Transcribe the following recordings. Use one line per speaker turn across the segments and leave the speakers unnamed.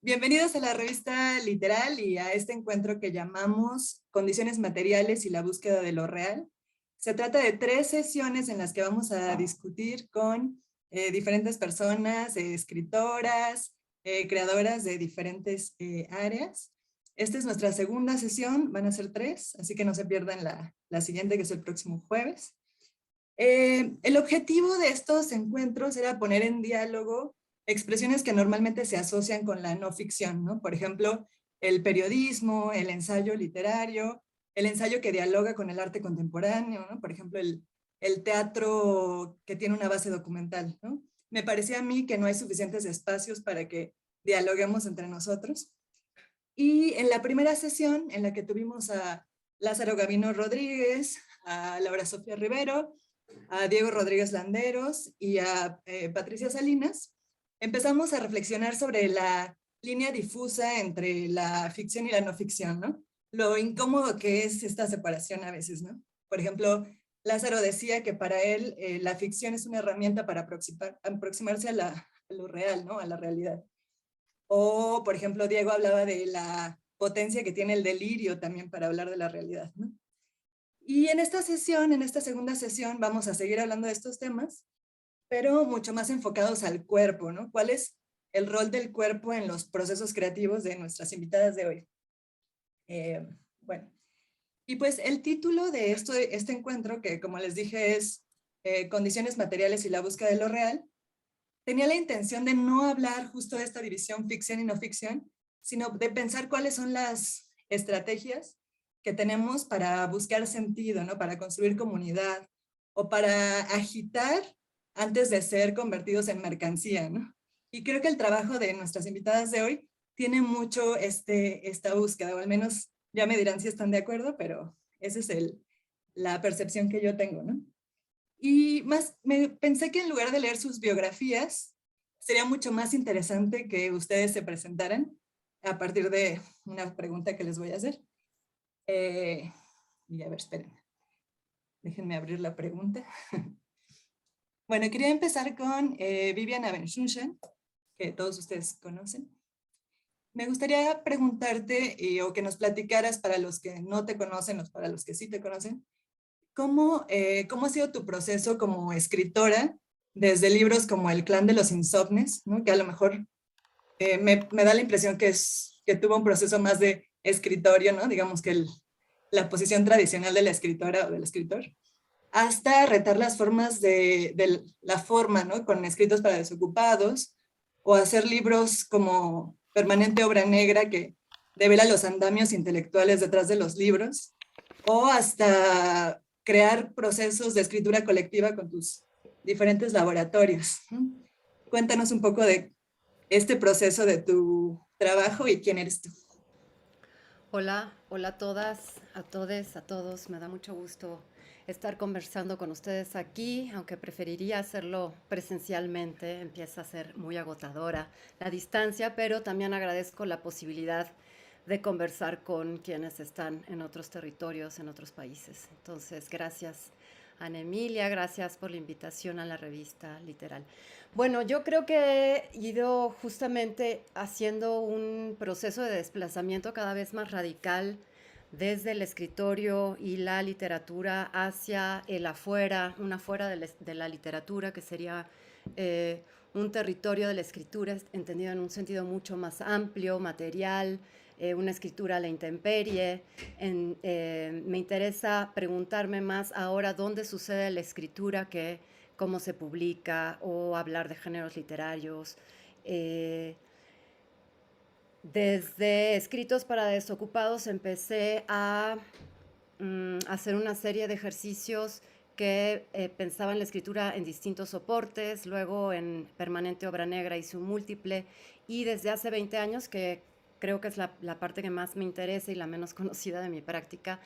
Bienvenidos a la revista Literal y a este encuentro que llamamos Condiciones Materiales y la búsqueda de lo real. Se trata de 3 sesiones en las que vamos a discutir con diferentes personas, escritoras, creadoras de diferentes áreas. Esta es nuestra segunda sesión, van a ser 3, así que no se pierdan la siguiente, que es el próximo jueves. El objetivo de estos encuentros era poner en diálogo expresiones que normalmente se asocian con la no ficción, ¿no? Por ejemplo, el periodismo, el ensayo literario, el ensayo que dialoga con el arte contemporáneo, ¿no? Por ejemplo, el teatro que tiene una base documental, ¿no? Me parecía a mí que no hay suficientes espacios para que dialoguemos entre nosotros. Y en la primera sesión, en la que tuvimos a Lázaro Gavino Rodríguez, a Laura Sofía Rivero, a Diego Rodríguez Landeros y a Patricia Salinas, empezamos a reflexionar sobre la línea difusa entre la ficción y la no ficción, ¿no? Lo incómodo que es esta separación a veces, ¿no? Por ejemplo, Lázaro decía que para él la ficción es una herramienta para aproximarse a lo real, ¿no? A la realidad. O, por ejemplo, Diego hablaba de la potencia que tiene el delirio también para hablar de la realidad, ¿no? Y en esta sesión, en esta segunda sesión, vamos a seguir hablando de estos temas, pero mucho más enfocados al cuerpo, ¿no? ¿Cuál es el rol del cuerpo en los procesos creativos de nuestras invitadas de hoy? Eh, bueno, y pues el título de este encuentro, que como les dije es Condiciones materiales y la búsqueda de lo real, tenía la intención de no hablar justo de esta división ficción y no ficción, sino de pensar cuáles son las estrategias que tenemos para buscar sentido, ¿no? Para construir comunidad o para agitar antes de ser convertidos en mercancía, ¿no? Y creo que el trabajo de nuestras invitadas de hoy tiene mucho esta búsqueda, o al menos ya me dirán si están de acuerdo, pero esa es la percepción que yo tengo, ¿no? Y más, pensé que en lugar de leer sus biografías, sería mucho más interesante que ustedes se presentaran a partir de una pregunta que les voy a hacer. Y a ver, esperen, déjenme abrir la pregunta. Bueno, quería empezar con Viviana Benchushan, que todos ustedes conocen. Me gustaría preguntarte o que nos platicaras para los que no te conocen o para los que sí te conocen, ¿cómo ha sido tu proceso como escritora desde libros como El clan de los insomnes, ¿no? Que a lo mejor me da la impresión que tuvo un proceso más de escritorio, ¿no? Digamos que la posición tradicional de la escritora o del escritor, hasta retar las formas de la forma, ¿no? Con escritos para desocupados, o hacer libros como Permanente Obra Negra, que devela los andamios intelectuales detrás de los libros, o hasta crear procesos de escritura colectiva con tus diferentes laboratorios, ¿no? Cuéntanos un poco de este proceso de tu trabajo y quién eres tú.
Hola, hola a todas, a todes, a todos. Me da mucho gusto estar conversando con ustedes aquí, aunque preferiría hacerlo presencialmente. Empieza a ser muy agotadora la distancia, pero también agradezco la posibilidad de conversar con quienes están en otros territorios, en otros países. Entonces, gracias, Ana Emilia, gracias por la invitación a la revista Literal. Bueno, yo creo que he ido justamente haciendo un proceso de desplazamiento cada vez más radical desde el escritorio y la literatura hacia el afuera, un afuera de la literatura que sería un territorio de la escritura entendido en un sentido mucho más amplio, material, una escritura a la intemperie. Me interesa preguntarme más ahora dónde sucede la escritura que cómo se publica o hablar de géneros literarios. Eh, Desde Escritos para Desocupados empecé a hacer una serie de ejercicios que pensaban la escritura en distintos soportes, luego en Permanente Obra Negra hice un múltiple y desde hace 20 años, que creo que es la parte que más me interesa y la menos conocida de mi práctica,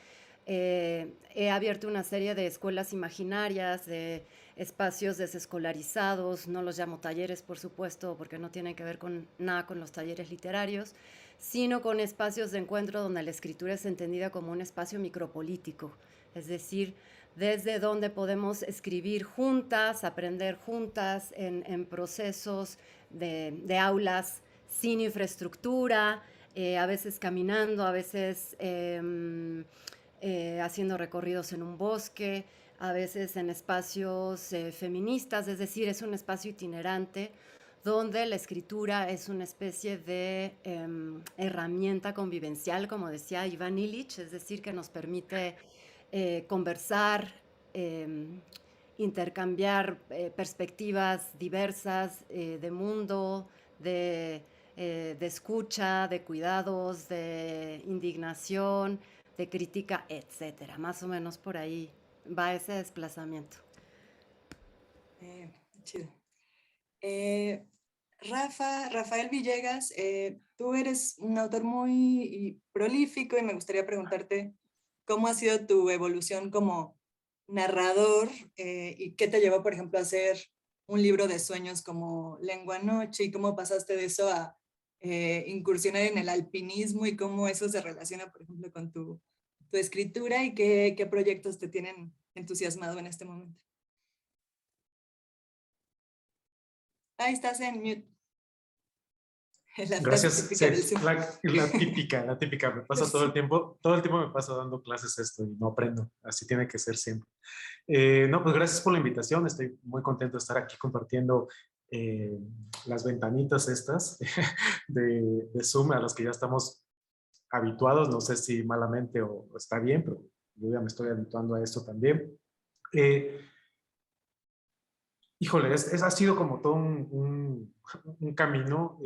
he abierto una serie de escuelas imaginarias, de espacios desescolarizados, no los llamo talleres por supuesto porque no tienen que ver con nada con los talleres literarios, sino con espacios de encuentro donde la escritura es entendida como un espacio micropolítico, es decir, desde donde podemos escribir juntas, aprender juntas en procesos de aulas sin infraestructura, a veces caminando, a veces haciendo recorridos en un bosque, a veces en espacios feministas, es decir, es un espacio itinerante donde la escritura es una especie de herramienta convivencial, como decía Ivan Illich, es decir, que nos permite conversar, eh, intercambiar perspectivas diversas de mundo, de escucha, de cuidados, de indignación, de crítica, etcétera. Más o menos por ahí va ese desplazamiento.
Chido. Rafael Villegas, tú eres un autor muy prolífico y me gustaría preguntarte cómo ha sido tu evolución como narrador y qué te llevó, por ejemplo, a hacer un libro de sueños como Lengua Noche y cómo pasaste de eso a incursionar en el alpinismo y cómo eso se relaciona, por ejemplo, con tu escritura y qué proyectos te tienen entusiasmado en este momento. Ahí estás en mute. La frase
Gracias,
típica
sí,
del Zoom.
la típica, me pasa todo el tiempo me paso dando clases esto y no aprendo, así tiene que ser siempre. No, pues gracias por la invitación, estoy muy contento de estar aquí compartiendo las ventanitas estas de Zoom a las que ya estamos habituados, no sé si malamente o está bien, pero yo ya me estoy habituando a esto también. Híjole, ha sido como todo un camino.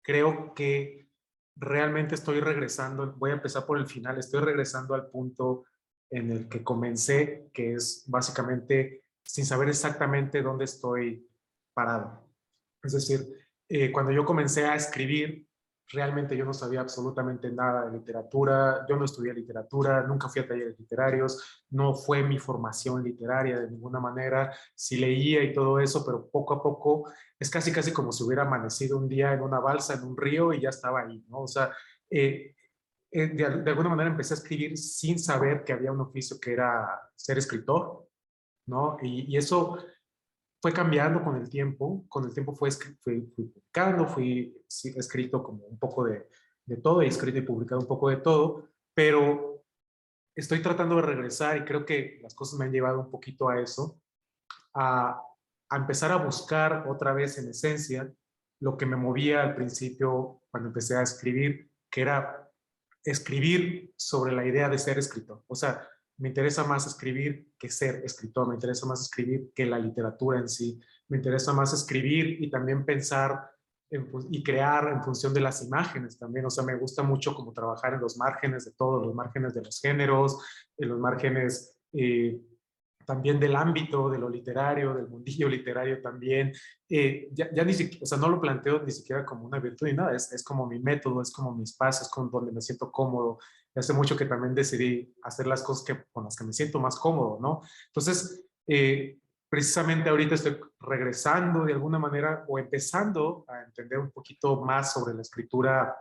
Creo que realmente estoy regresando, voy a empezar por el final, estoy regresando al punto en el que comencé, que es básicamente sin saber exactamente dónde estoy parado. Es decir, cuando yo comencé a escribir, realmente yo no sabía absolutamente nada de literatura, yo no estudié literatura, nunca fui a talleres literarios, no fue mi formación literaria de ninguna manera, sí leía y todo eso, pero poco a poco es casi casi como si hubiera amanecido un día en una balsa, en un río y ya estaba ahí, ¿no? O sea, de alguna manera empecé a escribir sin saber que había un oficio que era ser escritor, ¿no? Y eso fue cambiando con el tiempo fui publicando, sí, escrito como un poco de todo, he escrito y publicado un poco de todo, pero estoy tratando de regresar y creo que las cosas me han llevado un poquito a eso, a, a empezar a buscar otra vez en esencia lo que me movía al principio cuando empecé a escribir, que era escribir sobre la idea de ser escritor. O sea, me interesa más escribir que ser escritor, me interesa más escribir que la literatura en sí, me interesa más escribir y también pensar y crear en función de las imágenes también. O sea, me gusta mucho como trabajar en los márgenes de todos, los márgenes de los géneros, en los márgenes también del ámbito, de lo literario, del mundillo literario también. Ya ni siquiera, o sea, no lo planteo ni siquiera como una virtud ni nada, es como mi método, es como mi espacio, es con donde me siento cómodo. Y hace mucho que también decidí hacer las cosas con las que me siento más cómodo, ¿no? Entonces, precisamente ahorita estoy regresando de alguna manera o empezando a entender un poquito más sobre la escritura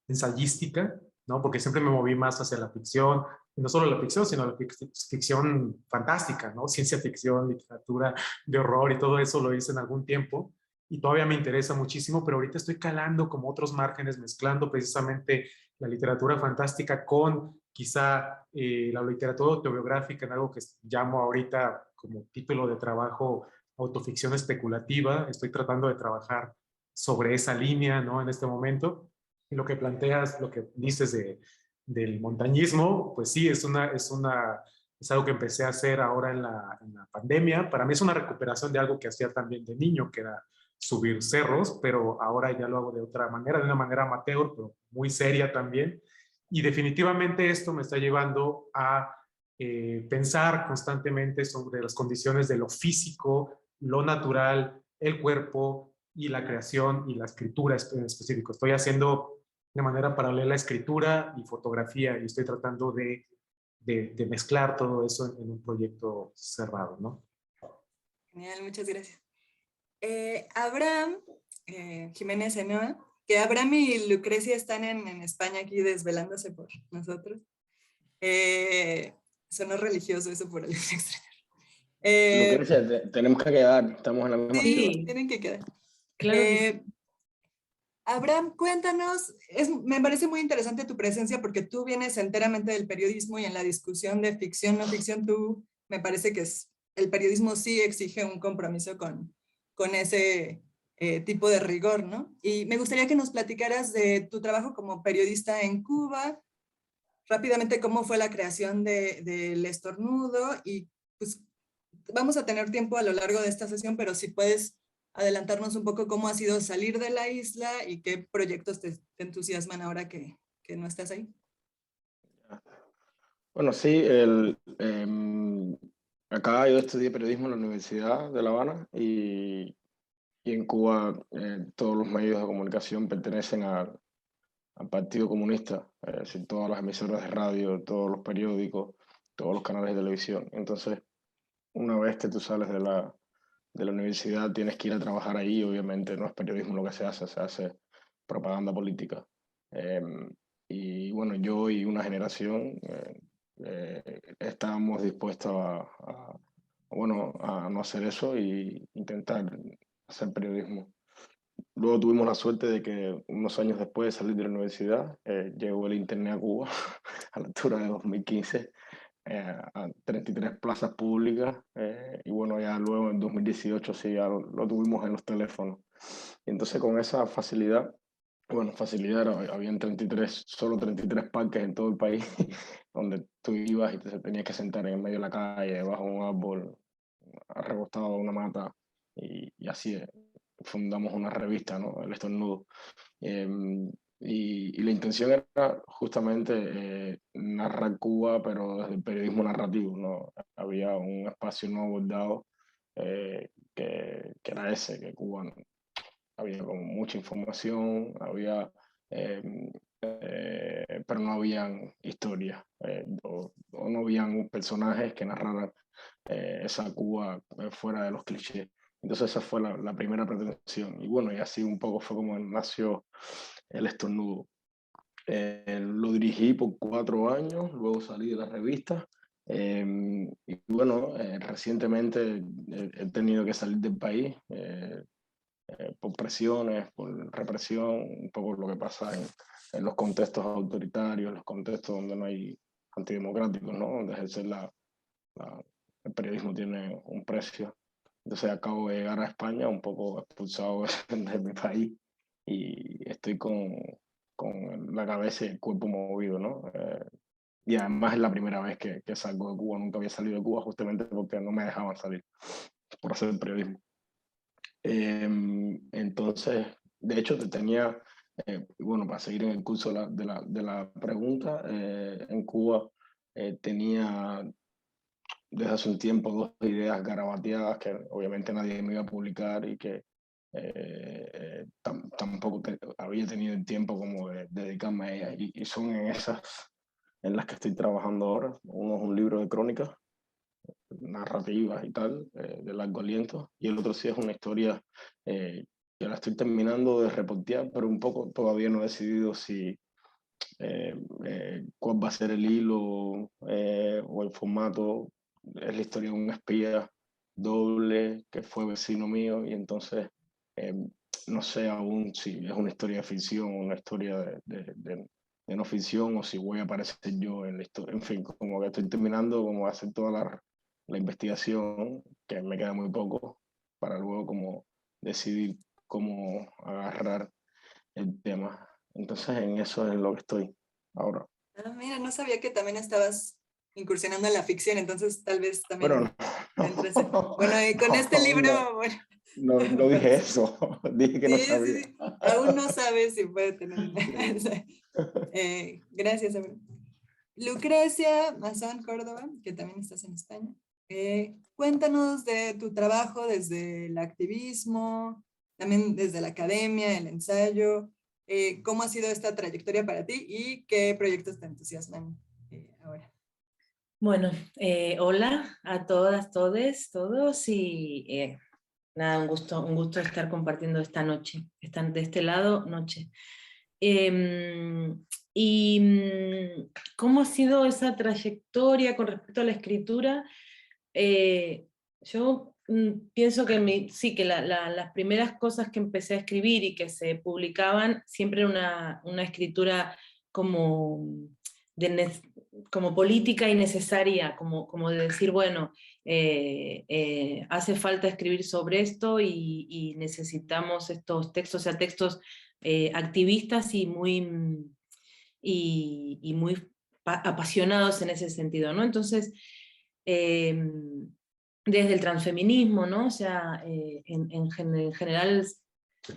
ensayística, ¿no? Porque siempre me moví más hacia la ficción, y no solo la ficción, sino la ficción fantástica, ¿no? Ciencia ficción, literatura de horror y todo eso lo hice en algún tiempo y todavía me interesa muchísimo, pero ahorita estoy calando como otros márgenes, mezclando precisamente la literatura fantástica con quizá la literatura autobiográfica en algo que llamo ahorita como título de trabajo autoficción especulativa. Estoy tratando de trabajar sobre esa línea, ¿no? En este momento. Y lo que planteas, lo que dices del montañismo, pues sí, es algo que empecé a hacer ahora en la pandemia. Para mí es una recuperación de algo que hacía también de niño, que era subir cerros, pero ahora ya lo hago de otra manera, de una manera amateur, pero muy seria también. Y definitivamente esto me está llevando a pensar constantemente sobre las condiciones de lo físico, lo natural, el cuerpo y la creación y la escritura en específico. Estoy haciendo de manera paralela escritura y fotografía y estoy tratando de mezclar todo eso en un proyecto cerrado, ¿no?
Genial, muchas gracias. Abraham Jiménez Enoa, que Abraham y Lucrecia están en España aquí desvelándose por nosotros. Sonó religioso eso por el extraño.
Lucrecia, tenemos que quedar, estamos en la misma
Sí,
ciudad.
tienen que quedar.
Claro que sí.
Abraham, cuéntanos, me parece muy interesante tu presencia porque tú vienes enteramente del periodismo y en la discusión de ficción, no ficción, tú me parece que el periodismo sí exige un compromiso con ese tipo de rigor, ¿no? Y me gustaría que nos platicaras de tu trabajo como periodista en Cuba, rápidamente cómo fue la creación del estornudo y pues vamos a tener tiempo a lo largo de esta sesión, pero si puedes adelantarnos un poco cómo ha sido salir de la isla y qué proyectos te entusiasman ahora que no estás ahí.
Bueno, sí, acá yo estudié periodismo en la Universidad de La Habana y en Cuba todos los medios de comunicación pertenecen al Partido Comunista, es decir, todas las emisoras de radio, todos los periódicos, todos los canales de televisión. Entonces, una vez que tú sales de la universidad, tienes que ir a trabajar ahí, obviamente no es periodismo lo que se hace propaganda política. Eh, y bueno, yo y una generación estábamos dispuestos bueno, a no hacer eso y intentar hacer periodismo. Luego tuvimos la suerte de que unos años después de salir de la universidad, llegó el Internet a Cuba a la altura de 2015 a 33 plazas públicas y bueno, ya luego en 2018 sí, ya lo tuvimos en los teléfonos. Y entonces con esa facilidad, bueno, facilidad, habían 33, solo 33 parques en todo el país donde tú ibas y te tenías que sentar en el medio de la calle, bajo un árbol, recostado a una mata y así fundamos una revista, ¿no? El Estornudo. Y la intención era justamente narrar Cuba, pero desde el periodismo narrativo, ¿no? Había un espacio no abordado que era ese, que Cuba había como mucha información, había, eh, pero no habían historias o no habían personajes que narraran esa Cuba fuera de los clichés. Entonces esa fue la primera pretensión. Y bueno, y así un poco fue como nació El Estornudo. Lo dirigí por 4 años, luego salí de la revista. Y bueno, recientemente he tenido que salir del país por presiones, por represión, un poco lo que pasa en los contextos autoritarios, los contextos donde no hay antidemocráticos, ¿no? Donde ejercer el periodismo tiene un precio. Entonces acabo de llegar a España un poco expulsado de mi país y estoy con la cabeza y el cuerpo movido, ¿no? Y además es la primera vez que salgo de Cuba, nunca había salido de Cuba justamente porque no me dejaban salir por hacer periodismo. Entonces, de hecho, te tenía, bueno, para seguir en el curso de la pregunta, en Cuba tenía desde hace un tiempo dos ideas garabateadas que obviamente nadie me iba a publicar y que tampoco había tenido el tiempo como de dedicarme a ellas. Y son en esas en las que estoy trabajando ahora. Uno es un libro de crónicas narrativas y tal, de largo aliento, y el otro sí es una historia que la estoy terminando de reportear, pero un poco todavía no he decidido si cuál va a ser el hilo o el formato. Es la historia de un espía doble que fue vecino mío y entonces eh, no sé aún si es una historia de ficción o una historia de no ficción o si voy a aparecer yo en la historia. En fin, como que estoy terminando como hacer toda la investigación, que me queda muy poco, para luego como decidir cómo agarrar el tema. Entonces en eso es lo que estoy ahora.
Ah, mira, no sabía que también estabas incursionando en la ficción, entonces tal vez
Bueno,
también entres bueno, y con este
no,
libro, bueno,
no dije eso, dije que no
sí, sí,
sabía.
sí, aún no sabes si puede tener.
Sí.
Gracias, Abraham. Lucrecia Mazón Córdoba, que también estás en España. Cuéntanos de tu trabajo desde el activismo, también desde la academia, el ensayo, cómo ha sido esta trayectoria para ti y qué proyectos te entusiasman ahora.
Bueno, hola a todas, todes, todos y nada, un gusto estar compartiendo esta noche, están de este lado, noche. Y cómo ha sido esa trayectoria con respecto a la escritura. Yo pienso que sí, que las primeras cosas que empecé a escribir y que se publicaban siempre era una escritura como, como política y necesaria, como de decir, bueno, hace falta escribir sobre esto y necesitamos estos textos, o sea, textos activistas y muy apasionados en ese sentido, ¿no? Entonces, desde el transfeminismo, ¿no? O sea, en general,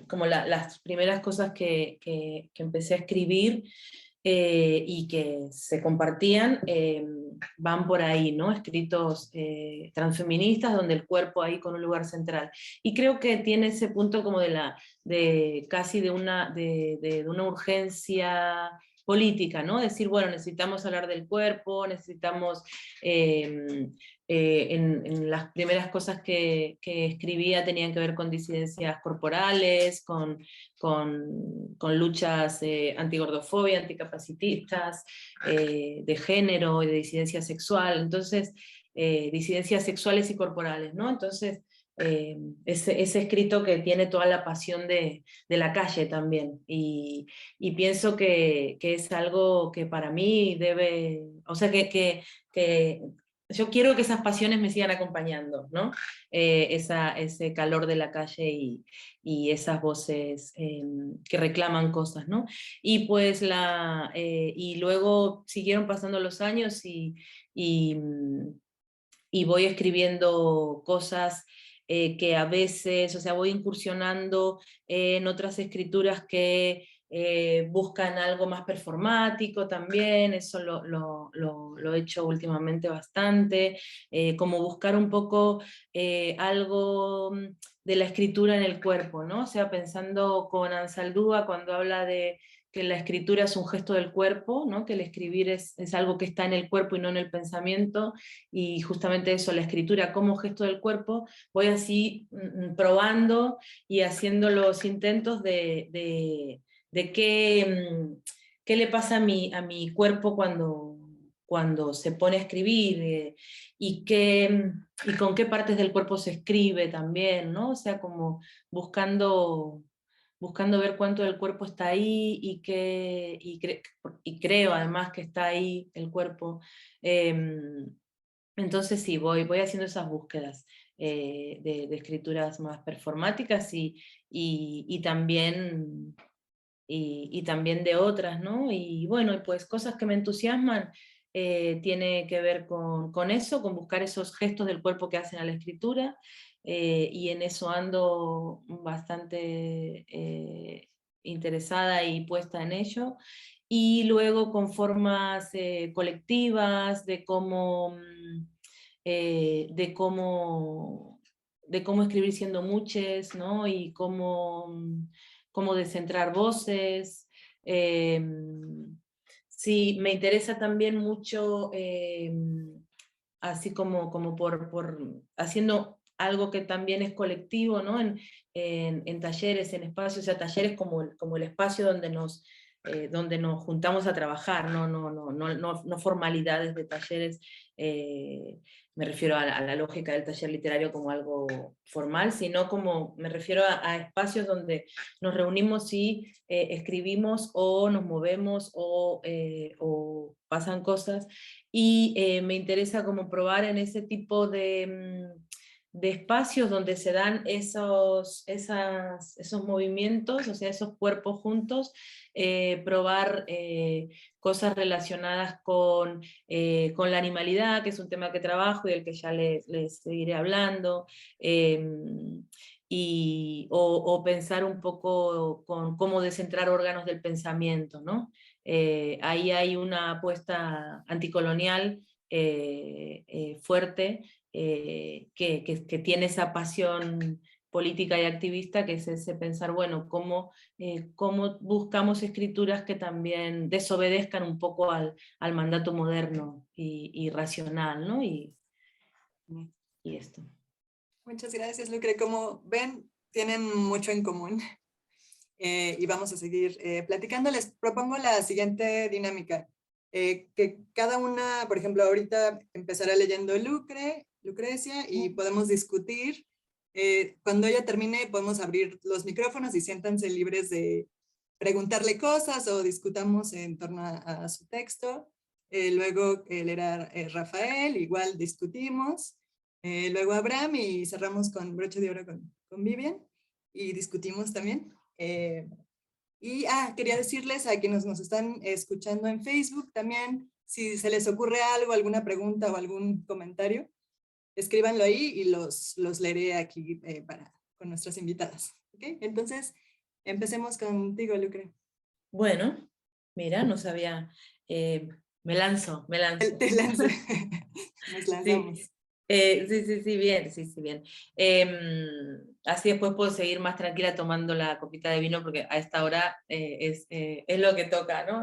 como las primeras cosas que empecé a escribir y que se compartían, van por ahí, ¿no? Escritos transfeministas, donde el cuerpo ahí con un lugar central. Y creo que tiene ese punto como casi de una urgencia política, ¿no? Decir, bueno, necesitamos hablar del cuerpo, necesitamos en las primeras cosas que escribía tenían que ver con disidencias corporales, con luchas antigordofobia, anticapacitistas, de género y de disidencia sexual, entonces, disidencias sexuales y corporales, ¿no? Entonces, ese escrito que tiene toda la pasión de la calle también, y pienso que es algo que para mí debe, o sea, que yo quiero que esas pasiones me sigan acompañando, ¿no? Ese calor de la calle y esas voces que reclaman cosas, ¿no? Y pues y luego siguieron pasando los años y voy escribiendo cosas que a veces, o sea, voy incursionando en otras escrituras que buscan algo más performático también, eso lo he hecho últimamente bastante, como buscar un poco algo de la escritura en el cuerpo, ¿no? O sea, pensando con Ansaldúa cuando habla de que la escritura es un gesto del cuerpo, ¿no? Que el escribir es algo que está en el cuerpo y no en el pensamiento, y justamente eso, la escritura como gesto del cuerpo, voy así probando y haciendo los intentos de qué le pasa a mi cuerpo cuando se pone a escribir, y con qué partes del cuerpo se escribe también, ¿no? O sea, como buscando ver cuánto del cuerpo está ahí y creo además que está ahí el cuerpo. Entonces sí, voy haciendo esas búsquedas de escrituras más performáticas y también, y también de otras, ¿no? Y bueno, pues cosas que me entusiasman tiene que ver con eso, con buscar esos gestos del cuerpo que hacen a la escritura, y en eso ando bastante interesada y puesta en ello. Y luego con formas colectivas de cómo, de cómo escribir siendo muchos, ¿no? Y cómo descentrar voces. Sí, me interesa también mucho, así como por haciendo algo que también es colectivo, ¿no? En talleres, en espacios, o sea, talleres como el espacio donde nos juntamos a trabajar, no formalidades de talleres, me refiero a la lógica del taller literario como algo formal, sino como me refiero a espacios donde nos reunimos y escribimos o nos movemos o pasan cosas, y me interesa como probar en ese tipo de espacios donde se dan esos movimientos, o sea, esos cuerpos juntos, probar cosas relacionadas con la animalidad, que es un tema que trabajo y del que ya les seguiré hablando, o pensar un poco con cómo descentrar órganos del pensamiento, ¿no? Ahí hay una apuesta anticolonial fuerte, que tiene esa pasión política y activista, que es ese pensar, bueno, cómo buscamos escrituras que también desobedezcan un poco al mandato moderno y racional, ¿no? Y esto.
Muchas gracias, Lucre. Como ven, tienen mucho en común. Y vamos a seguir platicando. Les propongo la siguiente dinámica. Que cada una, por ejemplo, ahorita empezará leyendo Lucre, Lucrecia, y podemos discutir. Cuando ella termine, podemos abrir los micrófonos y siéntanse libres de preguntarle cosas o discutamos en torno a su texto. Luego leerá Rafael, igual discutimos. Luego Abraham y cerramos con broche de oro con Vivian y discutimos también. Quería decirles a quienes nos están escuchando en Facebook también, si se les ocurre algo, alguna pregunta o algún comentario, escríbanlo ahí y los leeré aquí con nuestras invitadas. ¿Okay? Entonces, empecemos contigo, Lucre.
Bueno, mira, no sabía. Me lanzo.
Te lance. Nos lanzamos.
Sí, bien. Así después puedo seguir más tranquila tomando la copita de vino, porque a esta hora es lo que toca, ¿no?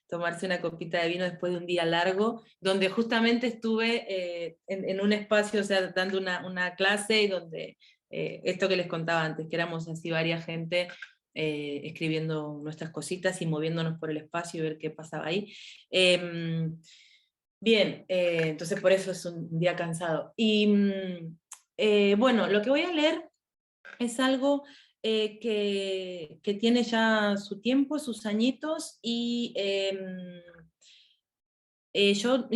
Tomarse una copita de vino después de un día largo, donde justamente estuve en un espacio, o sea, dando una clase, y donde esto que les contaba antes, que éramos así varias gente escribiendo nuestras cositas y moviéndonos por el espacio y ver qué pasaba ahí. Bien, entonces por eso es un día cansado. Y bueno, lo que voy a leer es algo que tiene ya su tiempo, sus añitos, y yo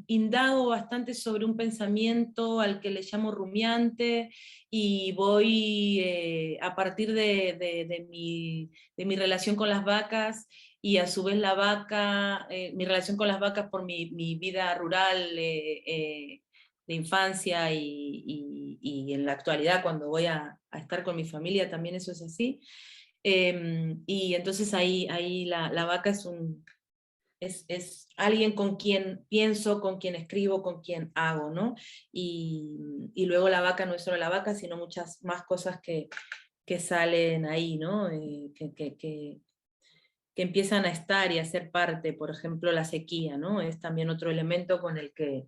indago bastante sobre un pensamiento al que le llamo rumiante, y voy a partir de mi relación con las vacas, y a su vez la vaca, mi relación con las vacas por mi vida rural de infancia, y en la actualidad cuando voy a estar con mi familia también eso es así. Y entonces ahí la vaca es alguien con quien pienso, con quien escribo, con quien hago, ¿no? Y luego la vaca no es solo la vaca, sino muchas más cosas que salen ahí, ¿no? Que empiezan a estar y a ser parte. Por ejemplo, la sequía, ¿no? Es también otro elemento con el que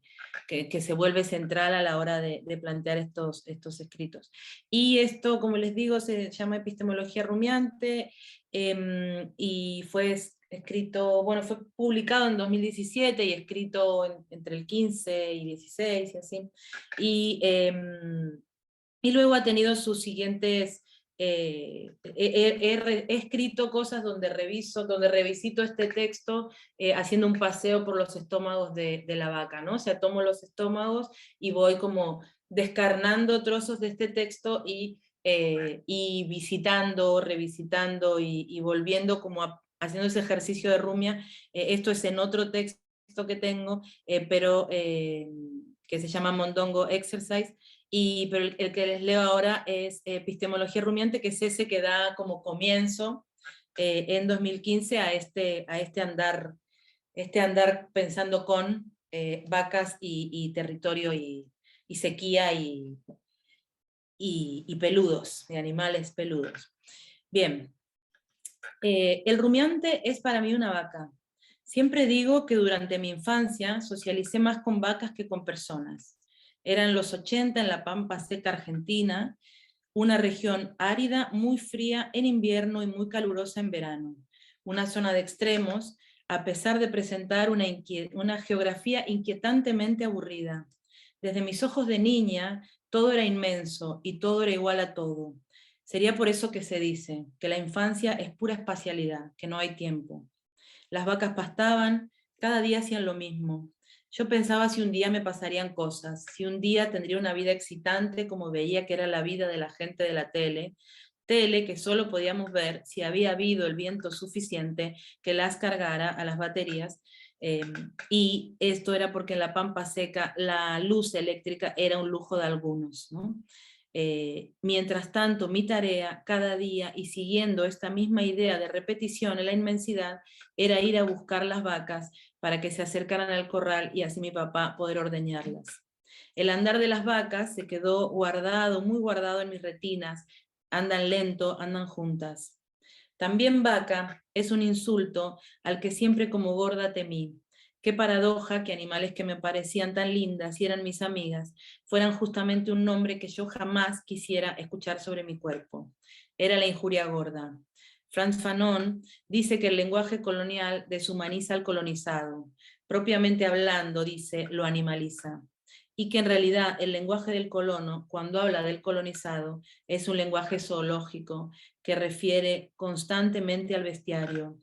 se vuelve central a la hora de plantear estos escritos. Y esto, como les digo, se llama epistemología rumiante, y fue escrito, bueno, fue publicado en 2017 y escrito entre el 15 y 16 y así. Y luego ha tenido sus siguientes... he escrito cosas donde revisito este texto haciendo un paseo por los estómagos de la vaca, ¿no? O sea, tomo los estómagos y voy como descarnando trozos de este texto y visitando, revisitando y volviendo como haciendo ese ejercicio de rumia. Esto es en otro texto que tengo, pero que se llama Mondongo Exercise, pero el que les leo ahora es Epistemología Rumiante, que es ese que da como comienzo en 2015 a este andar pensando con vacas y territorio y sequía y peludos, de animales peludos. Bien, el rumiante es para mí una vaca. Siempre digo que durante mi infancia socialicé más con vacas que con personas. Eran los 80 en la Pampa Seca Argentina, una región árida, muy fría en invierno y muy calurosa en verano. Una zona de extremos, a pesar de presentar una geografía inquietantemente aburrida. Desde mis ojos de niña, todo era inmenso y todo era igual a todo. Sería por eso que se dice que la infancia es pura espacialidad, que no hay tiempo. Las vacas pastaban, cada día hacían lo mismo. Yo pensaba si un día me pasarían cosas, si un día tendría una vida excitante como veía que era la vida de la gente de la tele que solo podíamos ver si había habido el viento suficiente que las cargara a las baterías, y esto era porque en la Pampa Seca la luz eléctrica era un lujo de algunos, ¿no? Mientras tanto, mi tarea cada día, y siguiendo esta misma idea de repetición en la inmensidad, era ir a buscar las vacas para que se acercaran al corral y así mi papá poder ordeñarlas. El andar de las vacas se quedó guardado, muy guardado en mis retinas. Andan lento, andan juntas. También vaca es un insulto al que siempre como gorda temí. Qué paradoja que animales que me parecían tan lindas y eran mis amigas fueran justamente un nombre que yo jamás quisiera escuchar sobre mi cuerpo. Era la injuria gorda. Frantz Fanon dice que el lenguaje colonial deshumaniza al colonizado. Propiamente hablando, dice, lo animaliza. y que en realidad el lenguaje del colono, cuando habla del colonizado, es un lenguaje zoológico que refiere constantemente al bestiario.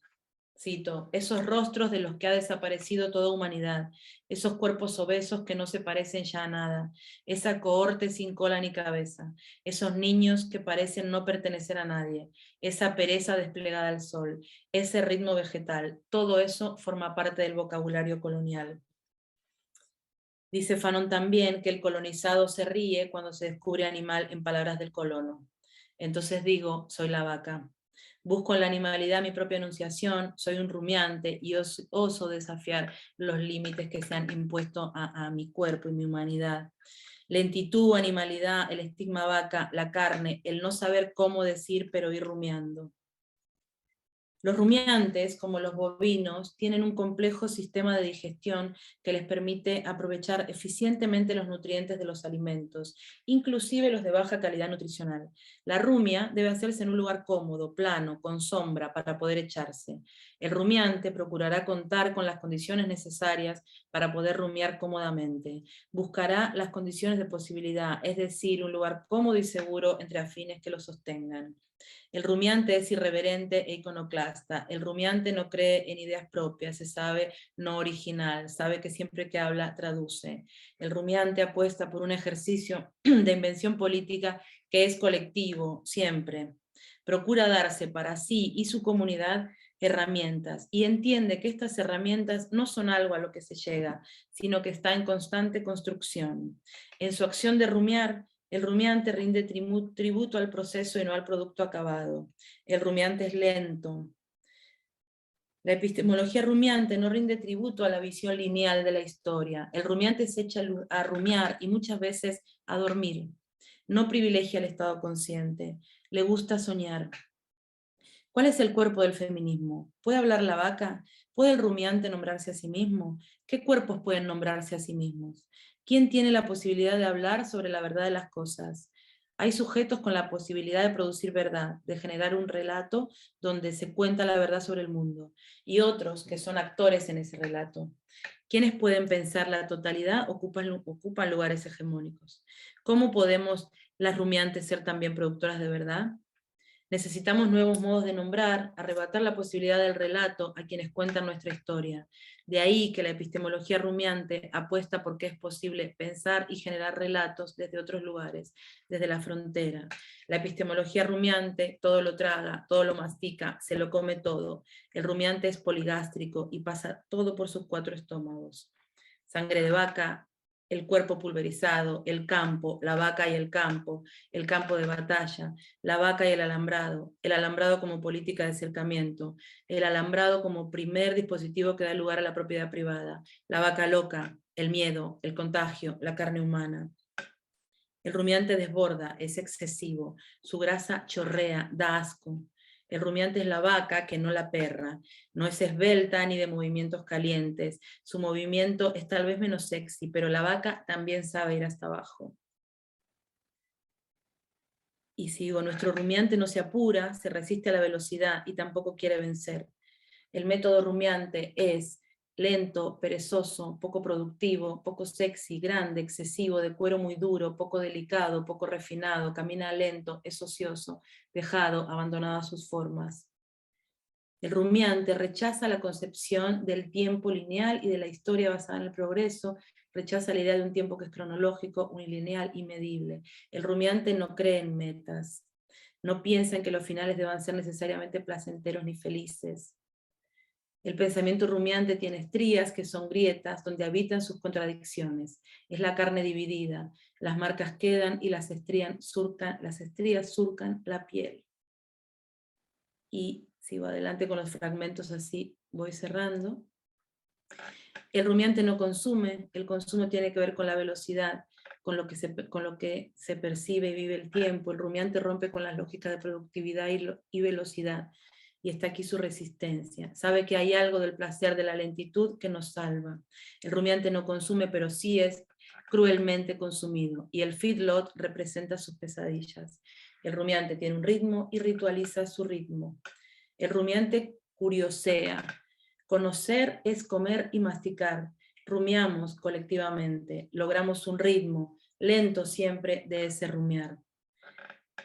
Cito, esos rostros de los que ha desaparecido toda humanidad, esos cuerpos obesos que no se parecen ya a nada, esa cohorte sin cola ni cabeza, esos niños que parecen no pertenecer a nadie, esa pereza desplegada al sol, ese ritmo vegetal, todo eso forma parte del vocabulario colonial. Dice Fanon también que el colonizado se ríe cuando se descubre animal en palabras del colono. Entonces digo, soy la vaca. Busco en la animalidad mi propia enunciación, soy un rumiante y oso desafiar los límites que se han impuesto a mi cuerpo y mi humanidad. Lentitud, animalidad, el estigma vaca, la carne, el no saber cómo decir pero ir rumiando. Los rumiantes, como los bovinos, tienen un complejo sistema de digestión que les permite aprovechar eficientemente los nutrientes de los alimentos, inclusive los de baja calidad nutricional. La rumia debe hacerse en un lugar cómodo, plano, con sombra, para poder echarse. El rumiante procurará contar con las condiciones necesarias para poder rumiar cómodamente. Buscará las condiciones de posibilidad, es decir, un lugar cómodo y seguro entre afines que lo sostengan. El rumiante es irreverente e iconoclasta. El rumiante no cree en ideas propias, se sabe no original, sabe que siempre que habla traduce. El rumiante apuesta por un ejercicio de invención política que es colectivo, siempre. Procura darse para sí y su comunidad herramientas y entiende que estas herramientas no son algo a lo que se llega, sino que está en constante construcción. En su acción de rumiar, el rumiante rinde tributo al proceso y no al producto acabado. El rumiante es lento. La epistemología rumiante no rinde tributo a la visión lineal de la historia. El rumiante se echa a rumiar y muchas veces a dormir. No privilegia el estado consciente. Le gusta soñar. ¿Cuál es el cuerpo del feminismo? ¿Puede hablar la vaca? ¿Puede el rumiante nombrarse a sí mismo? ¿Qué cuerpos pueden nombrarse a sí mismos? ¿Quién tiene la posibilidad de hablar sobre la verdad de las cosas? Hay sujetos con la posibilidad de producir verdad, de generar un relato donde se cuenta la verdad sobre el mundo, y otros que son actores en ese relato. ¿Quiénes pueden pensar la totalidad? Ocupan lugares hegemónicos. ¿Cómo podemos las rumiantes ser también productoras de verdad? Necesitamos nuevos modos de nombrar, arrebatar la posibilidad del relato a quienes cuentan nuestra historia. De ahí que la epistemología rumiante apuesta porque es posible pensar y generar relatos desde otros lugares, desde la frontera. La epistemología rumiante todo lo traga, todo lo mastica, se lo come todo. El rumiante es poligástrico y pasa todo por sus 4 estómagos. Sangre de vaca, el cuerpo pulverizado, el campo, la vaca y el campo de batalla, la vaca y el alambrado como política de acercamiento, el alambrado como primer dispositivo que da lugar a la propiedad privada, la vaca loca, el miedo, el contagio, la carne humana. El rumiante desborda, es excesivo, su grasa chorrea, da asco. El rumiante es la vaca que no la perra, no es esbelta ni de movimientos calientes, su movimiento es tal vez menos sexy, pero la vaca también sabe ir hasta abajo. Y sigo, nuestro rumiante no se apura, se resiste a la velocidad y tampoco quiere vencer. El método rumiante es lento, perezoso, poco productivo, poco sexy, grande, excesivo, de cuero muy duro, poco delicado, poco refinado, camina lento, es ocioso, dejado, abandonado a sus formas. El rumiante rechaza la concepción del tiempo lineal y de la historia basada en el progreso, rechaza la idea de un tiempo que es cronológico, unilineal y medible. El rumiante no cree en metas, no piensa en que los finales deban ser necesariamente placenteros ni felices. El pensamiento rumiante tiene estrías, que son grietas, donde habitan sus contradicciones. Es la carne dividida, las marcas quedan y las estrías surcan la piel. Y sigo adelante con los fragmentos, así voy cerrando. El rumiante no consume, el consumo tiene que ver con la velocidad, con lo que se percibe y vive el tiempo. El rumiante rompe con las lógicas de productividad y velocidad. Y está aquí su resistencia. Sabe que hay algo del placer de la lentitud que nos salva. El rumiante no consume, pero sí es cruelmente consumido. Y el feedlot representa sus pesadillas. El rumiante tiene un ritmo y ritualiza su ritmo. El rumiante curiosea. Conocer es comer y masticar. Rumiamos colectivamente, logramos un ritmo, lento siempre, de ese rumiar.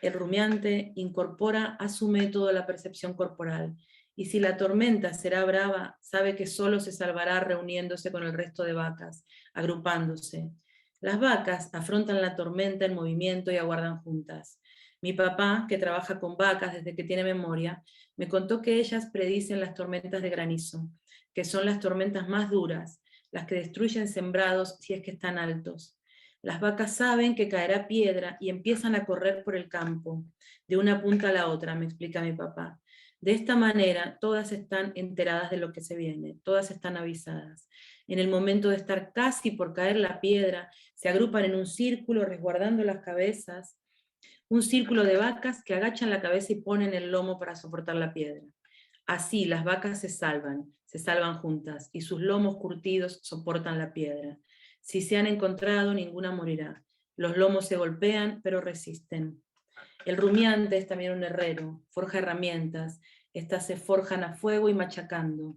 El rumiante incorpora a su método la percepción corporal, y si la tormenta será brava, sabe que solo se salvará reuniéndose con el resto de vacas, agrupándose. Las vacas afrontan la tormenta en movimiento y aguardan juntas. Mi papá, que trabaja con vacas desde que tiene memoria, me contó que ellas predicen las tormentas de granizo, que son las tormentas más duras, las que destruyen sembrados si es que están altos. Las vacas saben que caerá piedra y empiezan a correr por el campo, de una punta a la otra, me explica mi papá. De esta manera, todas están enteradas de lo que se viene, todas están avisadas. En el momento de estar casi por caer la piedra, se agrupan en un círculo resguardando las cabezas, un círculo de vacas que agachan la cabeza y ponen el lomo para soportar la piedra. Así las vacas se salvan juntas, y sus lomos curtidos soportan la piedra. Si se han encontrado, ninguna morirá. Los lomos se golpean, pero resisten. El rumiante es también un herrero, forja herramientas. Estas se forjan a fuego y machacando.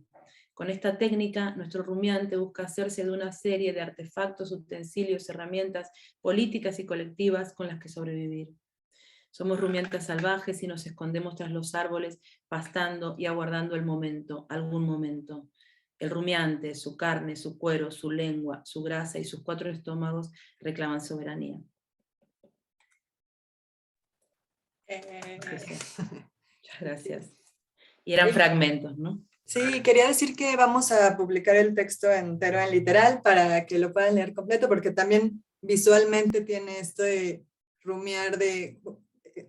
Con esta técnica, nuestro rumiante busca hacerse de una serie de artefactos, utensilios, herramientas políticas y colectivas con las que sobrevivir. Somos rumiantes salvajes y nos escondemos tras los árboles, pastando y aguardando el momento, algún momento. El rumiante, su carne, su cuero, su lengua, su grasa y sus 4 estómagos reclaman soberanía. Muchas gracias. Y eran fragmentos, ¿no?
Sí, quería decir que vamos a publicar el texto entero en Literal para que lo puedan leer completo, porque también visualmente tiene esto de rumiar, de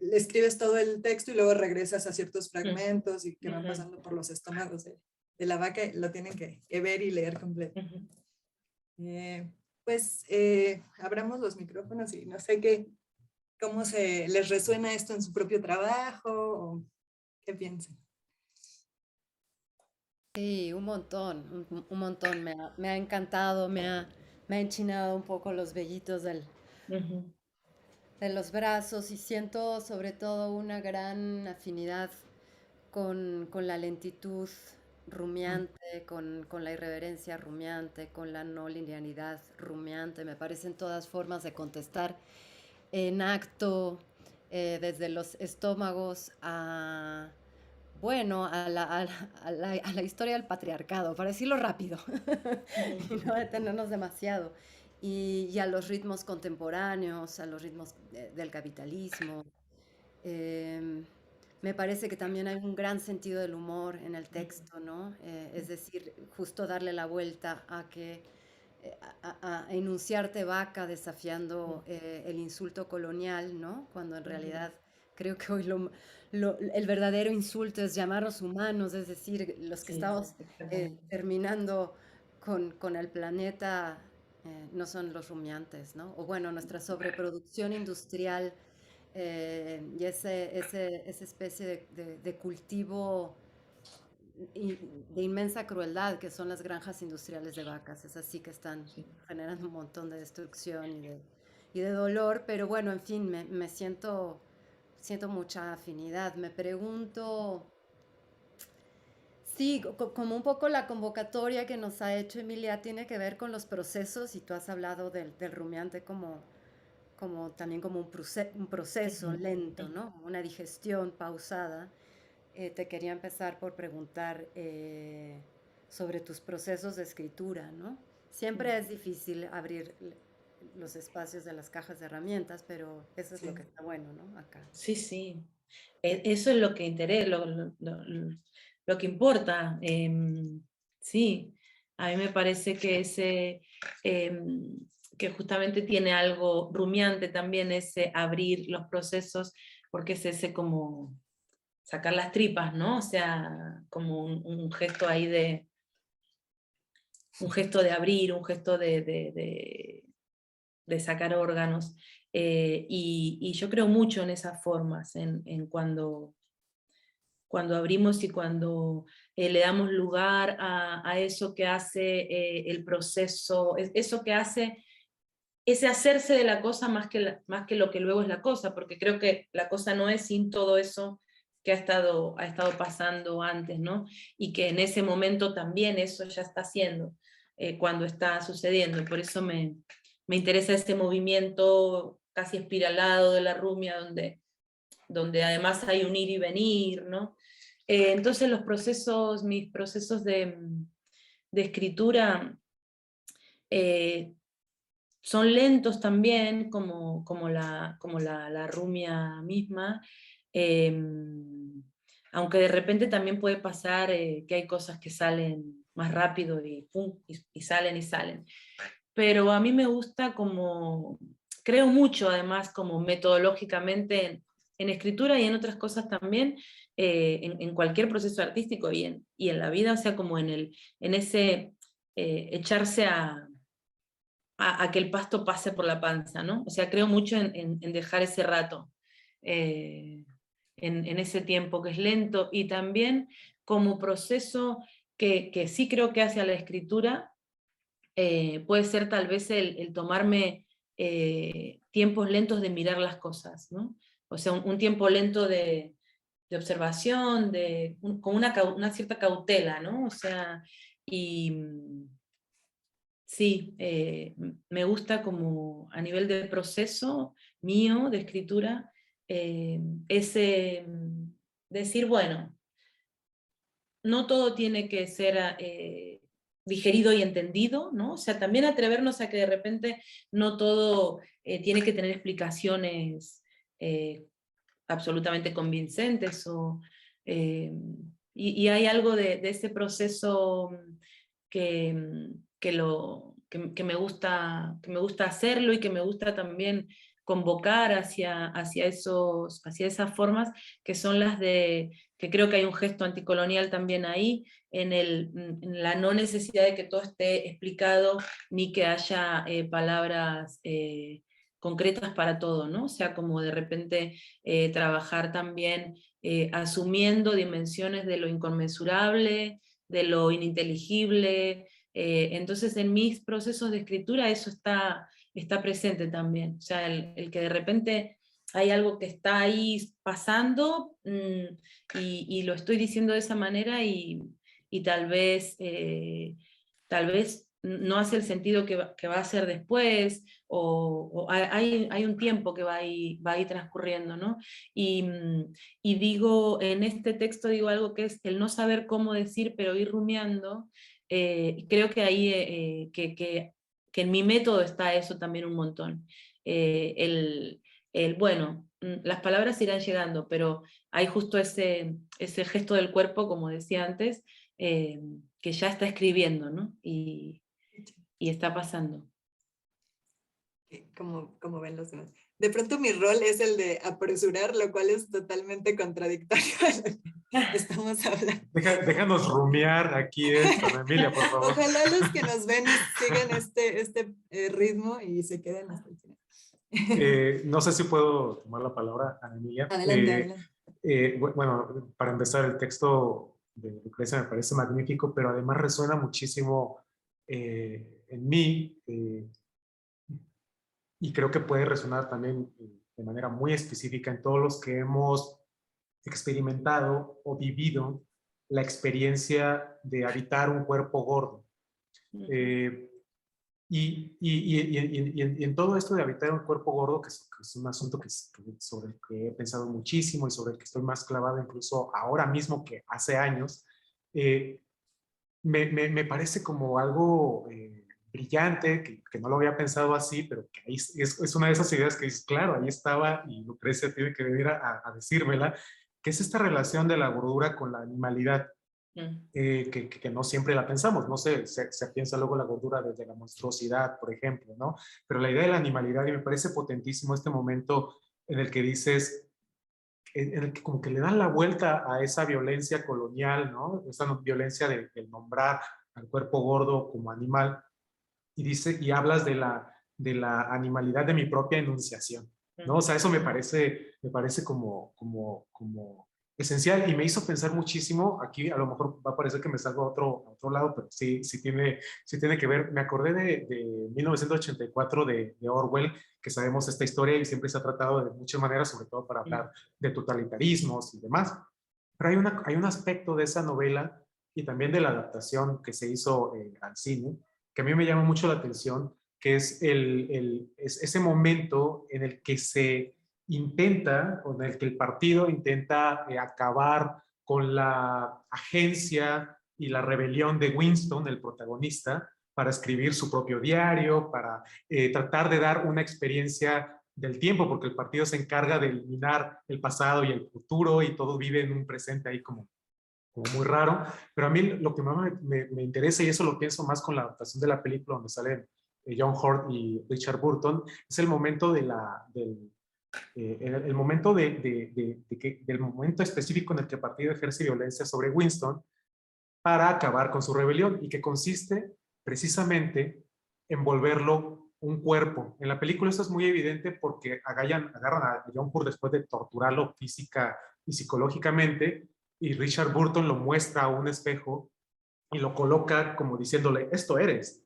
le escribes todo el texto y luego regresas a ciertos fragmentos y que van pasando por los estómagos de la vaca, lo tienen que ver y leer completo. Pues abramos los micrófonos y no sé cómo les resuena esto en su propio trabajo o qué piensan.
Sí, un montón, un montón. Me ha encantado, me ha enchinado un poco los vellitos de los brazos, y siento sobre todo una gran afinidad con la lentitud rumiante, con la irreverencia rumiante, con la no linealidad rumiante. Me parecen todas formas de contestar en acto, desde los estómagos a, bueno, a la historia del patriarcado, para decirlo rápido, y no detenernos demasiado, y a los ritmos contemporáneos, a los ritmos del capitalismo. Me parece que también hay un gran sentido del humor en el texto, ¿no? Es decir, justo darle la vuelta a que a enunciarte vaca desafiando el insulto colonial, ¿no? Cuando en realidad creo que hoy el verdadero insulto es llamarnos humanos, es decir, los que estamos terminando con el planeta no son los rumiantes, ¿no? O bueno, nuestra sobreproducción industrial y esa especie de cultivo de inmensa crueldad que son las granjas industriales de vacas. Es así que están generando un montón de destrucción y de dolor, pero bueno, en fin, me siento mucha afinidad. Me pregunto, sí, como un poco la convocatoria que nos ha hecho Emilia tiene que ver con los procesos, y tú has hablado del rumiante como también como un proceso lento, ¿no? Una digestión pausada. Te quería empezar por preguntar sobre tus procesos de escritura, ¿no? Siempre es difícil abrir los espacios de las cajas de herramientas, pero eso es lo que está bueno, ¿no? Acá.
Sí, sí. Eso es lo que interesa, lo que importa. Sí, a mí me parece que que justamente tiene algo rumiante también ese abrir los procesos, porque es ese como sacar las tripas, ¿no? O sea, como un gesto ahí un gesto de abrir, un gesto de sacar órganos. Y yo creo mucho en esas formas, en cuando abrimos y cuando le damos lugar a eso que hace el proceso, eso que hace ese hacerse de la cosa más que lo que luego es la cosa, porque creo que la cosa no es sin todo eso que ha estado pasando antes, ¿no? Y que en ese momento también eso ya está haciendo. cuando está sucediendo. Por eso me interesa ese movimiento casi espiralado de la rumia, donde además hay un ir y venir, ¿no? Entonces mis procesos de escritura son lentos también, como la rumia misma, aunque de repente también puede pasar que hay cosas que salen más rápido y, pum, y salen y salen. Pero a mí me gusta creo mucho además como metodológicamente en escritura y en otras cosas también, en cualquier proceso artístico y en la vida, o sea, como en ese echarse a que el pasto pase por la panza, ¿no? O sea, creo mucho en dejar ese rato, en ese tiempo que es lento, y también como proceso que sí creo que hace a la escritura, puede ser tal vez el tomarme tiempos lentos de mirar las cosas, ¿no? O sea, un tiempo lento de observación, con una cierta cautela, ¿no? O sea, y sí, me gusta como a nivel de proceso mío de escritura, ese decir, bueno, no todo tiene que ser digerido y entendido, ¿no? O sea, también atrevernos a que de repente no todo tiene que tener explicaciones absolutamente convincentes, y hay algo de ese proceso que me gusta hacerlo, y que me gusta también convocar hacia esas formas, que son las que creo que hay un gesto anticolonial también ahí, en la no necesidad de que todo esté explicado, ni que haya palabras concretas para todo, ¿no? O sea, como de repente trabajar también asumiendo dimensiones de lo inconmensurable, de lo ininteligible. Entonces en mis procesos de escritura eso está presente también. O sea, el que de repente hay algo que está ahí pasando, y lo estoy diciendo de esa manera, y tal vez no hace el sentido que va a ser después, o hay un tiempo que va ahí transcurriendo, ¿no? Y digo, en este texto digo algo que es el no saber cómo decir, pero ir rumiando. Creo que ahí, que en mi método está eso también un montón. Bueno, las palabras irán llegando, pero hay justo ese gesto del cuerpo, como decía antes, que ya está escribiendo, ¿no? Y está pasando.
Como ven los demás. De pronto mi rol es el de apresurar, lo cual es totalmente contradictorio a lo que estamos hablando.
Déjanos rumiar aquí esto, Emilia, por favor.
Ojalá los que nos ven sigan este ritmo y se queden hasta el final.
No sé si puedo tomar la palabra, Ana Emilia.
Adelante.
Bueno, para empezar, el texto de Lucrecia me parece magnífico, pero además resuena muchísimo en mí, y creo que puede resonar también de manera muy específica en todos los que hemos experimentado o vivido la experiencia de habitar un cuerpo gordo. Y en todo esto de habitar un cuerpo gordo, que es un asunto sobre el que he pensado muchísimo y sobre el que estoy más clavado incluso ahora mismo que hace años, me parece como algo brillante, que no lo había pensado así, pero que ahí es una de esas ideas que dices, claro, ahí estaba, y Lucrecia tiene que venir a decírmela, que es esta relación de la gordura con la animalidad. Que no siempre la pensamos, no sé, se piensa luego la gordura desde la monstruosidad, por ejemplo, ¿no? Pero la idea de la animalidad, y me parece potentísimo este momento en el que dices, en el que como que le dan la vuelta a esa violencia colonial, ¿no? Esa violencia del nombrar al cuerpo gordo como animal, y hablas de la animalidad de mi propia enunciación, ¿no? O sea, eso me parece como esencial, y me hizo pensar muchísimo. Aquí a lo mejor va a parecer que me salgo a otro lado, pero sí tiene que ver. Me acordé de 1984 de Orwell, que sabemos esta historia y siempre se ha tratado de muchas maneras, sobre todo para hablar de totalitarismos y demás. Pero hay un aspecto de esa novela y también de la adaptación que se hizo al cine, que a mí me llama mucho la atención, que es, es ese momento en el que se intenta, o en el que el partido intenta acabar con la agencia y la rebelión de Winston, el protagonista, para escribir su propio diario, para tratar de dar una experiencia del tiempo, porque el partido se encarga de eliminar el pasado y el futuro y todo vive en un presente ahí como muy raro. Pero a mí lo que más me interesa, y eso lo pienso más con la adaptación de la película donde salen John Hurt y Richard Burton, es el momento el momento del momento específico en el que el partido ejerce violencia sobre Winston para acabar con su rebelión, y que consiste precisamente en volverlo un cuerpo. En la película esto es muy evidente porque agarran a John Hurt después de torturarlo física y psicológicamente, y Richard Burton lo muestra a un espejo y lo coloca como diciéndole, esto eres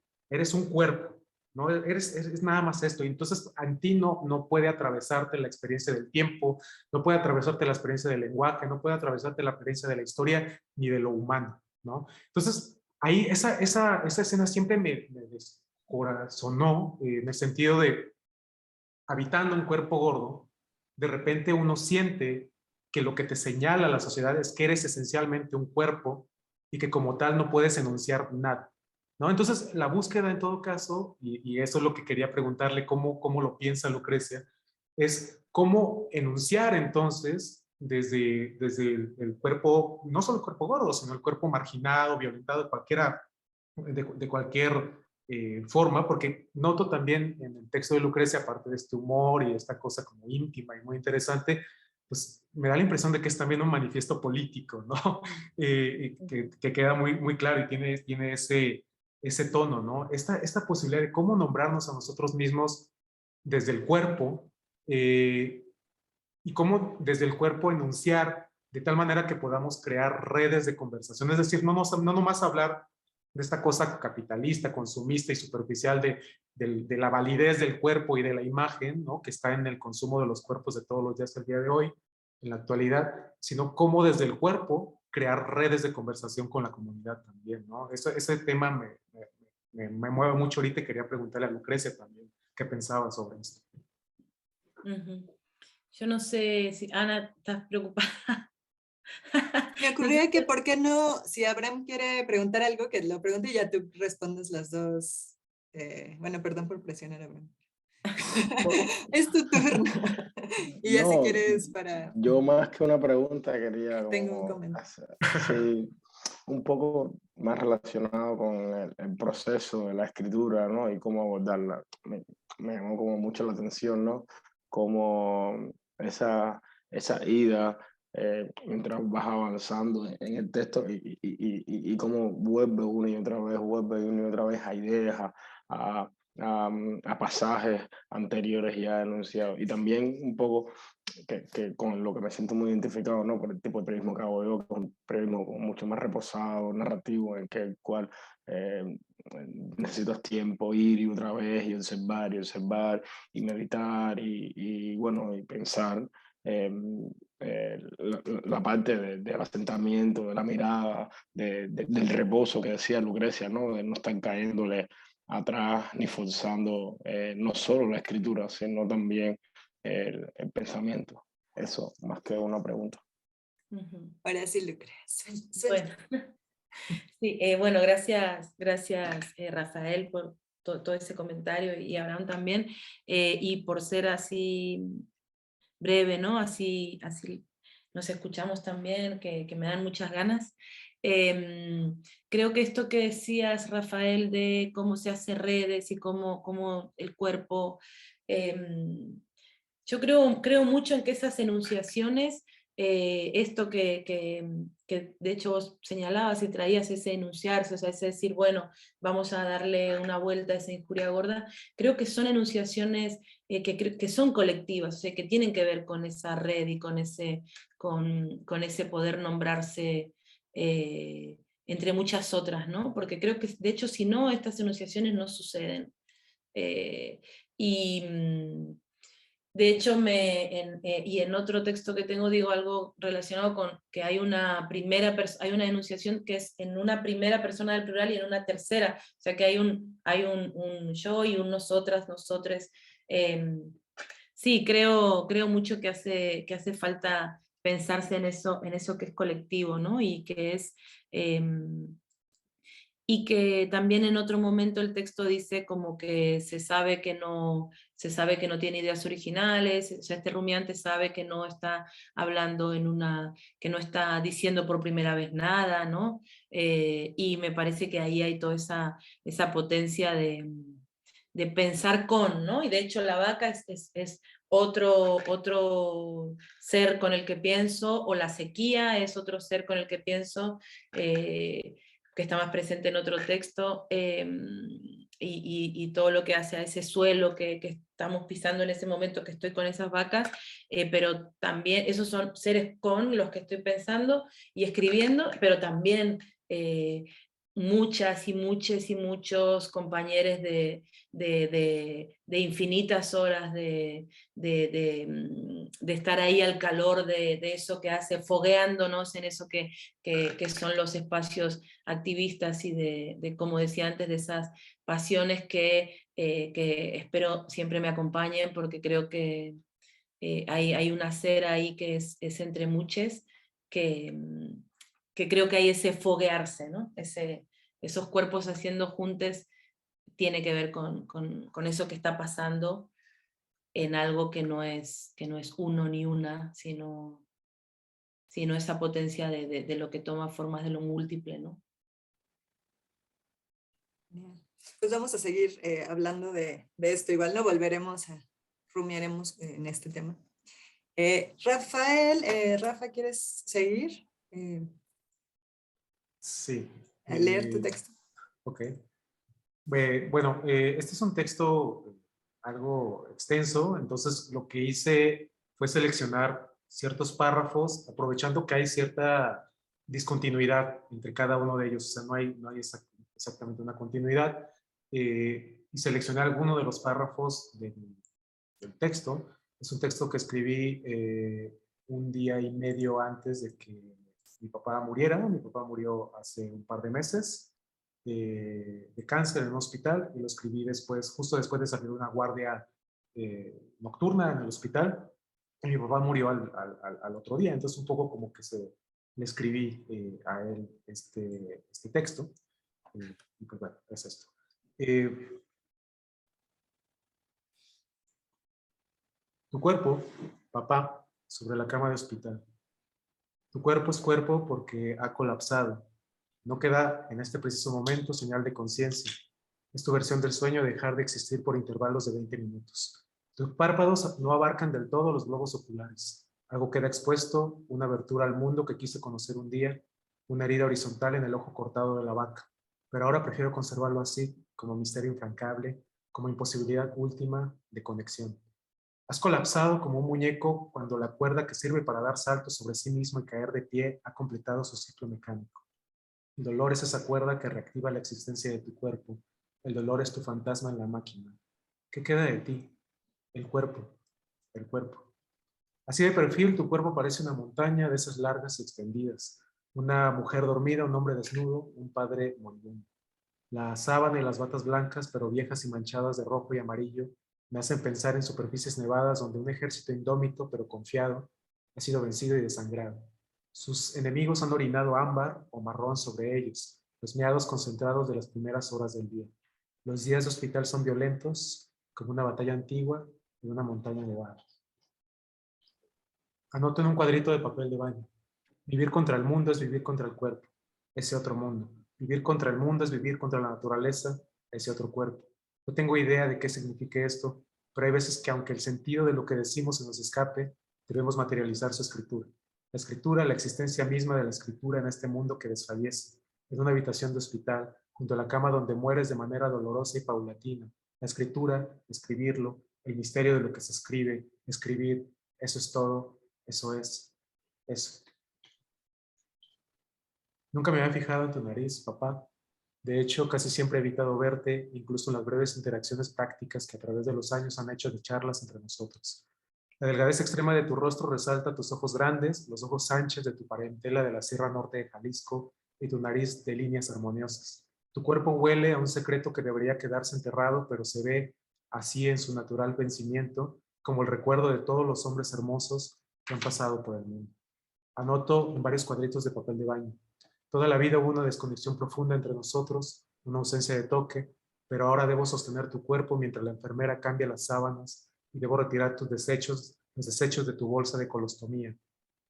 un cuerpo, ¿no? Es nada más esto. Y entonces a ti no puede atravesarte la experiencia del tiempo, no puede atravesarte la experiencia del lenguaje, no puede atravesarte la experiencia de la historia ni de lo humano, ¿no? Entonces, ahí esa escena siempre me descorazonó, en el sentido de, habitando un cuerpo gordo, de repente uno siente que lo que te señala la sociedad es que eres esencialmente un cuerpo y que como tal no puedes enunciar nada, ¿no? Entonces, la búsqueda en todo caso, y eso es lo que quería preguntarle, cómo lo piensa Lucrecia, es cómo enunciar entonces desde el cuerpo, no solo el cuerpo gordo, sino el cuerpo marginado, violentado, de cualquier forma, porque noto también en el texto de Lucrecia, aparte de este humor y esta cosa como íntima y muy interesante, pues me da la impresión de que es también un manifiesto político, ¿no? Que queda muy claro y tiene ese tono, ¿no? Esta posibilidad de cómo nombrarnos a nosotros mismos desde el cuerpo, y cómo desde el cuerpo enunciar de tal manera que podamos crear redes de conversación. Es decir, no nomás hablar de esta cosa capitalista, consumista y superficial de la validez del cuerpo y de la imagen, ¿no? Que está en el consumo de los cuerpos de todos los días el día de hoy, en la actualidad, sino cómo desde el cuerpo crear redes de conversación con la comunidad también, ¿no? Ese tema me mueve mucho ahorita, y quería preguntarle a Lucrecia también qué pensaba sobre esto.
Yo no sé si Ana, ¿estás preocupada?
Me ocurría que, ¿por qué no? Si Abraham quiere preguntar algo, que lo pregunte y ya tú respondes las dos. Bueno, perdón por presionar, Abraham. Es tu turno. Y ya si
No,
quieres para...
yo más que una pregunta quería
Tengo un
como
comentario.
hacer, sí, un poco más relacionado con el proceso de la escritura, ¿no? Y cómo abordarla. Me llamó como mucho la atención, ¿no? Como esa ida mientras vas avanzando en el texto y cómo vuelve una y otra vez a ideas, a, a pasajes anteriores ya enunciados. Y también un poco que con lo que me siento muy identificado, ¿no? Por el tipo de periodismo que hago yo, que es un periodismo mucho más reposado, narrativo, en el cual necesitas tiempo, ir y otra vez, y observar, y meditar, bueno, y pensar. La parte del asentamiento, de la mirada, del reposo que decía Lucrecia, ¿no? De no estar cayéndole atrás ni forzando no solo la escritura, sino también el pensamiento. Eso, más que una pregunta.
Ahora sí, Lucrecia.
Bueno, sí, bueno, gracias Rafael por todo ese comentario, y Abraham también, y por ser así breve, ¿no? Así nos escuchamos también, que me dan muchas ganas. Creo que esto que decías, Rafael, de cómo se hace redes y cómo el cuerpo, yo creo mucho en que esas enunciaciones, esto que de hecho vos señalabas y traías ese enunciarse, o sea, ese decir, bueno, vamos a darle una vuelta a esa injuria gorda, creo que son enunciaciones que son colectivas, o sea, que tienen que ver con esa red y con ese poder nombrarse entre muchas otras, ¿no? Porque creo que, de hecho, si no, estas enunciaciones no suceden. Y De hecho, y en otro texto que tengo digo algo relacionado con que hay hay una enunciación que es en una primera persona del plural y en una tercera, o sea que hay un yo y un nosotras, nosotres. Sí, creo mucho que hace falta pensarse en eso que es colectivo, ¿no? Y que también en otro momento el texto dice como que se sabe que no tiene ideas originales, o sea, este rumiante sabe que no está hablando que no está diciendo por primera vez nada, ¿no? Y me parece que ahí hay toda esa potencia de pensar con, ¿no? Y de hecho la vaca es otro ser con el que pienso, o la sequía es otro ser con el que pienso, que está más presente en otro texto, y todo lo que hace a ese suelo que estamos pisando en ese momento que estoy con esas vacas, pero también esos son seres con los que estoy pensando y escribiendo, pero también muchas y muchos y muchos compañeros de infinitas horas de estar ahí al calor de eso que hace, fogueándonos en eso que son los espacios activistas y como decía antes, de esas pasiones que espero siempre me acompañen, porque creo que hay una cera ahí que es entre muchos, que creo que hay ese foguearse, ¿no? Esos cuerpos haciendo juntos tiene que ver con eso que está pasando en algo que no es uno ni una, sino esa potencia de lo que toma formas de lo múltiple, ¿no?
Bien. Pues vamos a seguir hablando de esto. Igual no volveremos rumiaremos en este tema. Rafael, Rafa, ¿quieres seguir?
Sí.
A leer tu texto.
Ok. Bueno, este es un texto algo extenso, entonces lo que hice fue seleccionar ciertos párrafos, aprovechando que hay cierta discontinuidad entre cada uno de ellos, o sea, no hay exactamente una continuidad, y seleccioné alguno de los párrafos del texto. Es un texto que escribí un día y medio antes de que mi papá muriera. Mi papá murió hace un par de meses de cáncer en un hospital, y lo escribí después, justo después de salir de una guardia nocturna en el hospital, y mi papá murió al otro día. Entonces un poco como que le escribí a él este texto, y pues bueno, es esto. Tu cuerpo, papá, sobre la cama de hospital. Tu cuerpo es cuerpo porque ha colapsado. No queda en este preciso momento señal de conciencia. Es tu versión del sueño dejar de existir por intervalos de 20 minutos. Tus párpados no abarcan del todo los globos oculares. Algo queda expuesto, una abertura al mundo que quise conocer un día, una herida horizontal en el ojo cortado de la vaca. Pero ahora prefiero conservarlo así, como misterio infrancable, como imposibilidad última de conexión. Has colapsado como un muñeco cuando la cuerda que sirve para dar saltos sobre sí mismo y caer de pie ha completado su ciclo mecánico. El dolor es esa cuerda que reactiva la existencia de tu cuerpo. El dolor es tu fantasma en la máquina. ¿Qué queda de ti? El cuerpo. El cuerpo. Así de perfil, tu cuerpo parece una montaña de esas largas y extendidas. Una mujer dormida, un hombre desnudo, un padre moribundo. La sábana y las batas blancas, pero viejas y manchadas de rojo y amarillo, me hacen pensar en superficies nevadas donde un ejército indómito, pero confiado, ha sido vencido y desangrado. Sus enemigos han orinado ámbar o marrón sobre ellos, los meados concentrados de las primeras horas del día. Los días de hospital son violentos, como una batalla antigua en una montaña nevada. Anoto en un cuadrito de papel de baño. Vivir contra el mundo es vivir contra el cuerpo, ese otro mundo. Vivir contra el mundo es vivir contra la naturaleza, ese otro cuerpo. No tengo idea de qué signifique esto, pero hay veces que aunque el sentido de lo que decimos se nos escape, debemos materializar su escritura. La escritura, la existencia misma de la escritura en este mundo que desfallece, en una habitación de hospital, junto a la cama donde mueres de manera dolorosa y paulatina. La escritura, escribirlo, el misterio de lo que se escribe, escribir, eso es todo, eso es, eso. Nunca me había fijado en tu nariz, papá. De hecho, casi siempre he evitado verte, incluso en las breves interacciones prácticas que a través de los años han hecho de charlas entre nosotros. La delgadez extrema de tu rostro resalta tus ojos grandes, los ojos anchos de tu parentela de la Sierra Norte de Jalisco y tu nariz de líneas armoniosas. Tu cuerpo huele a un secreto que debería quedarse enterrado, pero se ve así en su natural vencimiento, como el recuerdo de todos los hombres hermosos que han pasado por el mundo. Anoto en varios cuadritos de papel de baño. Toda la vida hubo una desconexión profunda entre nosotros, una ausencia de toque, pero ahora debo sostener tu cuerpo mientras la enfermera cambia las sábanas y debo retirar tus desechos, los desechos de tu bolsa de colostomía.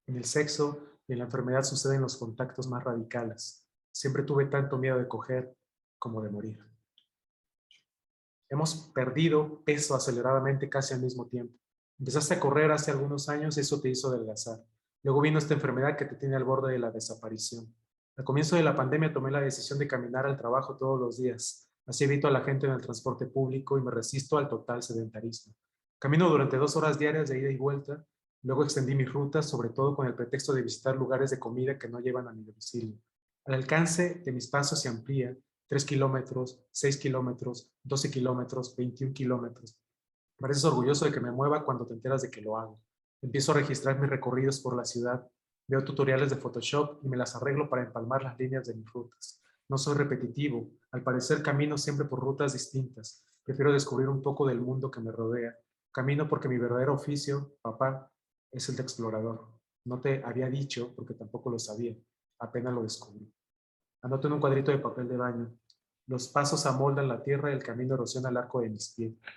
En el sexo y en la enfermedad suceden los contactos más radicales. Siempre tuve tanto miedo de coger como de morir. Hemos perdido peso aceleradamente casi al mismo tiempo. Empezaste a correr hace algunos años y eso te hizo adelgazar. Luego vino esta enfermedad que te tiene al borde de la desaparición. Al comienzo de la pandemia tomé la decisión de caminar al trabajo todos los días. Así evito a la gente en el transporte público y me resisto al total sedentarismo. Camino durante 2 horas diarias de ida y vuelta. Luego extendí mis rutas, sobre todo con el pretexto de visitar lugares de comida que no llevan a mi domicilio. Al alcance de mis pasos se amplía 3 kilómetros, 6 kilómetros, 12 kilómetros, 21 kilómetros. Pareces orgulloso de que me mueva cuando te enteras de que lo hago. Empiezo a registrar mis recorridos por la ciudad. Veo tutoriales de Photoshop y me las arreglo para empalmar las líneas de mis rutas. No soy repetitivo. Al parecer camino siempre por rutas distintas. Prefiero descubrir un poco del mundo que me rodea. Camino porque mi verdadero oficio, papá, es el de explorador. No te había dicho porque tampoco lo sabía. Apenas lo descubrí. Anoto en un cuadrito de papel de baño. Los pasos amoldan la tierra y el camino erosiona el arco de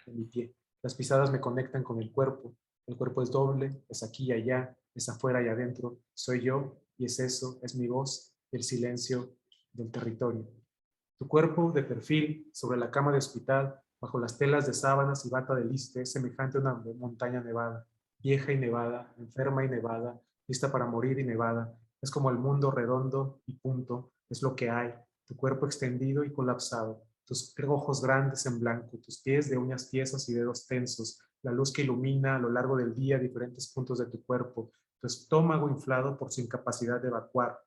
mi pie. Las pisadas me conectan con el cuerpo. El cuerpo es doble, es aquí y allá, es afuera y adentro. Soy yo y es eso, es mi voz, el silencio del territorio. Tu cuerpo de perfil sobre la cama de hospital, bajo las telas de sábanas y bata de liste, es semejante a una montaña nevada, vieja y nevada, enferma y nevada, lista para morir y nevada. Es como el mundo redondo y punto, es lo que hay. Tu cuerpo extendido y colapsado, tus ojos grandes en blanco, tus pies de uñas tiesas y dedos tensos, la luz que ilumina a lo largo del día diferentes puntos de tu cuerpo, tu estómago inflado por su incapacidad de evacuar,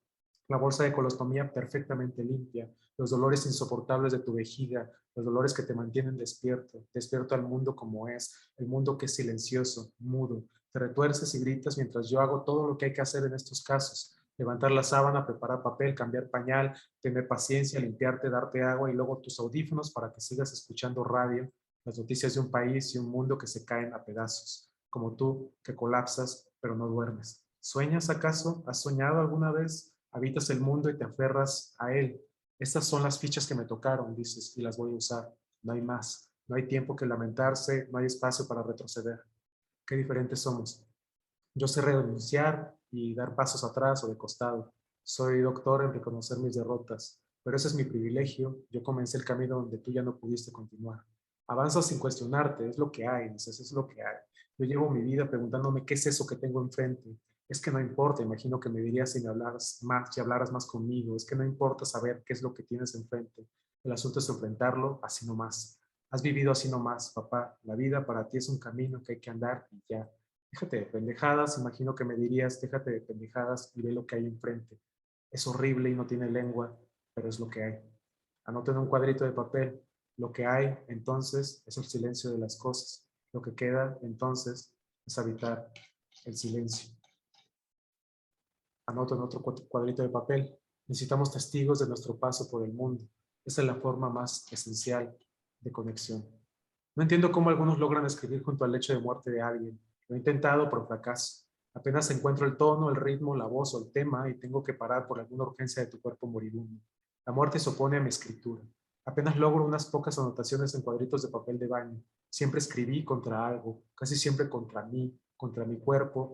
la bolsa de colostomía perfectamente limpia, los dolores insoportables de tu vejiga, los dolores que te mantienen despierto, despierto al mundo como es, el mundo que es silencioso, mudo. Te retuerces y gritas mientras yo hago todo lo que hay que hacer en estos casos. Levantar la sábana, preparar papel, cambiar pañal, tener paciencia, limpiarte, darte agua y luego tus audífonos para que sigas escuchando radio, las noticias de un país y un mundo que se caen a pedazos, como tú que colapsas pero no duermes. ¿Sueñas acaso? ¿Has soñado alguna vez? Habitas el mundo y te aferras a él. Estas son las fichas que me tocaron, dices, y las voy a usar. No hay más. No hay tiempo que lamentarse, no hay espacio para retroceder. Qué diferentes somos. Yo sé renunciar y dar pasos atrás o de costado. Soy doctor en reconocer mis derrotas, pero ese es mi privilegio. Yo comencé el camino donde tú ya no pudiste continuar. Avanzas sin cuestionarte, es lo que hay, dices, es lo que hay. Yo llevo mi vida preguntándome qué es eso que tengo enfrente. Es que no importa, imagino que me dirías si me hablaras más, si hablaras más conmigo. Es que no importa saber qué es lo que tienes enfrente. El asunto es enfrentarlo así nomás. Has vivido así nomás, papá. La vida para ti es un camino que hay que andar y ya. Déjate de pendejadas, imagino que me dirías, déjate de pendejadas y ve lo que hay enfrente. Es horrible y no tiene lengua, pero es lo que hay. Anota en un cuadrito de papel. Lo que hay, entonces, es el silencio de las cosas. Lo que queda, entonces, es habitar el silencio. Anota en otro cuadrito de papel. Necesitamos testigos de nuestro paso por el mundo. Esa es la forma más esencial de conexión. No entiendo cómo algunos logran escribir junto al lecho de muerte de alguien. Lo he intentado, pero fracaso. Apenas encuentro el tono, el ritmo, la voz o el tema y tengo que parar por alguna urgencia de tu cuerpo moribundo. La muerte se opone a mi escritura. Apenas logro unas pocas anotaciones en cuadritos de papel de baño. Siempre escribí contra algo, casi siempre contra mí, contra mi cuerpo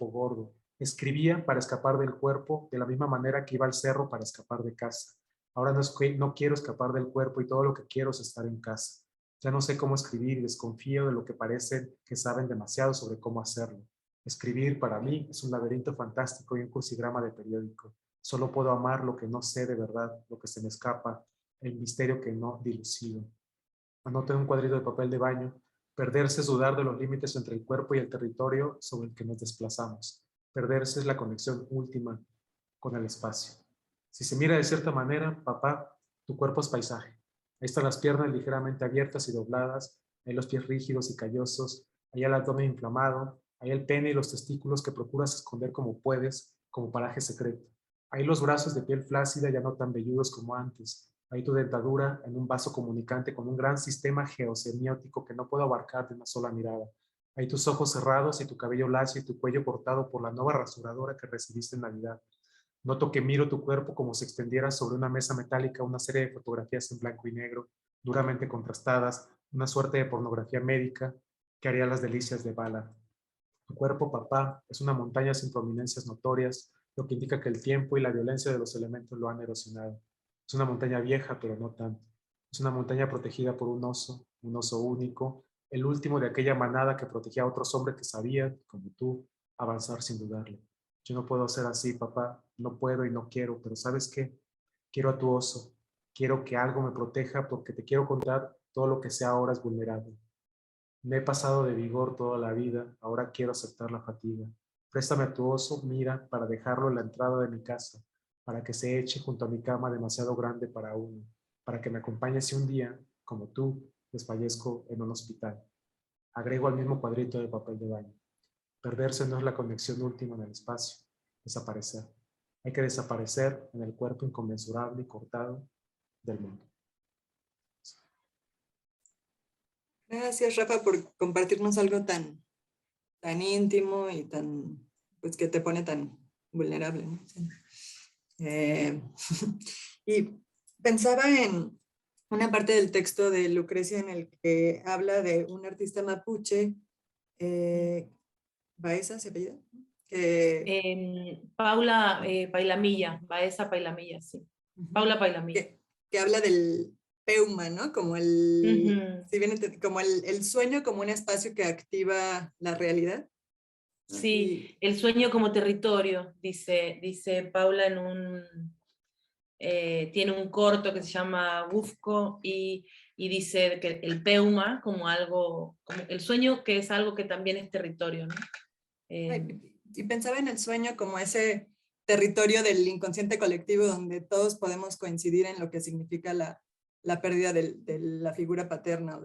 gordo. Escribía para escapar del cuerpo de la misma manera que iba al cerro para escapar de casa. Ahora no quiero escapar del cuerpo y todo lo que quiero es estar en casa. Ya no sé cómo escribir y desconfío de lo que parecen que saben demasiado sobre cómo hacerlo. Escribir para mí es un laberinto fantástico y un crucigrama de periódico. Solo puedo amar lo que no sé de verdad, lo que se me escapa, el misterio que no dilucido. Anoto en un cuadrito de papel de baño, perderse es dudar de los límites entre el cuerpo y el territorio sobre el que nos desplazamos. Perderse es la conexión última con el espacio. Si se mira de cierta manera, papá, tu cuerpo es paisaje. Ahí están las piernas ligeramente abiertas y dobladas, ahí los pies rígidos y callosos, Hay el abdomen inflamado, hay el pene y los testículos que procuras esconder como puedes, como paraje secreto. Hay los brazos de piel flácida ya no tan velludos como antes. Hay tu dentadura en un vaso comunicante con un gran sistema geosemiótico que no puedo abarcar de una sola mirada. Hay tus ojos cerrados y tu cabello lacio y tu cuello cortado por la nueva rasuradora que recibiste en Navidad. Noto que miro tu cuerpo como si extendiera sobre una mesa metálica una serie de fotografías en blanco y negro, duramente contrastadas, una suerte de pornografía médica que haría las delicias de Bala. Tu cuerpo, papá, es una montaña sin prominencias notorias, lo que indica que el tiempo y la violencia de los elementos lo han erosionado. Es una montaña vieja, pero no tanto. Es una montaña protegida por un oso único, el último de aquella manada que protegía a otros hombres que sabían, como tú, avanzar sin dudarlo. Yo no puedo ser así, papá, no puedo y no quiero, pero ¿sabes qué? Quiero a tu oso, quiero que algo me proteja porque te quiero contar todo lo que sea ahora es vulnerable. Me he pasado de vigor toda la vida, ahora quiero aceptar la fatiga. Préstame a tu oso, mira, para dejarlo en la entrada de mi casa, para que se eche junto a mi cama demasiado grande para uno, para que me acompañe si un día, como tú, desfallezco en un hospital. Agrego al mismo cuadrito de papel de baño. Perderse no es la conexión última en el espacio, desaparecer. Hay que desaparecer en el cuerpo inconmensurable y cortado del mundo.
Gracias, Rafa, por compartirnos algo tan íntimo y pues que te pone tan vulnerable, ¿no? Sí. Y pensaba en una parte del texto de Lucrecia en el que habla de un artista mapuche, Baeza, ¿se apellida?
Paula Pailamilla, Baeza Pailamilla, sí. Paula Pailamilla.
Que habla del peuma, ¿no? Como si bien como el sueño como un espacio que activa la realidad. ¿No?
Sí, el sueño como territorio, dice Paula tiene un corto que se llama Bufco y dice que el peuma como algo, como el sueño que es algo que también es territorio, ¿no?
Y pensaba en el sueño como ese territorio del inconsciente colectivo donde todos podemos coincidir en lo que significa la pérdida de la figura paterna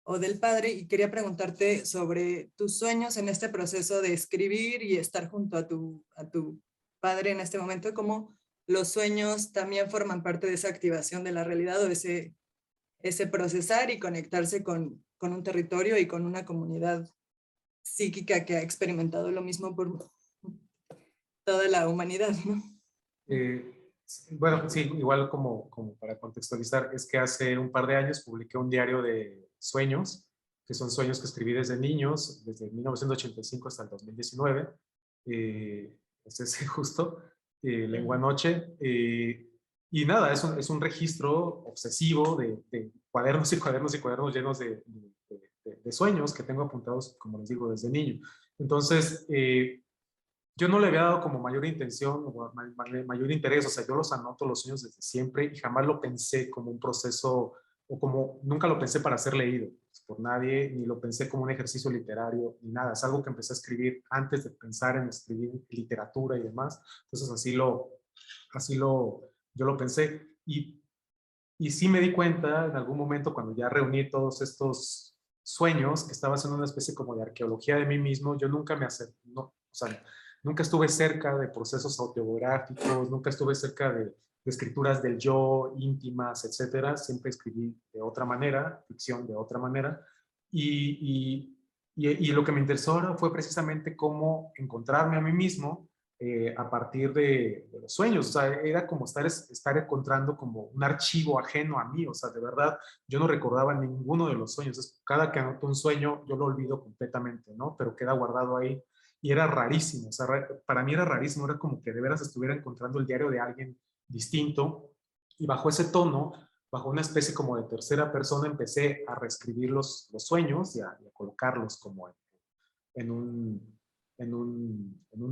o del padre, y quería preguntarte sobre tus sueños en este proceso de escribir y estar junto a tu padre en este momento, cómo los sueños también forman parte de esa activación de la realidad o ese procesar y conectarse con un territorio y con una comunidad psíquica que ha experimentado lo mismo por toda la humanidad, ¿no?
Bueno, sí, igual como para contextualizar, es que hace un par de años publiqué un diario de sueños, que son sueños que escribí desde niños, desde 1985 hasta el 2019. Este es justo, Lengua Noche. Y nada, es un registro obsesivo de cuadernos y cuadernos y cuadernos llenos de sueños que tengo apuntados, como les digo, desde niño. Entonces, yo no le había dado como mayor intención o mayor interés, o sea, yo los anoto los sueños desde siempre y jamás lo pensé como un proceso o como, nunca lo pensé para ser leído por nadie, ni lo pensé como un ejercicio literario, ni nada. Es algo que empecé a escribir antes de pensar en escribir literatura y demás. Entonces yo lo pensé y sí me di cuenta en algún momento cuando ya reuní todos estos sueños que estaba haciendo una especie como de arqueología de mí mismo. Yo nunca me acerqué, no, o sea, nunca estuve cerca de procesos autobiográficos, nunca estuve cerca de escrituras del yo, íntimas, etcétera. Siempre escribí de otra manera, ficción de otra manera. Y lo que me interesó ahora fue precisamente cómo encontrarme a mí mismo a partir de los sueños. O sea, era como estar encontrando como un archivo ajeno a mí. O sea, de verdad, yo no recordaba ninguno de los sueños. Cada que anoto un sueño, yo lo olvido completamente, ¿no? Pero queda guardado ahí. Y era rarísimo, o sea, para mí era rarísimo, era como que de veras estuviera encontrando el diario de alguien distinto, y bajo ese tono, bajo una especie como de tercera persona, empecé a reescribir los sueños y a colocarlos como en un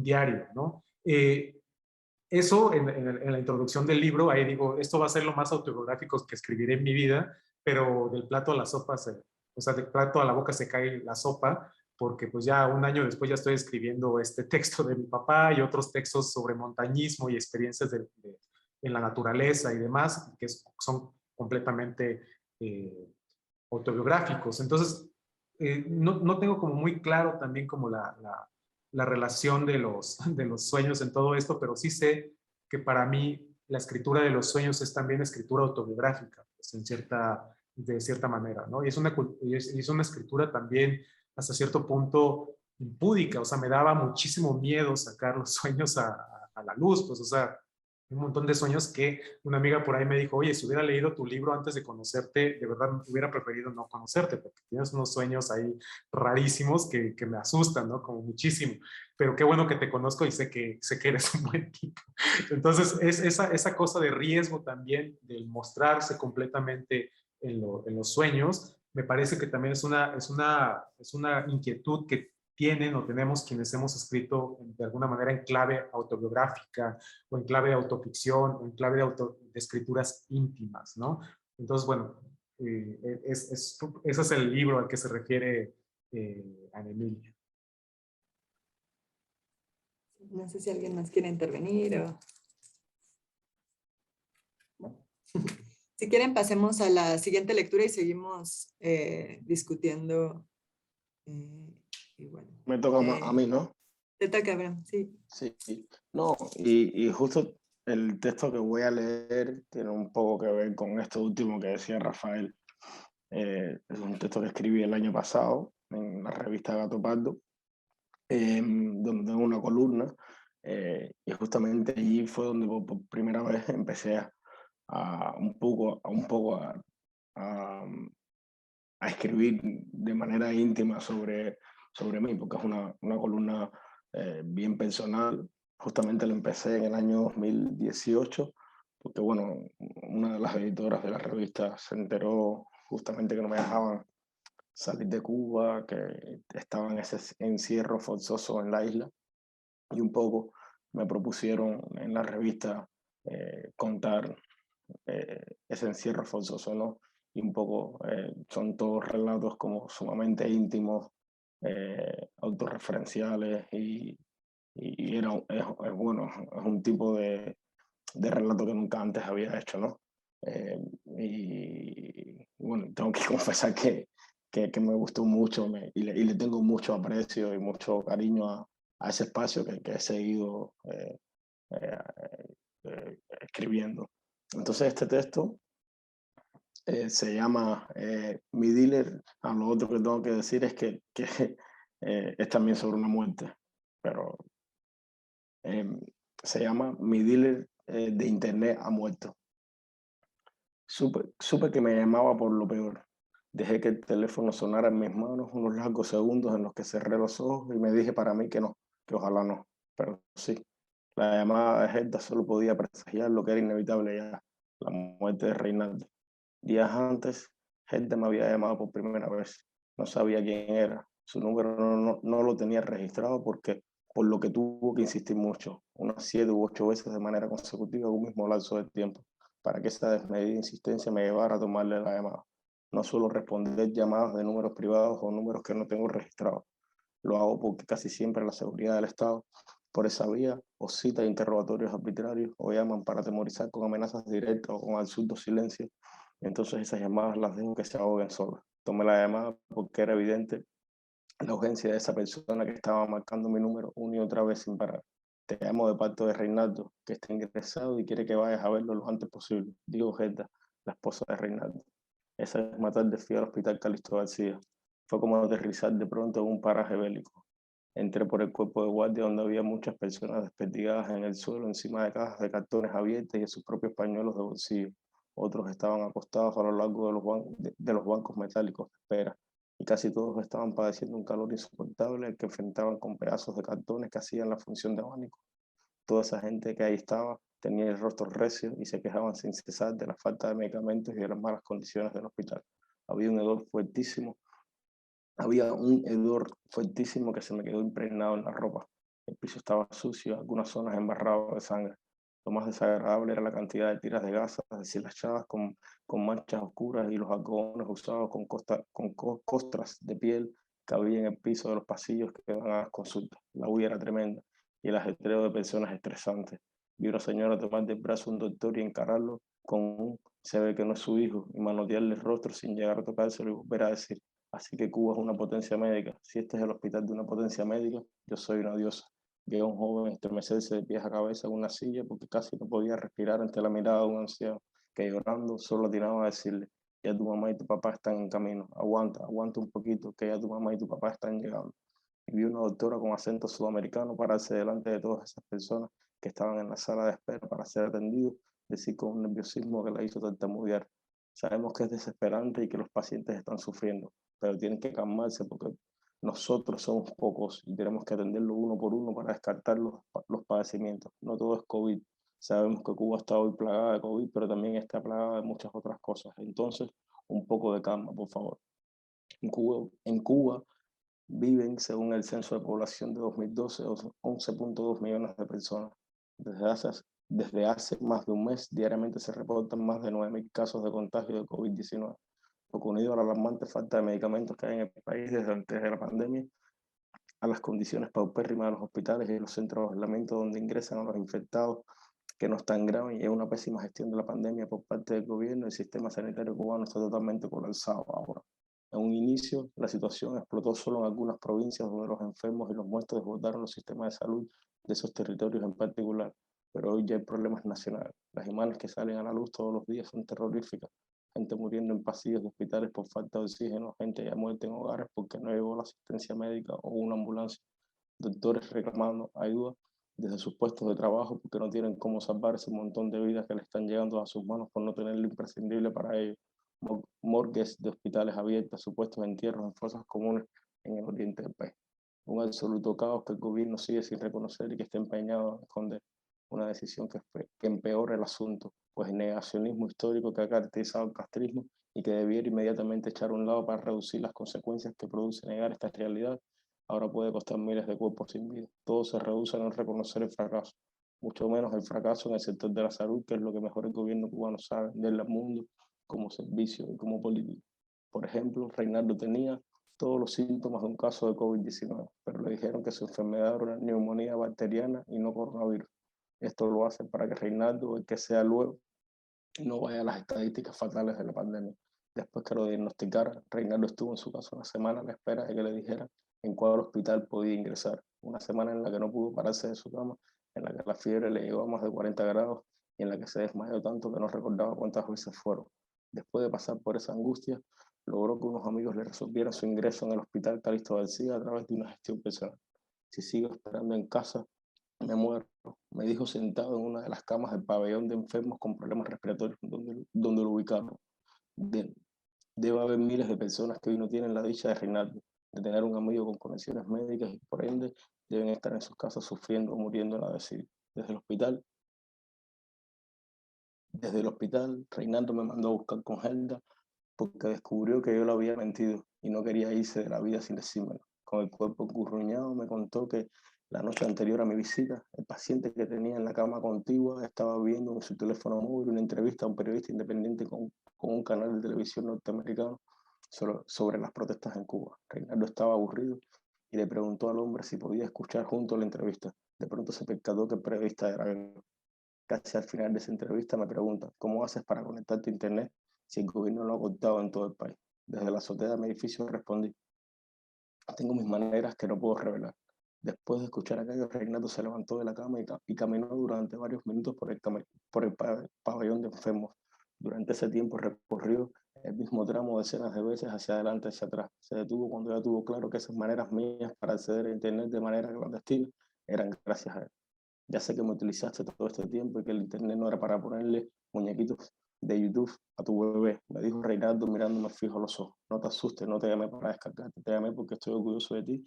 diario, ¿no? Eso en la introducción del libro, ahí digo, esto va a ser lo más autobiográfico que escribiré en mi vida, pero del plato a la sopa, o sea, del plato a la boca se cae la sopa, porque pues ya un año después ya estoy escribiendo este texto de mi papá y otros textos sobre montañismo y experiencias en la naturaleza y demás, que son completamente autobiográficos. Entonces, no tengo como muy claro también como la relación de de los sueños en todo esto, pero sí sé que para mí la escritura de los sueños es también escritura autobiográfica, pues, de cierta manera, ¿no? Es una escritura también hasta cierto punto impúdica, o sea, me daba muchísimo miedo sacar los sueños a la luz, pues, o sea, un montón de sueños que una amiga por ahí me dijo, oye, si hubiera leído tu libro antes de conocerte, de verdad hubiera preferido no conocerte, porque tienes unos sueños ahí rarísimos que me asustan, ¿no? Como muchísimo. Pero qué bueno que te conozco y sé que eres un buen tipo. Entonces, es esa cosa de riesgo también, del mostrarse completamente en los sueños, me parece que también es una inquietud que tienen o tenemos quienes hemos escrito de alguna manera en clave autobiográfica o en clave de autoficción o en clave de escrituras íntimas, ¿no? Entonces, bueno, ese es el libro al que se refiere Ana Emilia.
No sé si alguien más quiere intervenir o... No. Si quieren, pasemos a la siguiente lectura y seguimos discutiendo. Y bueno,
Me toca a mí, ¿no?
te toca, Abraham, sí.
Sí, no, y justo el texto que voy a leer tiene un poco que ver con esto último que decía Rafael. Es un texto que escribí el año pasado en la revista Gato Pardo, donde tengo una columna, y justamente allí fue donde por primera vez empecé a escribir de manera íntima sobre mí, porque es una columna bien personal. Justamente la empecé en el año 2018, porque bueno, una de las editoras de la revista se enteró justamente que no me dejaban salir de Cuba, que estaba en ese encierro forzoso en la isla, y un poco me propusieron en la revista contar ese encierro forzoso, ¿no? Y un poco son todos relatos como sumamente íntimos, autorreferenciales bueno, es un tipo de relato que nunca antes había hecho, ¿no? Y bueno, tengo que confesar que me gustó mucho y le tengo mucho aprecio y mucho cariño a ese espacio que he seguido eh, escribiendo. Entonces este texto se llama Mi dealer. Lo otro que tengo que decir es que es también sobre una muerte, pero se llama Mi dealer de internet ha muerto. Supe que me llamaba por lo peor. Dejé que el teléfono sonara en mis manos unos largos segundos en los que cerré los ojos y me dije para mí que no, que ojalá no. Pero sí, la llamada de Gerda solo podía presagiar lo que era inevitable ya, la muerte de Reinaldo. Días antes, Gerda me había llamado por primera vez. No sabía quién era. Su número no lo tenía registrado por lo que tuvo que insistir mucho, unas 7 u 8 veces de manera consecutiva en un mismo lapso de tiempo, para que esa desmedida insistencia me llevara a tomarle la llamada. No suelo responder llamadas de números privados o números que no tengo registrados. Lo hago porque casi siempre la seguridad del Estado, por esa vía, o cita interrogatorios arbitrarios, o llaman para atemorizar con amenazas directas o con absurdos silencios. Entonces esas llamadas las dejo que se ahoguen solas. Tomé la llamada porque era evidente la urgencia de esa persona que estaba marcando mi número una y otra vez sin parar. Te llamo de parte de Reinaldo, que está ingresado y quiere que vayas a verlo lo antes posible. Digo Gerda, la esposa de Reinaldo. Esa misma tarde fui al hospital Calixto García. Fue como aterrizar de pronto en un paraje bélico. Entré por el cuerpo de guardia donde había muchas personas desperdigadas en el suelo encima de cajas de cartones abiertas y de sus propios pañuelos de bolsillo. Otros estaban acostados a lo largo de los bancos metálicos de espera y casi todos estaban padeciendo un calor insoportable al que enfrentaban con pedazos de cartones que hacían la función de abanico. Toda esa gente que ahí estaba tenía el rostro recio y se quejaban sin cesar de la falta de medicamentos y de las malas condiciones del hospital. Había un hedor fuertísimo que se me quedó impregnado en la ropa. El piso estaba sucio, algunas zonas embarradas de sangre. Lo más desagradable era la cantidad de tiras de gasas deshilachadas con manchas oscuras y los algodones usados con costras de piel que había en el piso de los pasillos que van a las consultas. La huella era tremenda y el ajetreo de personas estresantes. Vi a una señora tomar del brazo a un doctor y encararlo con un se ve que no es su hijo y manotearle el rostro sin llegar a tocárselo y volver a decir Así que Cuba es una potencia médica. Si este es el hospital de una potencia médica, yo soy una diosa. Vi a un joven estremecerse de pies a cabeza en una silla porque casi no podía respirar ante la mirada de un anciano que llorando solo atinaba a decirle: ya tu mamá y tu papá están en camino, aguanta, aguanta un poquito, que ya tu mamá y tu papá están llegando. Y vi una doctora con acento sudamericano pararse delante de todas esas personas que estaban en la sala de espera para ser atendidos, decir con un nerviosismo que la hizo tartamudear: sabemos que es desesperante y que los pacientes están sufriendo, pero tienen que calmarse porque nosotros somos pocos y tenemos que atenderlo uno por uno para descartar los padecimientos. No todo es COVID. Sabemos que Cuba está hoy plagada de COVID, pero también está plagada de muchas otras cosas. Entonces, un poco de calma, por favor. En Cuba viven, según el censo de población de 2012, 11.2 millones de personas. Desde hace más de un mes, diariamente se reportan más de 9.000 casos de contagio de COVID-19, lo que, unido a la alarmante falta de medicamentos que hay en el país desde antes de la pandemia, a las condiciones paupérrimas de los hospitales y los centros de aislamiento donde ingresan a los infectados que no están graves, y es una pésima gestión de la pandemia por parte del gobierno. El sistema sanitario cubano está totalmente colapsado ahora. En un inicio, la situación explotó solo en algunas provincias donde los enfermos y los muertos desbordaron los sistemas de salud de esos territorios en particular, pero hoy ya hay problemas nacionales. Las imágenes que salen a la luz todos los días son terroríficas. Gente muriendo en pasillos de hospitales por falta de oxígeno, gente ya muerta en hogares porque no llegó la asistencia médica o una ambulancia, doctores reclamando ayuda desde sus puestos de trabajo porque no tienen cómo salvar ese montón de vidas que le están llegando a sus manos por no tener lo imprescindible para ellos. Morgues de hospitales abiertas, supuestos entierros en fosas comunes en el oriente del país. Un absoluto caos que el gobierno sigue sin reconocer y que está empeñado en esconder. Una decisión que empeora el asunto, pues el negacionismo histórico que ha caracterizado el castrismo y que debiera inmediatamente echar a un lado para reducir las consecuencias que produce negar esta realidad, ahora puede costar miles de cuerpos sin vida. Todo se reduce a no reconocer el fracaso, mucho menos el fracaso en el sector de la salud, que es lo que mejor el gobierno cubano sabe venderle al mundo como servicio y como política. Por ejemplo, Reinaldo tenía todos los síntomas de un caso de COVID-19, pero le dijeron que su enfermedad era una neumonía bacteriana y no coronavirus. Esto lo hace para que Reinaldo, el que sea luego, no vaya a las estadísticas fatales de la pandemia. Después que lo diagnosticaran, Reinaldo estuvo en su casa una semana a la espera de que le dijeran en cuál hospital podía ingresar. Una semana en la que no pudo pararse de su cama, en la que la fiebre le llegó a más de 40 grados y en la que se desmayó tanto que no recordaba cuántas veces fueron. Después de pasar por esa angustia, logró que unos amigos le resolvieran su ingreso en el Hospital Calixto García a través de una gestión personal. Si sigo esperando en casa, me muero, me dijo sentado en una de las camas del pabellón de enfermos con problemas respiratorios donde lo ubicaron. Debe haber miles de personas que hoy no tienen la dicha de Reinaldo, de tener un amigo con conexiones médicas y por ende deben estar en sus casas sufriendo o muriendo en la desidia. Desde el hospital, Reinaldo me mandó a buscar con Helda porque descubrió que yo le había mentido y no quería irse de la vida sin decírmelo. Con el cuerpo encurruñado me contó que la noche anterior a mi visita, el paciente que tenía en la cama contigua estaba viendo en su teléfono móvil una entrevista a un periodista independiente con un canal de televisión norteamericano sobre las protestas en Cuba. Reinaldo estaba aburrido y le preguntó al hombre si podía escuchar junto a la entrevista. De pronto se percató que el periodista era él. Casi al final de esa entrevista me pregunta: ¿cómo haces para conectarte a internet si el gobierno lo ha cortado en todo el país? Desde la azotea de mi edificio respondí: tengo mis maneras que no puedo revelar. Después de escuchar aquello, Reinaldo se levantó de la cama y caminó durante varios minutos por el pabellón de enfermos. Durante ese tiempo recorrió el mismo tramo decenas de veces hacia adelante y hacia atrás. Se detuvo cuando ya tuvo claro que esas maneras mías para acceder a internet de manera clandestina eran gracias a él. Ya sé que me utilizaste todo este tiempo y que el internet no era para ponerle muñequitos de YouTube a tu bebé, me dijo Reinaldo mirándome fijo a los ojos. No te asustes, no te llamé para descargarte, te llamé porque estoy orgulloso de ti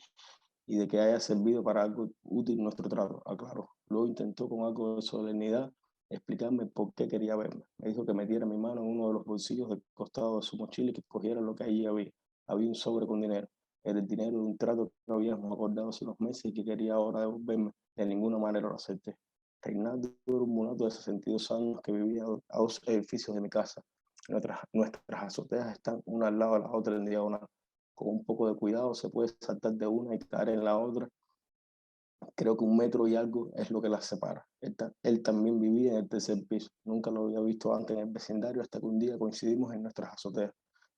y de que haya servido para algo útil nuestro trato, aclaró. Luego intentó con algo de solemnidad explicarme por qué quería verme. Me dijo que metiera mi mano en uno de los bolsillos del costado de su mochila y que cogiera lo que allí había. Había un sobre con dinero. Era el dinero de un trato que habíamos acordado hace unos meses y que quería ahora devolverme. De ninguna manera lo acepté. Reinaldo era un mulato de 62 años que vivía a 2 edificios de mi casa. Nuestras azoteas están una al lado de la otra en diagonal. Con un poco de cuidado se puede saltar de una y caer en la otra. Creo que 1 metro y algo es lo que las separa. Él también vivía en el tercer piso. Nunca lo había visto antes en el vecindario hasta que un día coincidimos en nuestras azoteas.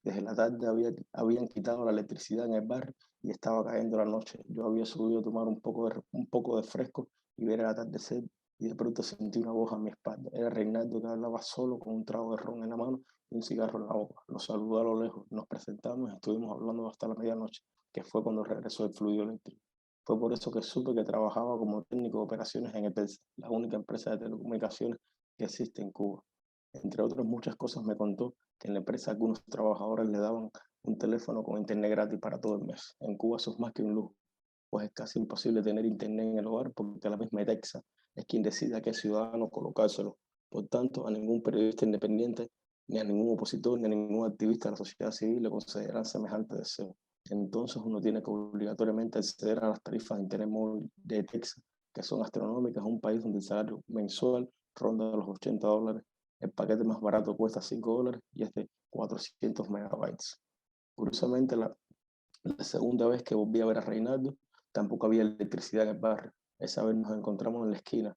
Desde la tarde habían quitado la electricidad en el barrio y estaba cayendo la noche. Yo había subido a tomar un poco de fresco y ver el atardecer, y de pronto sentí una voz a mi espalda. Era Reinaldo, que hablaba solo con un trago de ron en la mano y un cigarro en la boca. Lo saludó a lo lejos, nos presentamos y estuvimos hablando hasta la medianoche, que fue cuando regresó el fluido eléctrico. Fue por eso que supe que trabajaba como técnico de operaciones en ETELSA, la única empresa de telecomunicaciones que existe en Cuba. Entre otras muchas cosas, me contó que en la empresa algunos trabajadores le daban un teléfono con internet gratis para todo el mes. En Cuba eso es más que un lujo, pues es casi imposible tener internet en el hogar porque la misma ETEXA es quien decide a qué ciudadano colocárselo. Por tanto, a ningún periodista independiente, ni a ningún opositor, ni a ningún activista de la sociedad civil le concederán semejante deseo. Entonces uno tiene que obligatoriamente acceder a las tarifas de internet móvil de ETEXA, que son astronómicas en un país donde el salario mensual ronda los $80. El paquete más barato cuesta $5 y es de 400 megabytes. Curiosamente, la segunda vez que volví a ver a Reinaldo, tampoco había electricidad en el barrio. Esa vez nos encontramos en la esquina.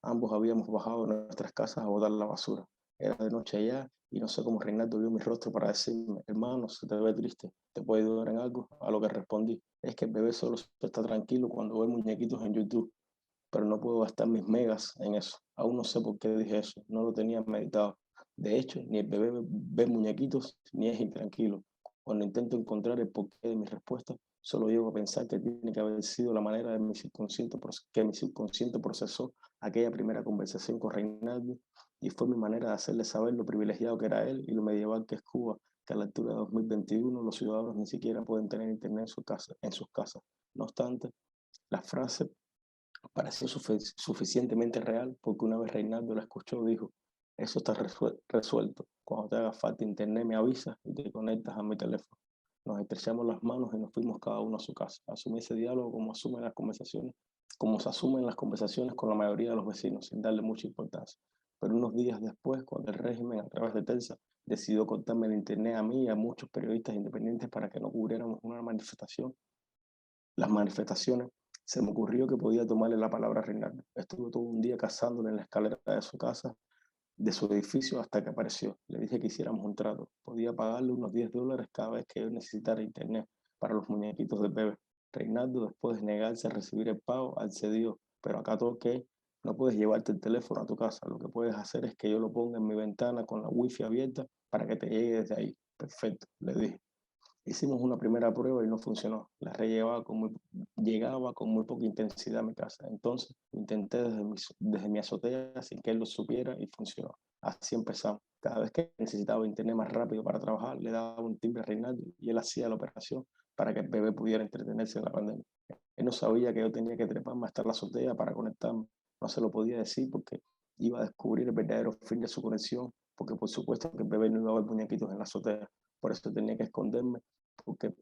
Ambos habíamos bajado de nuestras casas a botar la basura. Era de noche ya y no sé cómo Reinaldo vio mi rostro para decirme: hermano, se te ve triste, ¿te puedo ayudar en algo? A lo que respondí: es que el bebé solo está tranquilo cuando ve muñequitos en YouTube, pero no puedo gastar mis megas en eso. Aún no sé por qué dije eso, no lo tenía meditado. De hecho, ni el bebé ve muñequitos, ni es intranquilo. Cuando intento encontrar el porqué de mi respuesta, solo llego a pensar que tiene que haber sido la manera de que mi subconsciente procesó aquella primera conversación con Reinaldo, y fue mi manera de hacerle saber lo privilegiado que era él y lo medieval que es Cuba, que a la altura de 2021 los ciudadanos ni siquiera pueden tener internet en sus casas. No obstante, la frase pareció suficientemente real porque una vez Reinaldo la escuchó, dijo: eso está resuelto. Cuando te haga falta internet me avisas y te conectas a mi teléfono. Nos estrechamos las manos y nos fuimos cada uno a su casa. Asumí ese diálogo como se asumen las conversaciones con la mayoría de los vecinos, sin darle mucha importancia. Pero unos días después, cuando el régimen, a través de Telsa, decidió cortarme el internet a mí y a muchos periodistas independientes para que no cubriéramos las manifestaciones, se me ocurrió que podía tomarle la palabra a Reinaldo. Estuve todo un día cazándole en la escalera de su casa, de su edificio, hasta que apareció. Le dije que hiciéramos un trato. Podía pagarle unos $10 cada vez que yo necesitara internet para los muñequitos de bebé. Reinaldo, después de negarse a recibir el pago, accedió, pero acató que no puedes llevarte el teléfono a tu casa. Lo que puedes hacer es que yo lo ponga en mi ventana con la wifi abierta para que te llegue desde ahí. Perfecto, le dije. Hicimos una primera prueba y no funcionó. La red llegaba con muy poca intensidad a mi casa. Entonces intenté desde mi azotea sin que él lo supiera y funcionó. Así empezamos. Cada vez que necesitaba internet más rápido para trabajar, le daba un timbre a Reinaldo y él hacía la operación para que el bebé pudiera entretenerse en la pandemia. Él no sabía que yo tenía que treparme hasta la azotea para conectarme. No se lo podía decir porque iba a descubrir el verdadero fin de su conexión, porque por supuesto que el bebé no iba a ver muñequitos en la azotea. Por eso tenía que esconderme, porque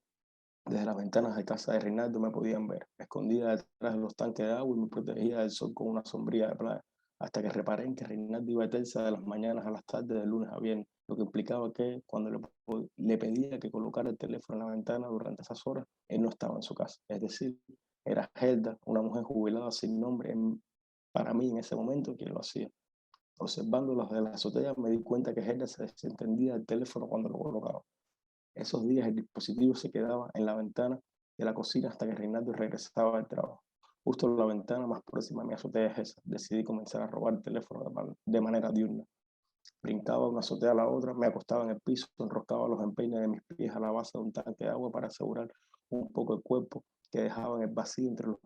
desde las ventanas de casa de Reinaldo me podían ver, escondida detrás de los tanques de agua, y me protegía del sol con una sombrilla de playa, hasta que reparé en que Reinaldo iba a Telsa de las mañanas a las tardes, de lunes a viernes, lo que implicaba que cuando le pedía que colocara el teléfono en la ventana durante esas horas, él no estaba en su casa. Es decir, era Helda, una mujer jubilada sin nombre, para mí en ese momento, quien lo hacía. Observándolas de la azotea, me di cuenta que Helda se desentendía del teléfono cuando lo colocaba. Esos días el dispositivo se quedaba en la ventana de la cocina hasta que Reinaldo regresaba del trabajo. Justo la ventana más próxima a mi azotea es esa. Decidí comenzar a robar el teléfono de manera diurna. Brincaba de una azotea a la otra, me acostaba en el piso, enroscaba los empeines de mis pies a la base de un tanque de agua para asegurar un poco el cuerpo que dejaba en el vacío entre los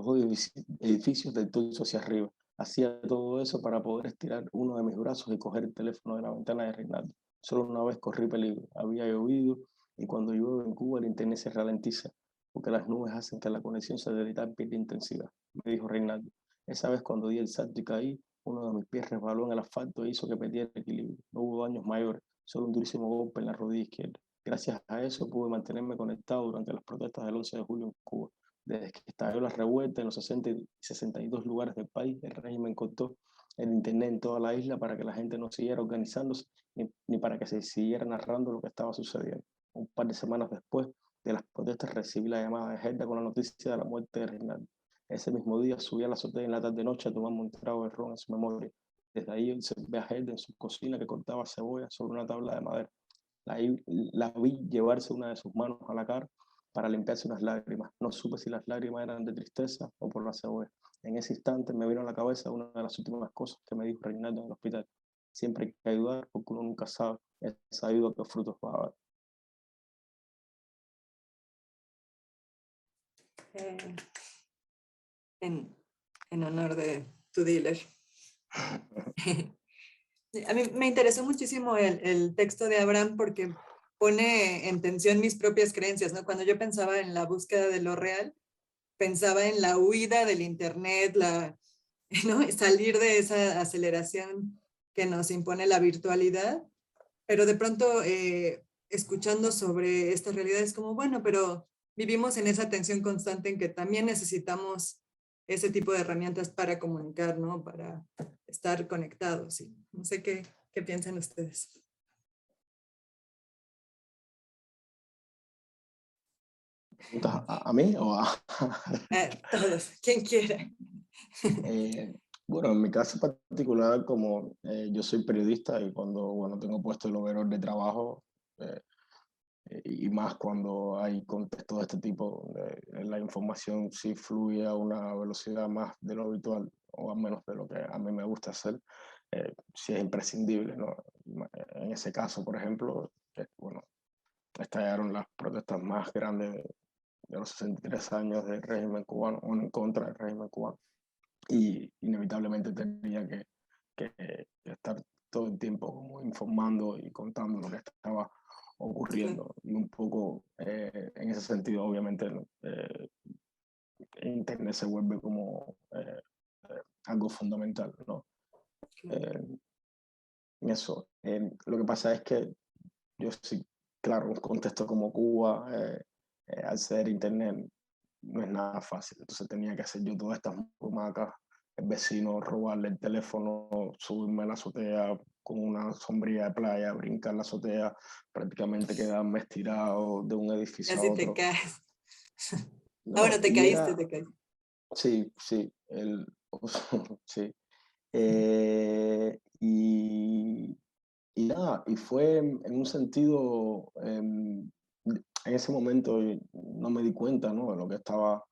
dos edificios del torso hacia arriba. Hacía todo eso para poder estirar uno de mis brazos y coger el teléfono de la ventana de Reinaldo. Solo una vez corrí peligro. Había llovido y cuando llueve en Cuba el internet se ralentiza porque las nubes hacen que la conexión satelital pierda intensidad, me dijo Reinaldo. Esa vez cuando di el salto y caí, uno de mis pies resbaló en el asfalto e hizo que perdiera el equilibrio. No hubo daños mayores, solo un durísimo golpe en la rodilla izquierda. Gracias a eso pude mantenerme conectado durante las protestas del 11 de julio en Cuba. Desde que estalló la revuelta en los 60 y 62 lugares del país, el régimen cortó el internet en toda la isla para que la gente no siguiera organizándose ni para que se siguiera narrando lo que estaba sucediendo. Un par de semanas después de las protestas recibí la llamada de Gerda con la noticia de la muerte de Reinaldo. Ese mismo día subí a la azotea en la tarde-noche a tomarme un trago de ron en su memoria. Desde ahí él se ve a Helder en su cocina que cortaba cebolla sobre una tabla de madera. La vi llevarse una de sus manos a la cara para limpiarse unas lágrimas. No supe si las lágrimas eran de tristeza o por la cebolla. En ese instante me vino a la cabeza una de las últimas cosas que me dijo Reinaldo en el hospital. Siempre hay que ayudar porque uno nunca sabe esa ayuda qué frutos va a dar.
En honor de tu dealer. A mí me interesó muchísimo el texto de Abraham porque pone en tensión mis propias creencias, ¿no? Cuando yo pensaba en la búsqueda de lo real, pensaba en la huida del internet, ¿no? Salir de esa aceleración que nos impone la virtualidad, pero de pronto escuchando sobre esta realidad es como, bueno, pero vivimos en esa tensión constante en que también necesitamos ese tipo de herramientas para comunicar, ¿no? Para estar conectados. ¿Sí? No sé qué piensan ustedes.
¿A mí o a...?
Todos, quien quiera.
Bueno, en mi caso particular, como yo soy periodista y cuando tengo puesto el overall de trabajo, y más cuando hay contextos de este tipo, la información sí fluye a una velocidad más de lo habitual, o al menos de lo que a mí me gusta hacer, sí es imprescindible, ¿no? En ese caso, por ejemplo, bueno, estallaron las protestas más grandes de los 63 años del régimen cubano, o en contra del régimen cubano, y inevitablemente tenía que estar todo el tiempo como informando y contando lo que estaba ocurriendo. Y un poco en ese sentido, obviamente, Internet se vuelve como algo fundamental, ¿no? En eso. Lo que pasa es que yo sí, claro, un contexto como Cuba, al ser Internet, no es nada fácil. Entonces tenía que hacer yo todas estas macas, el vecino robarle el teléfono, subirme a la azotea con una sombrilla de playa, brincar la azotea, prácticamente quedarme estirado de un edificio a
Casi
otro.
te caes.
No,
Bueno, te caíste, te caíste.
Sí, sí, sí. Y nada, y fue en un sentido, en ese momento no me di cuenta, ¿no? De lo que estaba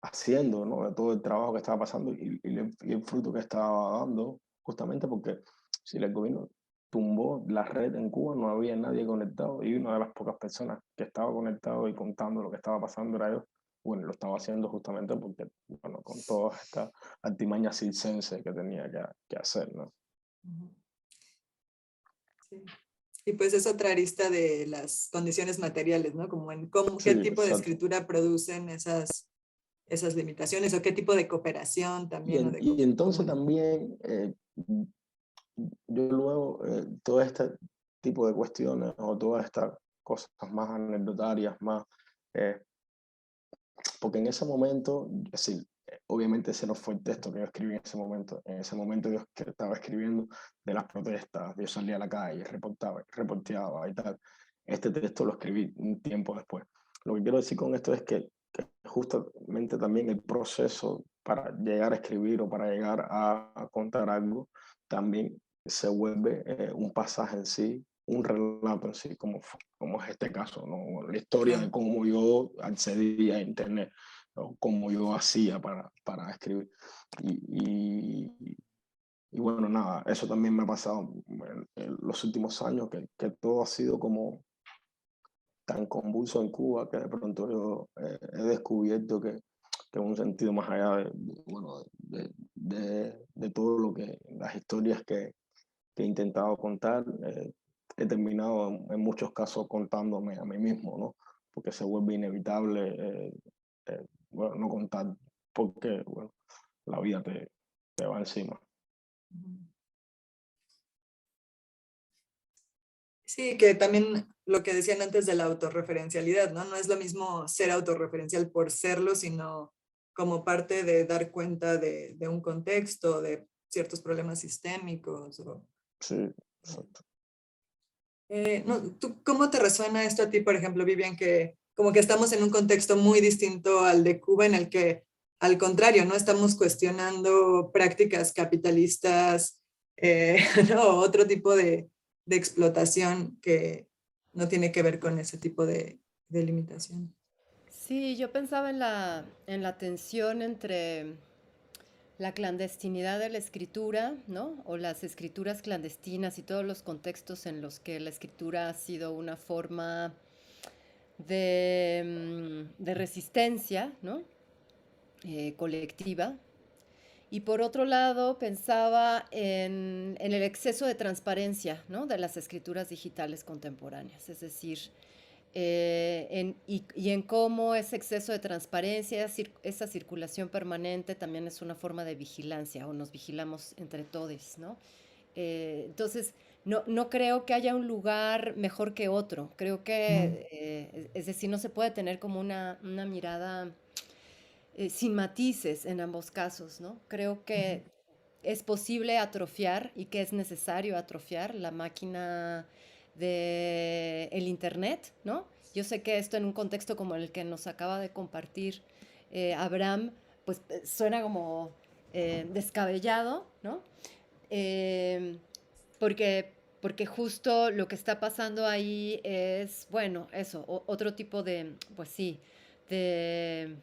haciendo, ¿no? De todo el trabajo que estaba pasando y el fruto que estaba dando, justamente porque si el gobierno tumbó la red en Cuba, no había nadie conectado y una de las pocas personas que estaba conectado y contando lo que estaba pasando era yo. Bueno, lo estaba haciendo justamente porque, bueno, con toda esta artimaña circense que tenía que hacer, ¿no?
Sí. Y pues es otra arista de las condiciones materiales, ¿no? Como en qué
Sí,
tipo de
exacto.
escritura producen esas limitaciones o qué tipo de cooperación también o de
Y entonces
comunicación.
también yo luego todo este tipo de cuestiones o todas estas cosas más anecdotarias, más, porque en ese momento, es decir, obviamente ese no fue el texto que yo escribí en ese momento yo estaba escribiendo de las protestas, yo salía a la calle, reporteaba y tal. Este texto lo escribí un tiempo después. Lo que quiero decir con esto es que justamente también el proceso para llegar a escribir o para llegar a contar algo, también se vuelve un pasaje en sí, un relato en sí, como es este caso, ¿no? La historia de cómo yo accedí a Internet, o cómo yo hacía para escribir. Y bueno, nada, eso también me ha pasado en los últimos años, que todo ha sido como tan convulso en Cuba que de pronto yo he descubierto que en un sentido más allá bueno, de todo lo que, las historias que he intentado contar, he terminado en muchos casos contándome a mí mismo, ¿no? Porque se vuelve inevitable, bueno, no contar porque, bueno, la vida te va encima.
Sí, que también lo que decían antes de la autorreferencialidad, ¿no? No es lo mismo ser autorreferencial por serlo, sino como parte de dar cuenta de un contexto, de ciertos problemas sistémicos.
Sí, exacto.
No, ¿tú, cómo te resuena esto a ti, por ejemplo, Vivian, que como que estamos en un contexto muy distinto al de Cuba, en el que al contrario, no estamos cuestionando prácticas capitalistas, ¿no? Otro tipo de explotación que no tiene que ver con ese tipo de limitación.
Sí, yo pensaba en la tensión entre la clandestinidad de la escritura, ¿no? O las escrituras clandestinas y todos los contextos en los que la escritura ha sido una forma de resistencia, ¿no? Colectiva. Y por otro lado, pensaba en el exceso de transparencia, ¿no? De las escrituras digitales contemporáneas, es decir, y en cómo ese exceso de transparencia, esa circulación permanente también es una forma de vigilancia o nos vigilamos entre todos, ¿no? Entonces, no creo que haya un lugar mejor que otro. Creo que, es decir, no se puede tener como una mirada sin matices en ambos casos, ¿no? Creo que es posible atrofiar y que es necesario atrofiar la máquina de el Internet, ¿no? Yo sé que esto en un contexto como el que nos acaba de compartir Abraham, pues suena como descabellado, ¿no? Eh, porque justo lo que está pasando ahí es, bueno, eso, otro tipo de, pues sí, de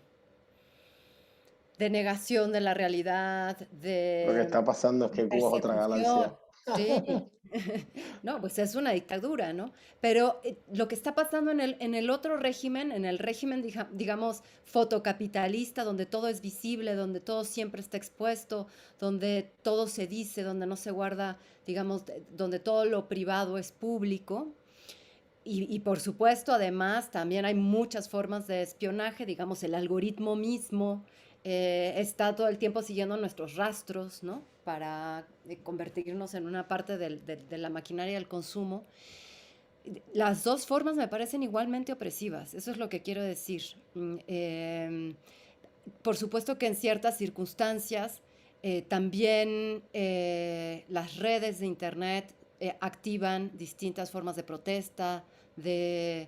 de negación de la realidad,
Lo que
de
está pasando es que Cuba es otra
persecución.
galaxia.
Sí. No, pues es una dictadura, ¿no? Pero lo que está pasando en el otro régimen, en el régimen, digamos, fotocapitalista, donde todo es visible, donde todo siempre está expuesto, donde todo se dice, donde no se guarda, digamos, donde todo lo privado es público, y por supuesto, además, también hay muchas formas de espionaje, digamos, el algoritmo mismo está todo el tiempo siguiendo nuestros rastros, ¿no? Para convertirnos en una parte de la maquinaria del consumo. Las dos formas me parecen igualmente opresivas, eso es lo que quiero decir. Por supuesto que en ciertas circunstancias también las redes de Internet activan distintas formas de protesta, de,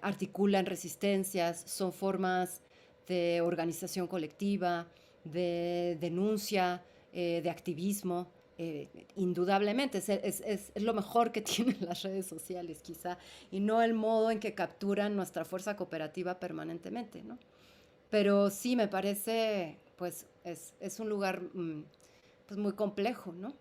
articulan resistencias, son formas de organización colectiva, de denuncia, de activismo. Indudablemente es lo mejor que tienen las redes sociales quizá, y no el modo en que capturan nuestra fuerza cooperativa permanentemente, ¿no? Pero sí, me parece, pues, es un lugar pues, muy complejo, ¿no?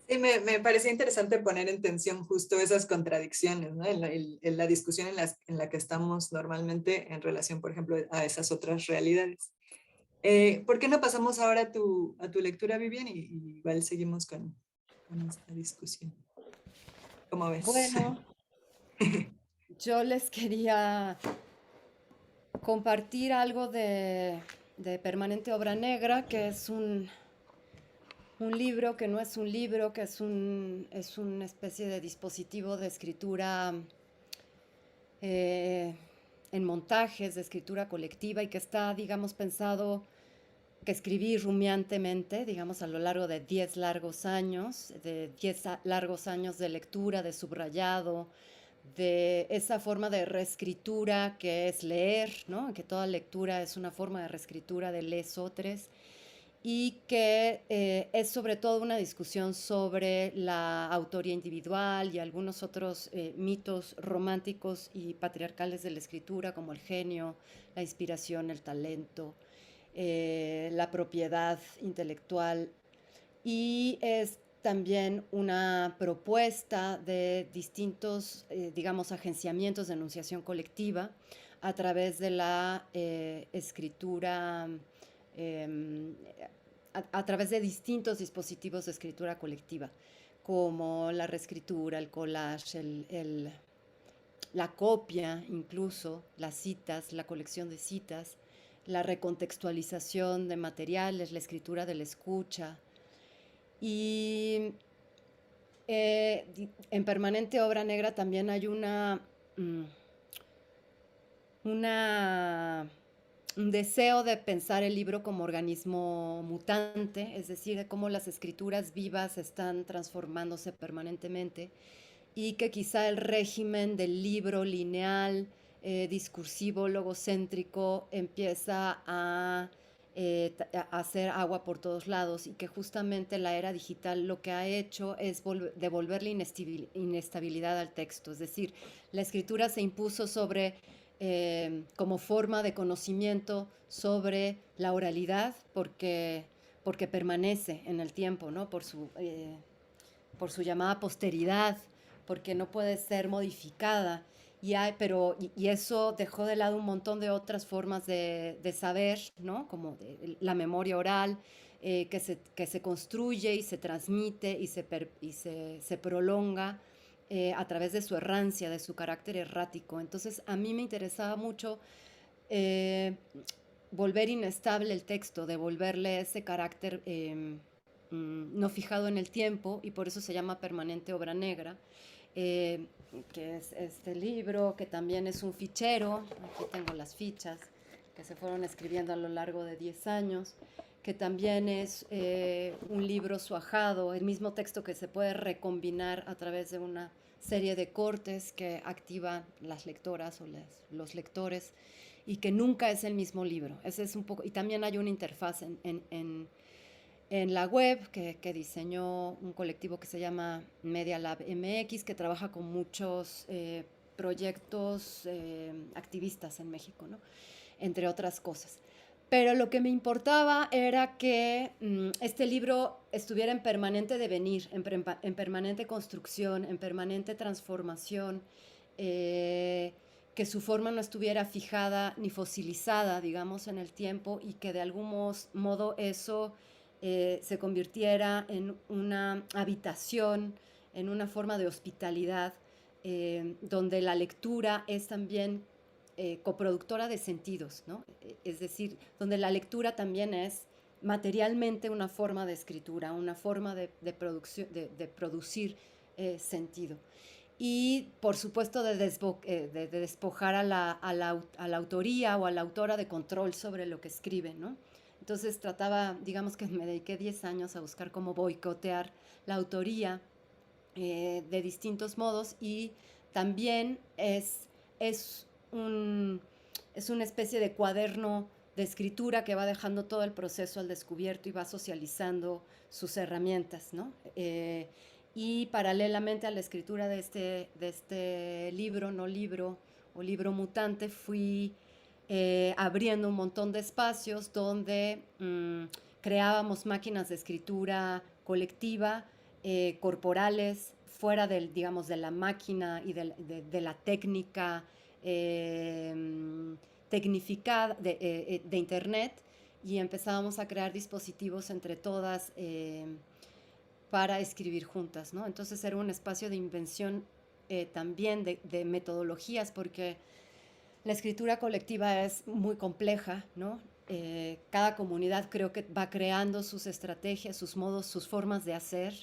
Sí, me parecía interesante poner en tensión justo esas contradicciones, ¿no? En la discusión en la que estamos normalmente en relación, por ejemplo, a esas otras realidades. ¿Por qué no pasamos ahora a tu lectura, Vivian? Y igual seguimos con esta discusión. ¿Cómo ves?
Bueno, yo les quería compartir algo de Permanente Obra Negra, que es un libro que no es un libro, que es una especie de dispositivo de escritura eh, en montajes, de escritura colectiva y que está, digamos, pensado que escribí rumiantemente, digamos, a lo largo de 10 largos años, de 10 largos años de lectura, de subrayado, de esa forma de reescritura que es leer, ¿no? Que toda lectura es una forma de reescritura de lesotres y que es sobre todo una discusión sobre la autoría individual y algunos otros mitos románticos y patriarcales de la escritura, como el genio, la inspiración, el talento, la propiedad intelectual, y es también una propuesta de distintos, digamos, agenciamientos de enunciación colectiva a través de la escritura, eh, a través de distintos dispositivos de escritura colectiva, como la reescritura, el collage, la copia, incluso las citas, la colección de citas, la recontextualización de materiales, la escritura de la escucha. Y en Permanente Obra Negra también hay una, un deseo de pensar el libro como organismo mutante, es decir, de cómo las escrituras vivas están transformándose permanentemente y que quizá el régimen del libro lineal discursivo, logocéntrico, empieza a hacer agua por todos lados y que justamente la era digital lo que ha hecho es devolverle inestabilidad al texto. Es decir, la escritura se impuso sobre, como forma de conocimiento sobre la oralidad porque permanece en el tiempo, ¿no? Por su llamada posteridad, porque no puede ser modificada. Y eso dejó de lado un montón de otras formas de saber, ¿no? Como la memoria oral, que se construye y se transmite y se prolonga a través de su errancia, de su carácter errático. Entonces, a mí me interesaba mucho eh, volver inestable el texto, devolverle ese carácter no fijado en el tiempo, y por eso se llama Permanente Obra Negra. Que es este libro, que también es un fichero. Aquí tengo las fichas que se fueron escribiendo a lo largo de 10 años, que también es un libro suajado, el mismo texto que se puede recombinar a través de una serie de cortes que activan las lectoras o los lectores, y que nunca es el mismo libro. Ese es un poco, y también hay una interfaz en la web que diseñó un colectivo que se llama Media Lab MX, que trabaja con muchos proyectos activistas en México, ¿no? Entre otras cosas. Pero lo que me importaba era que este libro estuviera en permanente devenir, en permanente construcción, en permanente transformación, que su forma no estuviera fijada ni fosilizada, digamos, en el tiempo, y que de algún modo eso se convirtiera en una habitación, en una forma de hospitalidad, donde la lectura es también coproductora de sentidos, ¿no? Es decir, donde la lectura también es materialmente una forma de escritura, una forma de producir sentido. Y, por supuesto, de despojar a la autoría o a la autora de control sobre lo que escribe, ¿no? Entonces digamos que me dediqué 10 años a buscar cómo boicotear la autoría de distintos modos, y también es una especie de cuaderno de escritura que va dejando todo el proceso al descubierto y va socializando sus herramientas, ¿no? Y paralelamente a la escritura de este libro, no libro, o libro mutante, fui abriendo un montón de espacios donde creábamos máquinas de escritura colectiva, corporales, fuera digamos, de la máquina y de la técnica tecnificada de Internet, y empezábamos a crear dispositivos entre todas para escribir juntas, ¿no? Entonces era un espacio de invención también de metodologías, porque la escritura colectiva es muy compleja, ¿no? Cada comunidad creo que va creando sus estrategias, sus modos, sus formas de hacer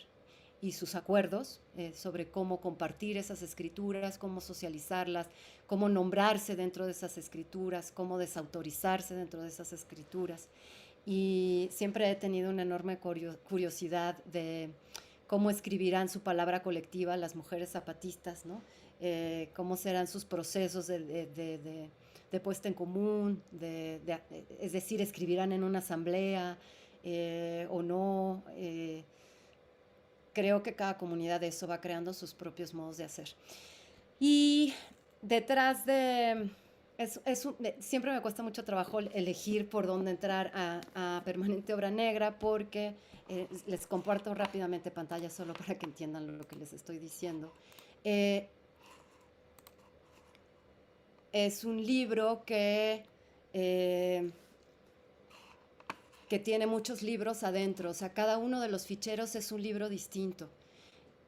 y sus acuerdos sobre cómo compartir esas escrituras, cómo socializarlas, cómo nombrarse dentro de esas escrituras, cómo desautorizarse dentro de esas escrituras. Y siempre he tenido una enorme curiosidad de cómo escribirán su palabra colectiva las mujeres zapatistas, ¿no? Cómo serán sus procesos de puesta en común, es decir, escribirán en una asamblea o no. Creo que cada comunidad de eso va creando sus propios modos de hacer. Y detrás siempre me cuesta mucho trabajo elegir por dónde entrar a Permanente Obra Negra, porque les comparto rápidamente pantalla solo para que entiendan lo que les estoy diciendo. Es un libro que tiene muchos libros adentro, o sea, cada uno de los ficheros es un libro distinto.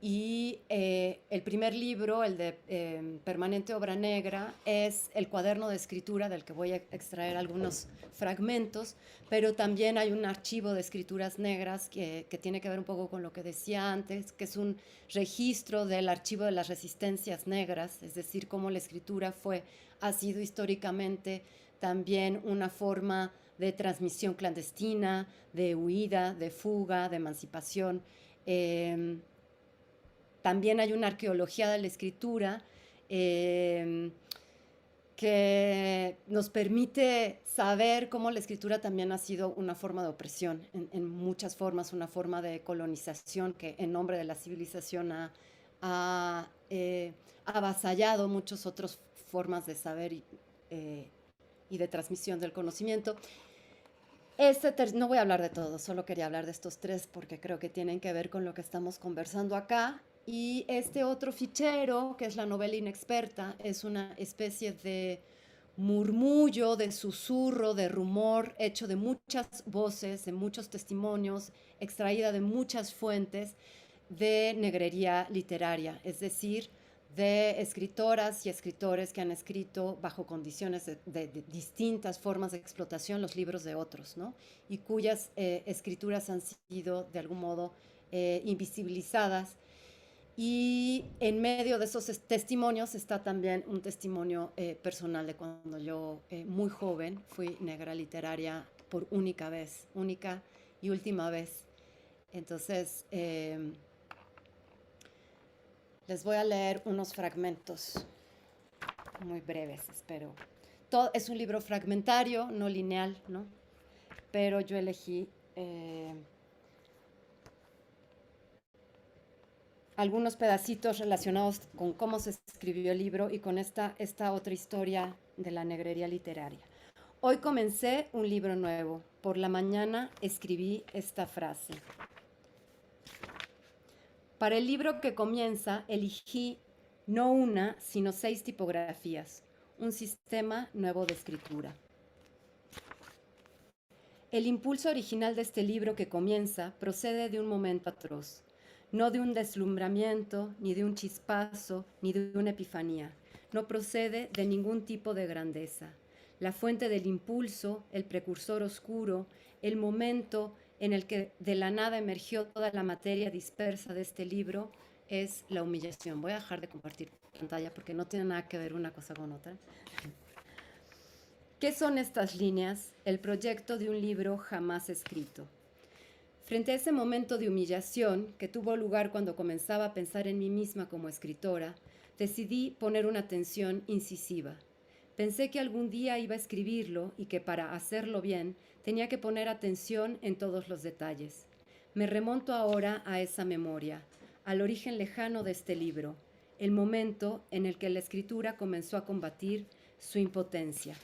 Y el primer libro, el de Permanente Obra Negra, es el cuaderno de escritura del que voy a extraer algunos fragmentos, pero también hay un archivo de escrituras negras que tiene que ver un poco con lo que decía antes, que es un registro del archivo de las resistencias negras, es decir, cómo la escritura ha sido históricamente también una forma de transmisión clandestina, de huida, de fuga, de emancipación. También hay una arqueología de la escritura que que nos permite saber cómo la escritura también ha sido una forma de opresión, en muchas formas, una forma de colonización que en nombre de la civilización ha avasallado muchas otras formas de saber y de transmisión del conocimiento. No voy a hablar de todo, solo quería hablar de estos tres porque creo que tienen que ver con lo que estamos conversando acá. Y este otro fichero, que es la novela inexperta, es una especie de murmullo, de susurro, de rumor, hecho de muchas voces, de muchos testimonios, extraída de muchas fuentes de negrería literaria, es decir, de escritoras y escritores que han escrito bajo condiciones de distintas formas de explotación los libros de otros, ¿no? Y cuyas escrituras han sido de algún modo invisibilizadas. Y en medio de esos testimonios está también un testimonio personal de cuando yo, muy joven, fui negra literaria por única y última vez. Entonces, les voy a leer unos fragmentos muy breves, espero. Es un libro fragmentario, no lineal, ¿no? Pero yo elegí algunos pedacitos relacionados con cómo se escribió el libro y con esta otra historia de la negrería literaria. Hoy comencé un libro nuevo. Por la mañana escribí esta frase. Para el libro que comienza, elegí no una, sino 6 tipografías, un sistema nuevo de escritura. El impulso original de este libro que comienza procede de un momento atroz, no de un deslumbramiento, ni de un chispazo, ni de una epifanía. No procede de ningún tipo de grandeza. La fuente del impulso, el precursor oscuro, el momento en el que de la nada emergió toda la materia dispersa de este libro, es la humillación. Voy a dejar de compartir pantalla porque no tiene nada que ver una cosa con otra. ¿Qué son estas líneas? El proyecto de un libro jamás escrito. Frente a ese momento de humillación que tuvo lugar cuando comenzaba a pensar en mí misma como escritora, decidí poner una atención incisiva. Pensé que algún día iba a escribirlo y que para hacerlo bien tenía que poner atención en todos los detalles. Me remonto ahora a esa memoria, al origen lejano de este libro, el momento en el que la escritura comenzó a combatir su impotencia.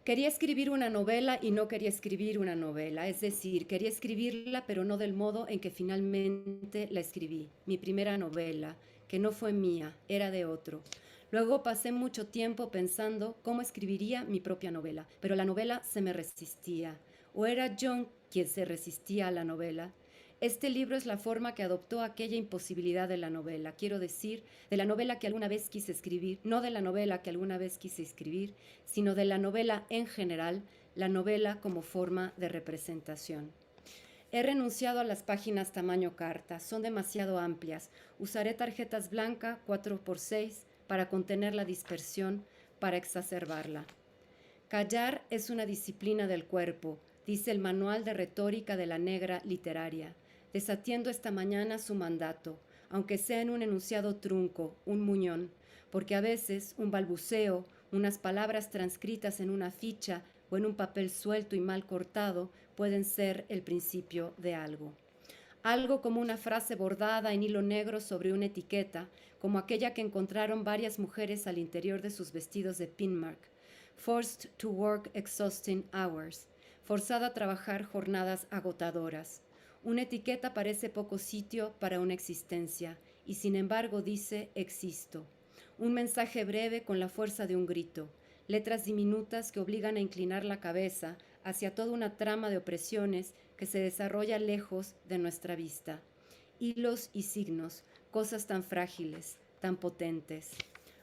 Quería escribir una novela y no quería escribir una novela, es decir, quería escribirla pero no del modo en que finalmente la escribí. Mi primera novela, que no fue mía, era de otro. Luego pasé mucho tiempo pensando cómo escribiría mi propia novela, pero la novela se me resistía. ¿O era John quien se resistía a la novela? Este libro es la forma que adoptó aquella imposibilidad de la novela, quiero decir, de la novela que alguna vez quise escribir, no de la novela que alguna vez quise escribir, sino de la novela en general, la novela como forma de representación. He renunciado a las páginas tamaño carta, son demasiado amplias. Usaré tarjetas blancas 4x6 para contener la dispersión, para exacerbarla. Callar es una disciplina del cuerpo, dice el manual de retórica de la negra literaria, desatiendo esta mañana su mandato, aunque sea en un enunciado trunco, un muñón, porque a veces un balbuceo, unas palabras transcritas en una ficha o en un papel suelto y mal cortado pueden ser el principio de algo. Algo como una frase bordada en hilo negro sobre una etiqueta, como aquella que encontraron varias mujeres al interior de sus vestidos de pinmark. Forced to work exhausting hours. Forzada a trabajar jornadas agotadoras. Una etiqueta parece poco sitio para una existencia, y sin embargo dice existo. Un mensaje breve con la fuerza de un grito. Letras diminutas que obligan a inclinar la cabeza hacia toda una trama de opresiones que se desarrolla lejos de nuestra vista. Hilos y signos, cosas tan frágiles, tan potentes.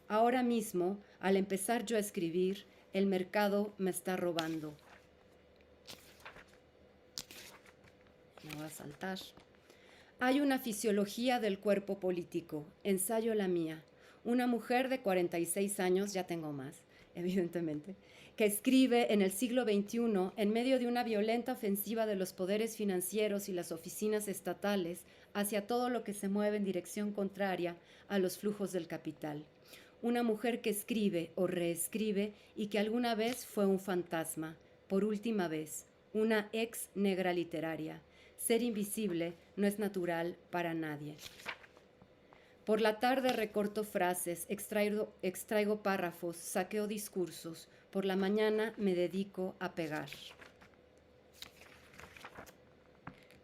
Ahora mismo, al empezar yo a escribir, el mercado me está robando. Me voy a saltar. Hay una fisiología del cuerpo político. Ensayo la mía. Una mujer de 46 años, ya tengo más, evidentemente, que escribe en el siglo XXI en medio de una violenta ofensiva de los poderes financieros y las oficinas estatales hacia todo lo que se mueve en dirección contraria a los flujos del capital. una mujer que escribe o reescribe y que alguna vez fue un fantasma, por última vez, una ex negra literaria. Ser invisible no es natural para nadie. Por la tarde recorto frases, extraigo párrafos, saqueo discursos. Por la mañana me dedico a pegar.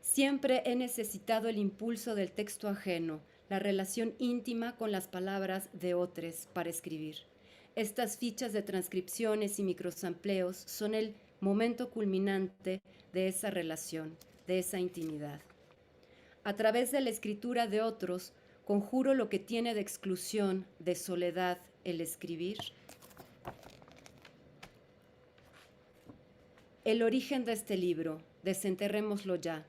Siempre he necesitado el impulso del texto ajeno, la relación íntima con las palabras de otros para escribir. Estas fichas de transcripciones y microsampleos son el momento culminante de esa relación, de esa intimidad. A través de la escritura de otros, conjuro lo que tiene de exclusión, de soledad, el escribir. El origen de este libro, desenterrémoslo ya.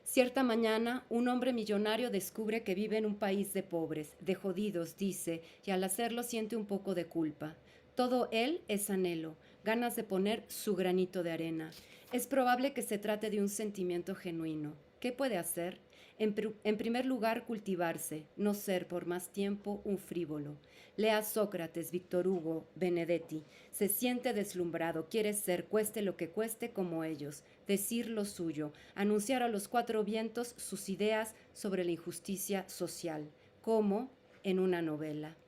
Cierta mañana, un hombre millonario descubre que vive en un país de pobres, de jodidos, dice, y al hacerlo siente un poco de culpa. Todo él es anhelo, ganas de poner su granito de arena. Es probable que se trate de un sentimiento genuino. ¿Qué puede hacer? En primer lugar, cultivarse, no ser por más tiempo un frívolo. Lea Sócrates, Víctor Hugo, Benedetti. Se siente deslumbrado, quiere ser, cueste lo que cueste, como ellos. Decir lo suyo, anunciar a los cuatro vientos sus ideas sobre la injusticia social. ¿Cómo? En una novela.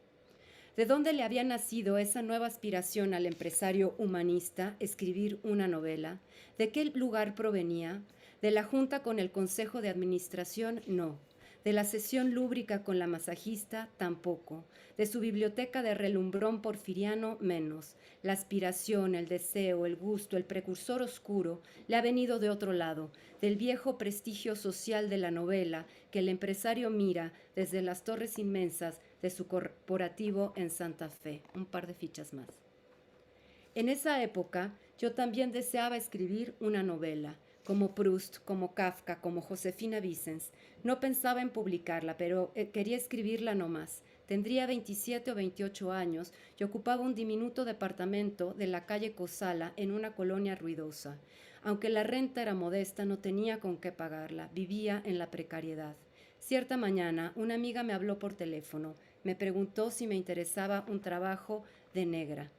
¿De dónde le había nacido esa nueva aspiración al empresario humanista, escribir una novela? ¿De qué lugar provenía? ¿De la junta con el consejo de administración? No. ¿De la sesión lúbrica con la masajista? Tampoco. ¿De su biblioteca de relumbrón porfiriano? Menos. La aspiración, el deseo, el gusto, el precursor oscuro le ha venido de otro lado, del viejo prestigio social de la novela que el empresario mira desde las torres inmensas de su corporativo en Santa Fe. Un par de fichas más. En esa época, yo también deseaba escribir una novela, como Proust, como Kafka, como Josefina Vicens. No pensaba en publicarla, pero quería escribirla nomás. Tendría 27 o 28 años y ocupaba un diminuto departamento de la calle Cosala en una colonia ruidosa. Aunque la renta era modesta, no tenía con qué pagarla. Vivía en la precariedad. Cierta mañana, una amiga me habló por teléfono. Me preguntó si me interesaba un trabajo de negra.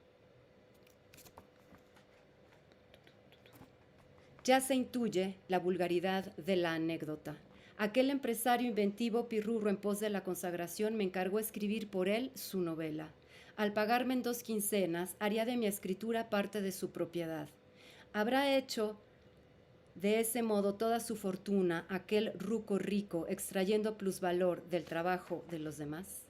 Ya se intuye la vulgaridad de la anécdota. Aquel empresario inventivo pirurro en pos de la consagración me encargó escribir por él su novela. Al pagarme en 2 quincenas, haría de mi escritura parte de su propiedad. ¿Habrá hecho de ese modo toda su fortuna aquel ruco rico, extrayendo plusvalor del trabajo de los demás?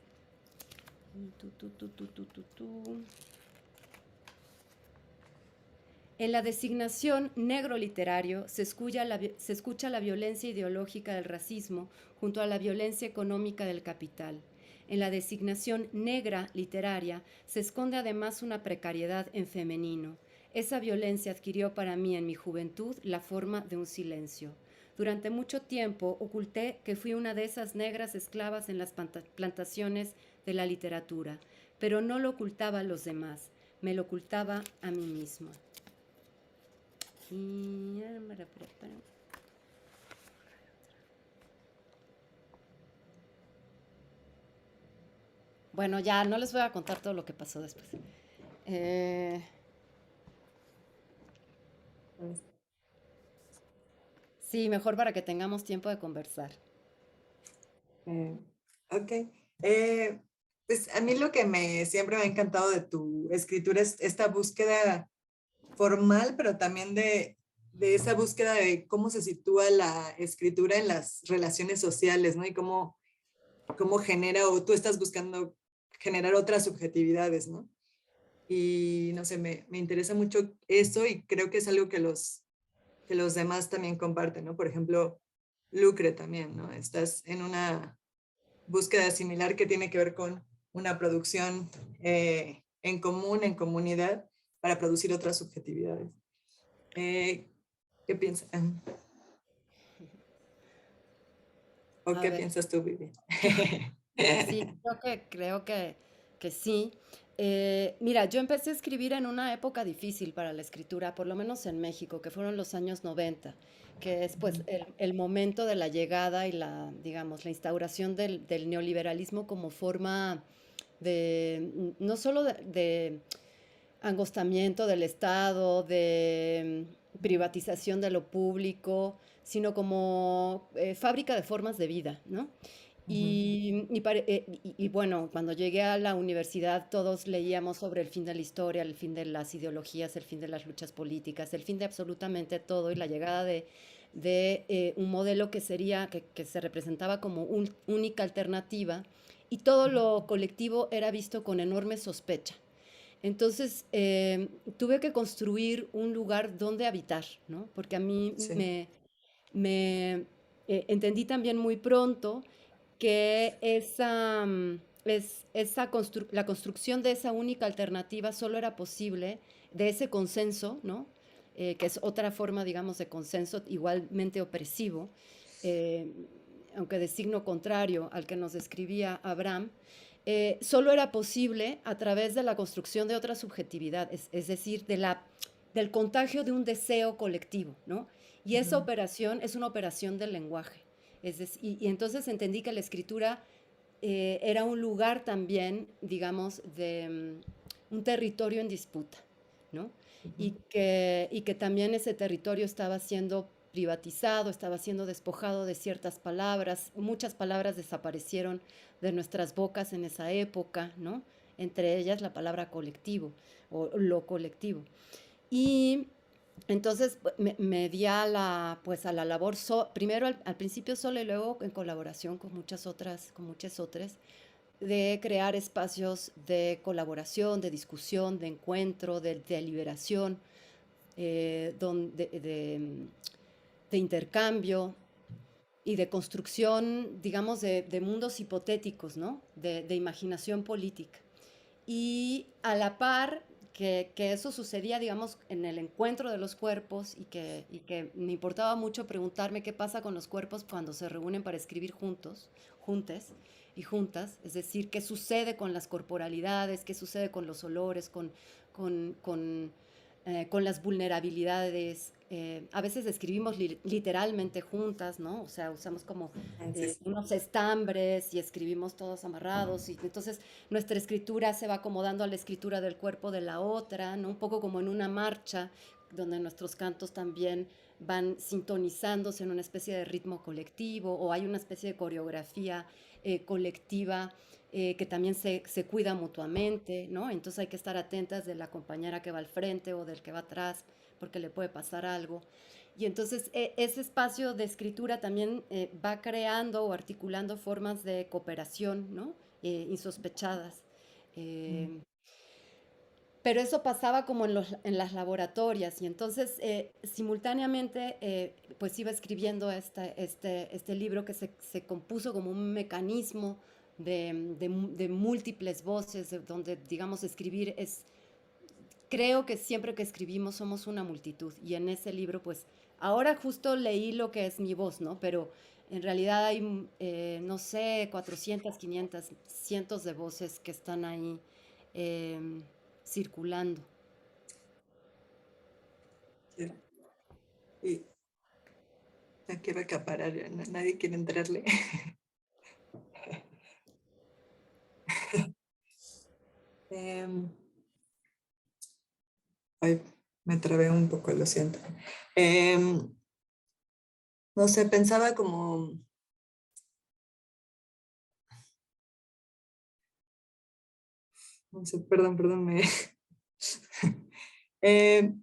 En la designación negro literario se escucha la violencia ideológica del racismo junto a la violencia económica del capital. En la designación negra literaria se esconde además una precariedad en femenino. Esa violencia adquirió para mí en mi juventud la forma de un silencio. Durante mucho tiempo oculté que fui una de esas negras esclavas en las plantaciones de la literatura, pero no lo ocultaba a los demás, me lo ocultaba a mí misma. Bueno, ya no les voy a contar todo lo que pasó después. Sí, mejor para que tengamos tiempo de conversar.
Ok. Pues a mí lo que siempre me ha encantado de tu escritura es esta búsqueda formal, pero también de esa búsqueda de cómo se sitúa la escritura en las relaciones sociales, ¿no? Y cómo genera, o tú estás buscando generar otras subjetividades, ¿no? Y no sé, me interesa mucho eso y creo que es algo que los demás también comparten, ¿no? Por ejemplo, Lucre también, ¿no? Estás en una búsqueda similar que tiene que ver con una producción en común, en comunidad, para producir otras subjetividades. ¿Qué piensas? ¿O qué piensas tú, Vivi?
Sí, creo que sí. Mira, yo empecé a escribir en una época difícil para la escritura, por lo menos en México, que fueron los años 90, que es pues el momento de la llegada y digamos, la instauración del neoliberalismo como forma no solo de angostamiento del Estado, de privatización de lo público, sino como fábrica de formas de vida, ¿no? Y bueno, cuando llegué a la universidad todos leíamos sobre el fin de la historia, el fin de las ideologías, el fin de las luchas políticas, el fin de absolutamente todo y la llegada de un modelo que sería, que se representaba como única alternativa y todo lo colectivo era visto con enorme sospecha. Entonces tuve que construir un lugar donde habitar, ¿no? Porque a mí
Sí,
entendí también muy pronto que la construcción de esa única alternativa solo era posible, de ese consenso, ¿no? Que es otra forma, digamos, de consenso igualmente opresivo, eh, aunque de signo contrario al que nos describía Abraham, solo era posible a través de la construcción de otra subjetividad, es decir, del contagio de un deseo colectivo, ¿no? Y esa operación es una operación del lenguaje. Y entonces entendí que la escritura era un lugar también, digamos, de un territorio en disputa, ¿no? Y que también ese territorio estaba siendo privatizado, estaba siendo despojado de ciertas palabras, muchas palabras desaparecieron de nuestras bocas en esa época, ¿no? Entre ellas la palabra colectivo o lo colectivo. Y entonces me di pues a la labor, primero al principio sola y luego en colaboración con muchas otras, de crear espacios de colaboración, de discusión, de encuentro, de deliberación, de intercambio y de construcción, digamos, de mundos hipotéticos, ¿no? De imaginación política. Y a la par que eso sucedía, digamos, en el encuentro de los cuerpos y que me importaba mucho preguntarme qué pasa con los cuerpos cuando se reúnen para escribir juntes y juntas, es decir, qué sucede con las corporalidades, qué sucede con los olores, con, con, con las vulnerabilidades. A veces escribimos literalmente juntas, ¿no? O sea, usamos como
sí,
unos estambres y escribimos todos amarrados y entonces nuestra escritura se va acomodando a la escritura del cuerpo de la otra, ¿no? Un poco como en una marcha donde nuestros cantos también van sintonizándose en una especie de ritmo colectivo o hay una especie de coreografía colectiva que también se cuida mutuamente, ¿no? Entonces hay que estar atentas de la compañera que va al frente o del que va atrás porque le puede pasar algo. Y entonces ese espacio de escritura también va creando o articulando formas de cooperación, ¿no? Insospechadas. Eh, pero eso pasaba como en las laboratorias y entonces simultáneamente pues iba escribiendo este libro que se compuso como un mecanismo de múltiples voces, donde digamos escribir es, creo que siempre que escribimos somos una multitud y en ese libro pues ahora justo leí lo que es mi voz, ¿no? Pero en realidad hay, no sé, 400, 500, cientos de voces que están ahí eh, circulando.
sí. Y no quiero acaparar, nadie quiere entrarle. Em, Ay, me trabé un poco, lo siento. Em, no sé, pensaba como, no sé, perdón, Eh,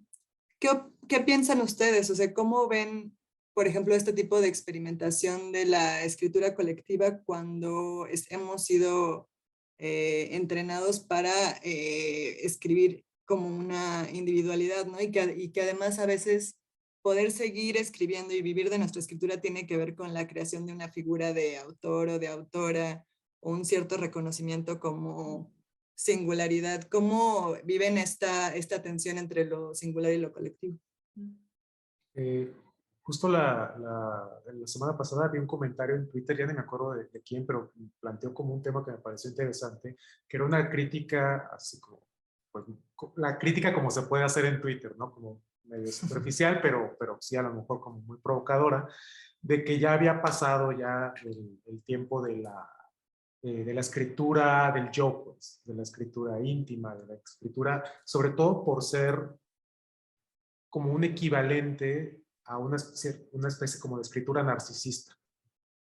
¿qué piensan ustedes? O sea, ¿cómo ven, por ejemplo, este tipo de experimentación de la escritura colectiva cuando hemos sido entrenados para escribir como una individualidad, ¿no? Y que además a veces poder seguir escribiendo y vivir de nuestra escritura tiene que ver con la creación de una figura de autor o de autora o un cierto reconocimiento como singularidad. ¿Cómo viven esta tensión entre lo singular y lo colectivo?
Eh, Justo la semana pasada vi un comentario en Twitter, ya ni me acuerdo de quién, pero planteó como un tema que me pareció interesante, que era una crítica, así como, pues, la crítica como se puede hacer en Twitter, ¿no? Como medio superficial, pero sí a lo mejor como muy provocadora, de que ya había pasado ya el tiempo de la escritura del yo, pues, de la escritura íntima, de la escritura, sobre todo por ser como un equivalente a una especie como de escritura narcisista,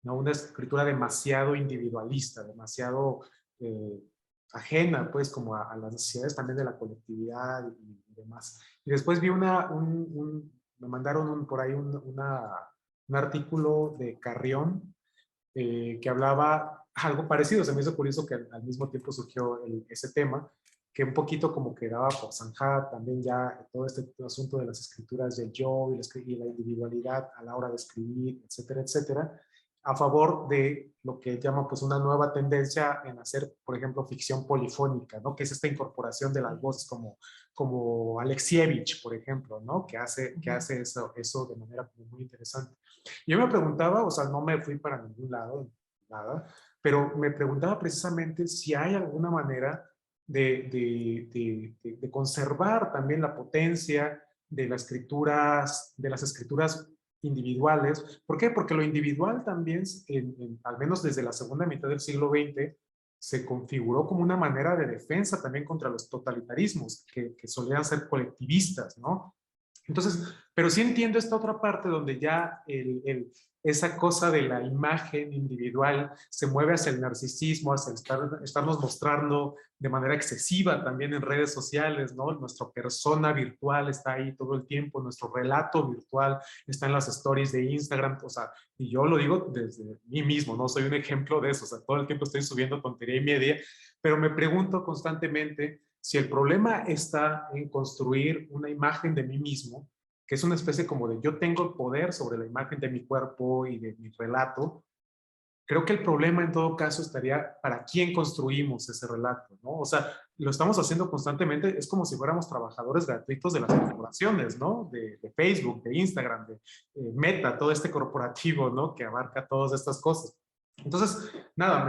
¿no? Una escritura demasiado individualista, demasiado eh, ajena, pues, como a las necesidades también de la colectividad y demás. Y después vi me mandaron por ahí un artículo de Carrión que hablaba algo parecido. Se me hizo curioso que al mismo tiempo surgió ese tema, que un poquito como que daba por zanjada también ya todo este asunto de las escrituras del yo y la individualidad a la hora de escribir, etcétera, etcétera, a favor de lo que llama pues una nueva tendencia en hacer, por ejemplo, ficción polifónica, ¿no? Que es esta incorporación de las voces como Alexievich, por ejemplo, ¿no? Que hace eso de manera como muy interesante. Yo me preguntaba, o sea, no me fui para ningún lado, nada, pero me preguntaba precisamente si hay alguna manera de conservar también la potencia de las escrituras individuales. ¿Por qué? Porque lo individual también, al menos desde la segunda mitad del siglo XX, se configuró como una manera de defensa también contra los totalitarismos que solían ser colectivistas, ¿no? Entonces, pero sí entiendo esta otra parte donde ya esa cosa de la imagen individual se mueve hacia el narcisismo, hacia estarnos mostrando de manera excesiva también en redes sociales, ¿no? Nuestra persona virtual está ahí todo el tiempo, nuestro relato virtual está en las stories de Instagram, o sea, y yo lo digo desde mí mismo, no soy un ejemplo de eso, o sea, todo el tiempo estoy subiendo tontería y media, pero me pregunto constantemente si el problema está en construir una imagen de mí mismo, que es una especie como de yo tengo el poder sobre la imagen de mi cuerpo y de mi relato, creo que el problema en todo caso estaría para quién construimos ese relato, ¿no? O sea, lo estamos haciendo constantemente, es como si fuéramos trabajadores gratuitos de las corporaciones, ¿no? De Facebook, de Instagram, de Meta, todo este corporativo, ¿no? Que abarca todas estas cosas. Entonces, nada,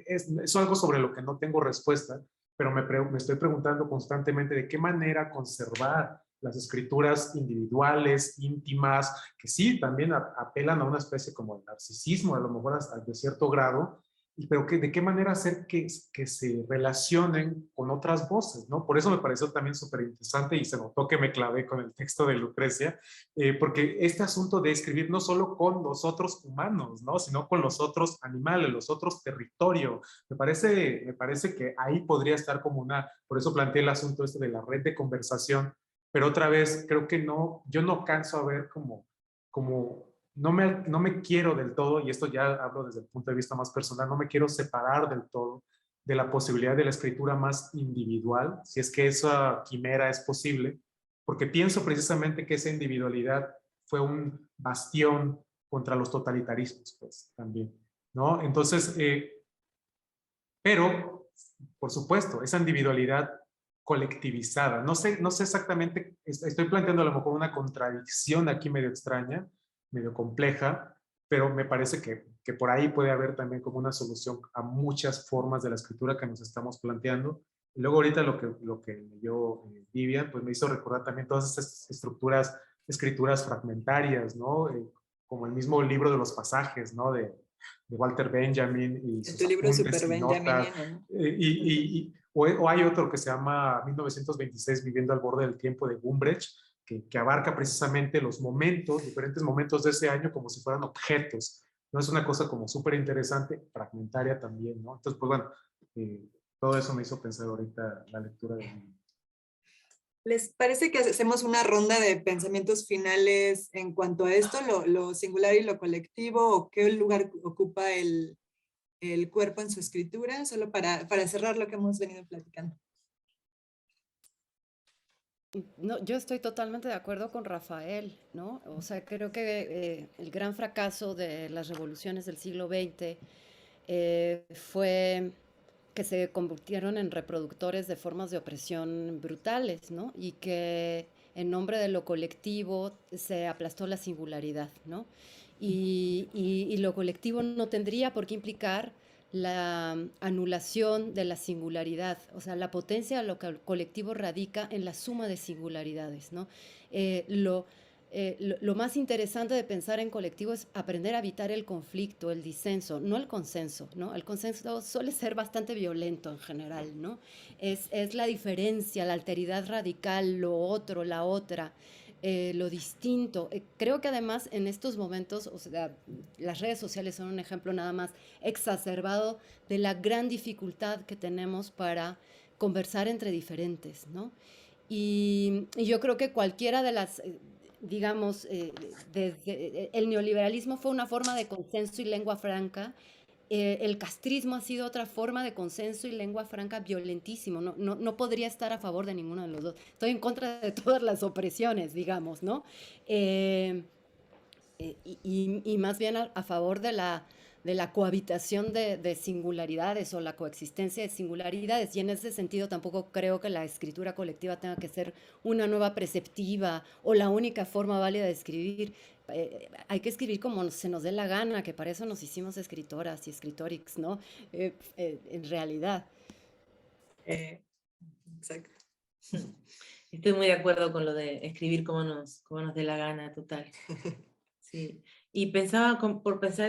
es algo sobre lo que no tengo respuesta, pero me estoy preguntando constantemente de qué manera conservar las escrituras individuales, íntimas, que sí, también apelan a una especie como de narcisismo, a lo mejor hasta de cierto grado, pero de qué manera hacer que se relacionen con otras voces, ¿no? Por eso me pareció también súper interesante y se notó que me clavé con el texto de Lucrecia, porque este asunto de escribir no solo con los otros humanos, ¿no? Sino con los otros animales, los otros territorios. Me parece que ahí podría estar como por eso planteé el asunto este de la red de conversación, pero otra vez creo que no, yo no canso a ver como no me quiero del todo, y esto ya hablo desde el punto de vista más personal, no me quiero separar del todo de la posibilidad de la escritura más individual, si es que esa quimera es posible, porque pienso precisamente que esa individualidad fue un bastión contra los totalitarismos, pues, también, ¿no? Entonces, pero, por supuesto, esa individualidad colectivizada. No sé exactamente, estoy planteando a lo mejor una contradicción aquí medio extraña, medio compleja, pero me parece que por ahí puede haber también como una solución a muchas formas de la escritura que nos estamos planteando. Y luego ahorita lo que leyó Vivian, pues me hizo recordar también todas estas escrituras fragmentarias, ¿no? Como el mismo libro de los pasajes, ¿no? De Walter Benjamin y
En
sus
tu libro
apuntes
super
y notas.
benjaminiano, ¿no?
O hay otro que se llama 1926, Viviendo al borde del tiempo, de Gumbrecht, que abarca precisamente los momentos, diferentes momentos de ese año como si fueran objetos. ¿No? Es una cosa como súper interesante, fragmentaria también, ¿no? Entonces, pues bueno, todo eso me hizo pensar ahorita la lectura de Vivian.
¿Les parece que hacemos una ronda de pensamientos finales en cuanto a esto, lo singular y lo colectivo, o qué lugar ocupa el cuerpo en su escritura, solo para cerrar lo que hemos venido platicando?
No, yo estoy totalmente de acuerdo con Rafael, ¿no? O sea, creo que el gran fracaso de las revoluciones del siglo XX fue que se convirtieron en reproductores de formas de opresión brutales, ¿no? Y que en nombre de lo colectivo se aplastó la singularidad, ¿no? Y lo colectivo no tendría por qué implicar la anulación de la singularidad, o sea, la potencia de lo colectivo radica en la suma de singularidades, ¿no? lo más interesante de pensar en colectivo es aprender a evitar el conflicto, el disenso, no el consenso, ¿no? El consenso suele ser bastante violento en general, ¿no? Es la diferencia, la alteridad radical, lo otro, la otra, lo distinto. Creo que además en estos momentos, o sea, las redes sociales son un ejemplo nada más exacerbado de la gran dificultad que tenemos para conversar entre diferentes, ¿no? Y yo creo que cualquiera de las, digamos, el neoliberalismo fue una forma de consenso y lengua franca. El castrismo ha sido otra forma de consenso y lengua franca violentísimo. No podría estar a favor de ninguno de los dos. Estoy en contra de todas las opresiones, digamos, ¿no? Eh, y más bien a favor de la cohabitación de singularidades o la coexistencia de singularidades. Y en ese sentido tampoco creo que la escritura colectiva tenga que ser una nueva preceptiva o la única forma válida de escribir. Hay que escribir como se nos dé la gana, que para eso nos hicimos escritoras y escritorix, ¿no? En realidad.
Exacto.
Estoy muy de acuerdo con lo de escribir como nos dé la gana, total. Sí. Y pensaba, por pensar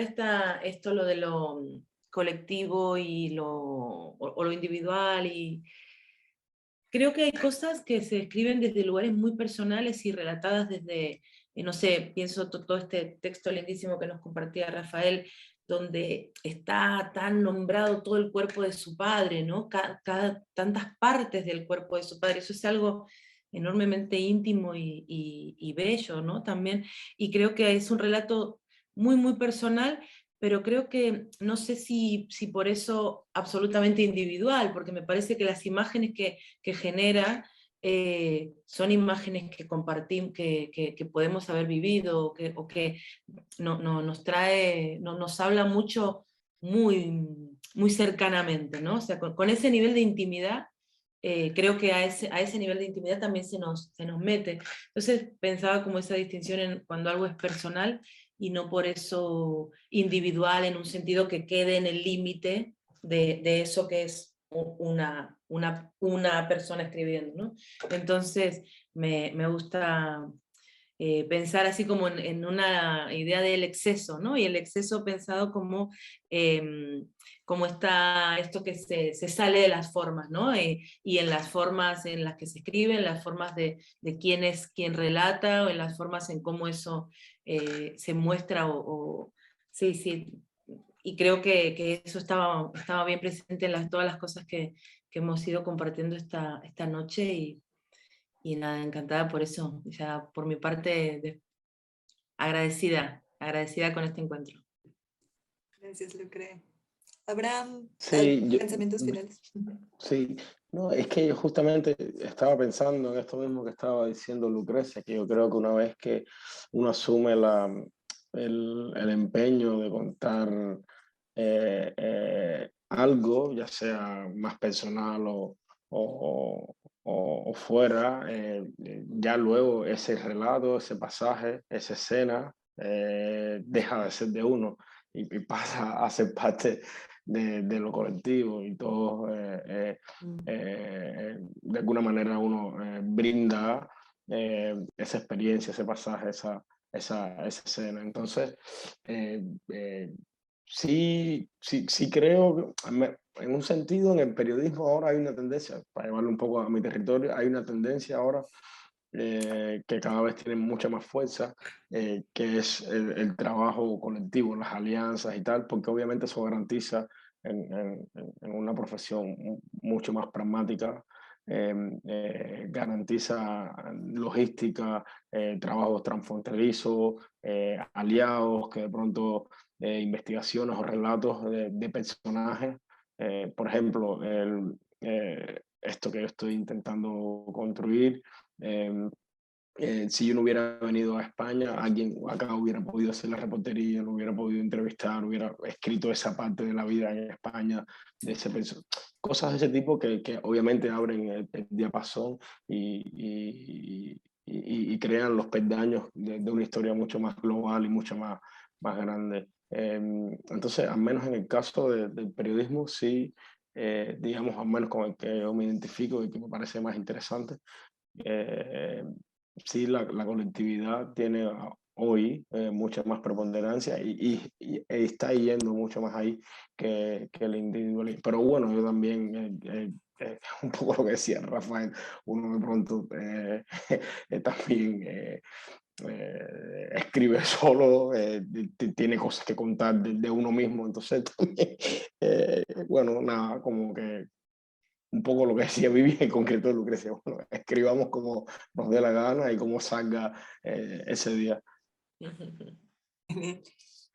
esto, lo de lo colectivo y o lo individual, y creo que hay cosas que se escriben desde lugares muy personales y relatadas desde, no sé, pienso todo este texto lindísimo que nos compartía Rafael, donde está tan nombrado todo el cuerpo de su padre, ¿no? Tantas partes del cuerpo de su padre, eso es algo enormemente íntimo y bello, ¿no? También, y creo que es un relato muy, muy personal, pero creo que no sé si por eso absolutamente individual, porque me parece que las imágenes que genera son imágenes que compartimos, que podemos haber vivido, o que nos trae, nos habla mucho, muy, muy cercanamente, ¿no? O sea, con ese nivel de intimidad, creo que a ese nivel de intimidad también se nos mete. Entonces pensaba como esa distinción en cuando algo es personal y no por eso individual, en un sentido que quede en el límite de eso que es una persona escribiendo, ¿no? Entonces me gusta pensar así como en una idea del exceso, ¿no? Y el exceso pensado como está esto que se sale de las formas, ¿no? Y en las formas en las que se escribe, en las formas de quién es quien relata, o en las formas en cómo eso se muestra, sí, sí. Y creo que eso estaba bien presente en todas las cosas que hemos ido compartiendo esta noche, y nada, encantada por eso. Ya por mi parte, agradecida con este encuentro.
Gracias, Lucre. Abraham,
Sí,
pensamientos finales.
sí, no, es que yo justamente estaba pensando en esto mismo que estaba diciendo Lucrecia, que yo creo que una vez que uno asume el empeño de contar algo, ya sea más personal o fuera, ya luego ese relato, ese pasaje, esa escena, deja de ser de uno y pasa a ser parte de lo colectivo, y todo de alguna manera uno brinda esa experiencia, ese pasaje, esa escena. Entonces, sí creo que en un sentido en el periodismo ahora hay una tendencia, para llevarlo un poco a mi territorio, hay una tendencia ahora que cada vez tiene mucha más fuerza, que es el trabajo colectivo, las alianzas y tal, porque obviamente eso garantiza en una profesión mucho más pragmática, garantiza logística, trabajos transfronterizos, aliados, que de pronto investigaciones o relatos de personajes, por ejemplo, esto que yo estoy intentando construir. Si yo no hubiera venido a España, alguien acá hubiera podido hacer la reportería, lo hubiera podido entrevistar, hubiera escrito esa parte de la vida en España, de ese cosas de ese tipo que obviamente abren el diapasón y crean los peldaños de una historia mucho más global y mucho más grande. Entonces, al menos en el caso del periodismo, sí, digamos, al menos con el que yo me identifico y que me parece más interesante, sí, la colectividad tiene hoy mucha más preponderancia y está yendo mucho más ahí que el individualismo. Pero bueno, yo también, un poco lo que decía Rafael, uno de pronto también escribe solo, tiene cosas que contar de uno mismo, entonces también, bueno, nada, como que un poco lo que decía Vivi en concreto de Lucrecia, bueno, escribamos como nos dé la gana y como salga ese día.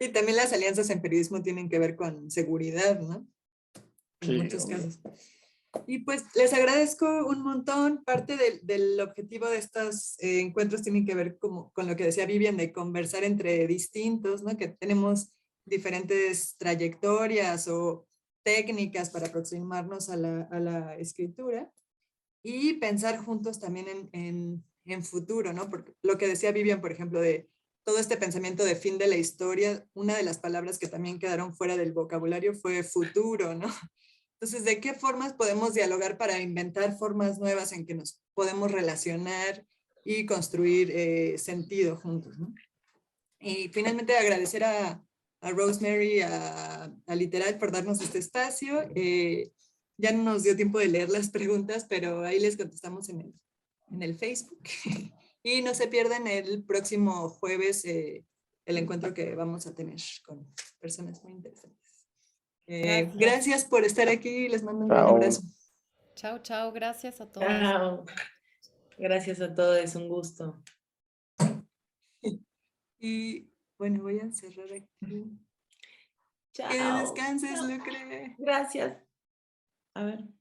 Y también las alianzas en periodismo tienen que ver con seguridad, ¿no? En
Sí,
muchos
obvio.
casos. Y pues les agradezco un montón. Parte del objetivo de estos encuentros tiene que ver con lo que decía Vivian, de conversar entre distintos, ¿no? Que tenemos diferentes trayectorias o técnicas para aproximarnos a la escritura y pensar juntos también en futuro, ¿no? Porque lo que decía Vivian, por ejemplo, de todo este pensamiento de fin de la historia, una de las palabras que también quedaron fuera del vocabulario fue futuro, ¿no? Entonces, ¿de qué formas podemos dialogar para inventar formas nuevas en que nos podemos relacionar y construir sentido juntos, ¿no? Y finalmente agradecer a Rosemary, a Literal por darnos este espacio. Ya no nos dio tiempo de leer las preguntas, pero ahí les contestamos en el Facebook. Y no se pierdan el próximo jueves el encuentro que vamos a tener con personas muy interesantes.
Gracias.
Gracias por estar aquí. Les mando un gran
Chao.
abrazo.
Chao, chao, gracias a todos.
Chao. Gracias a todos, es un gusto.
Y bueno, voy a cerrar aquí.
Chao.
Que descanses, Lucre.
Gracias. A ver.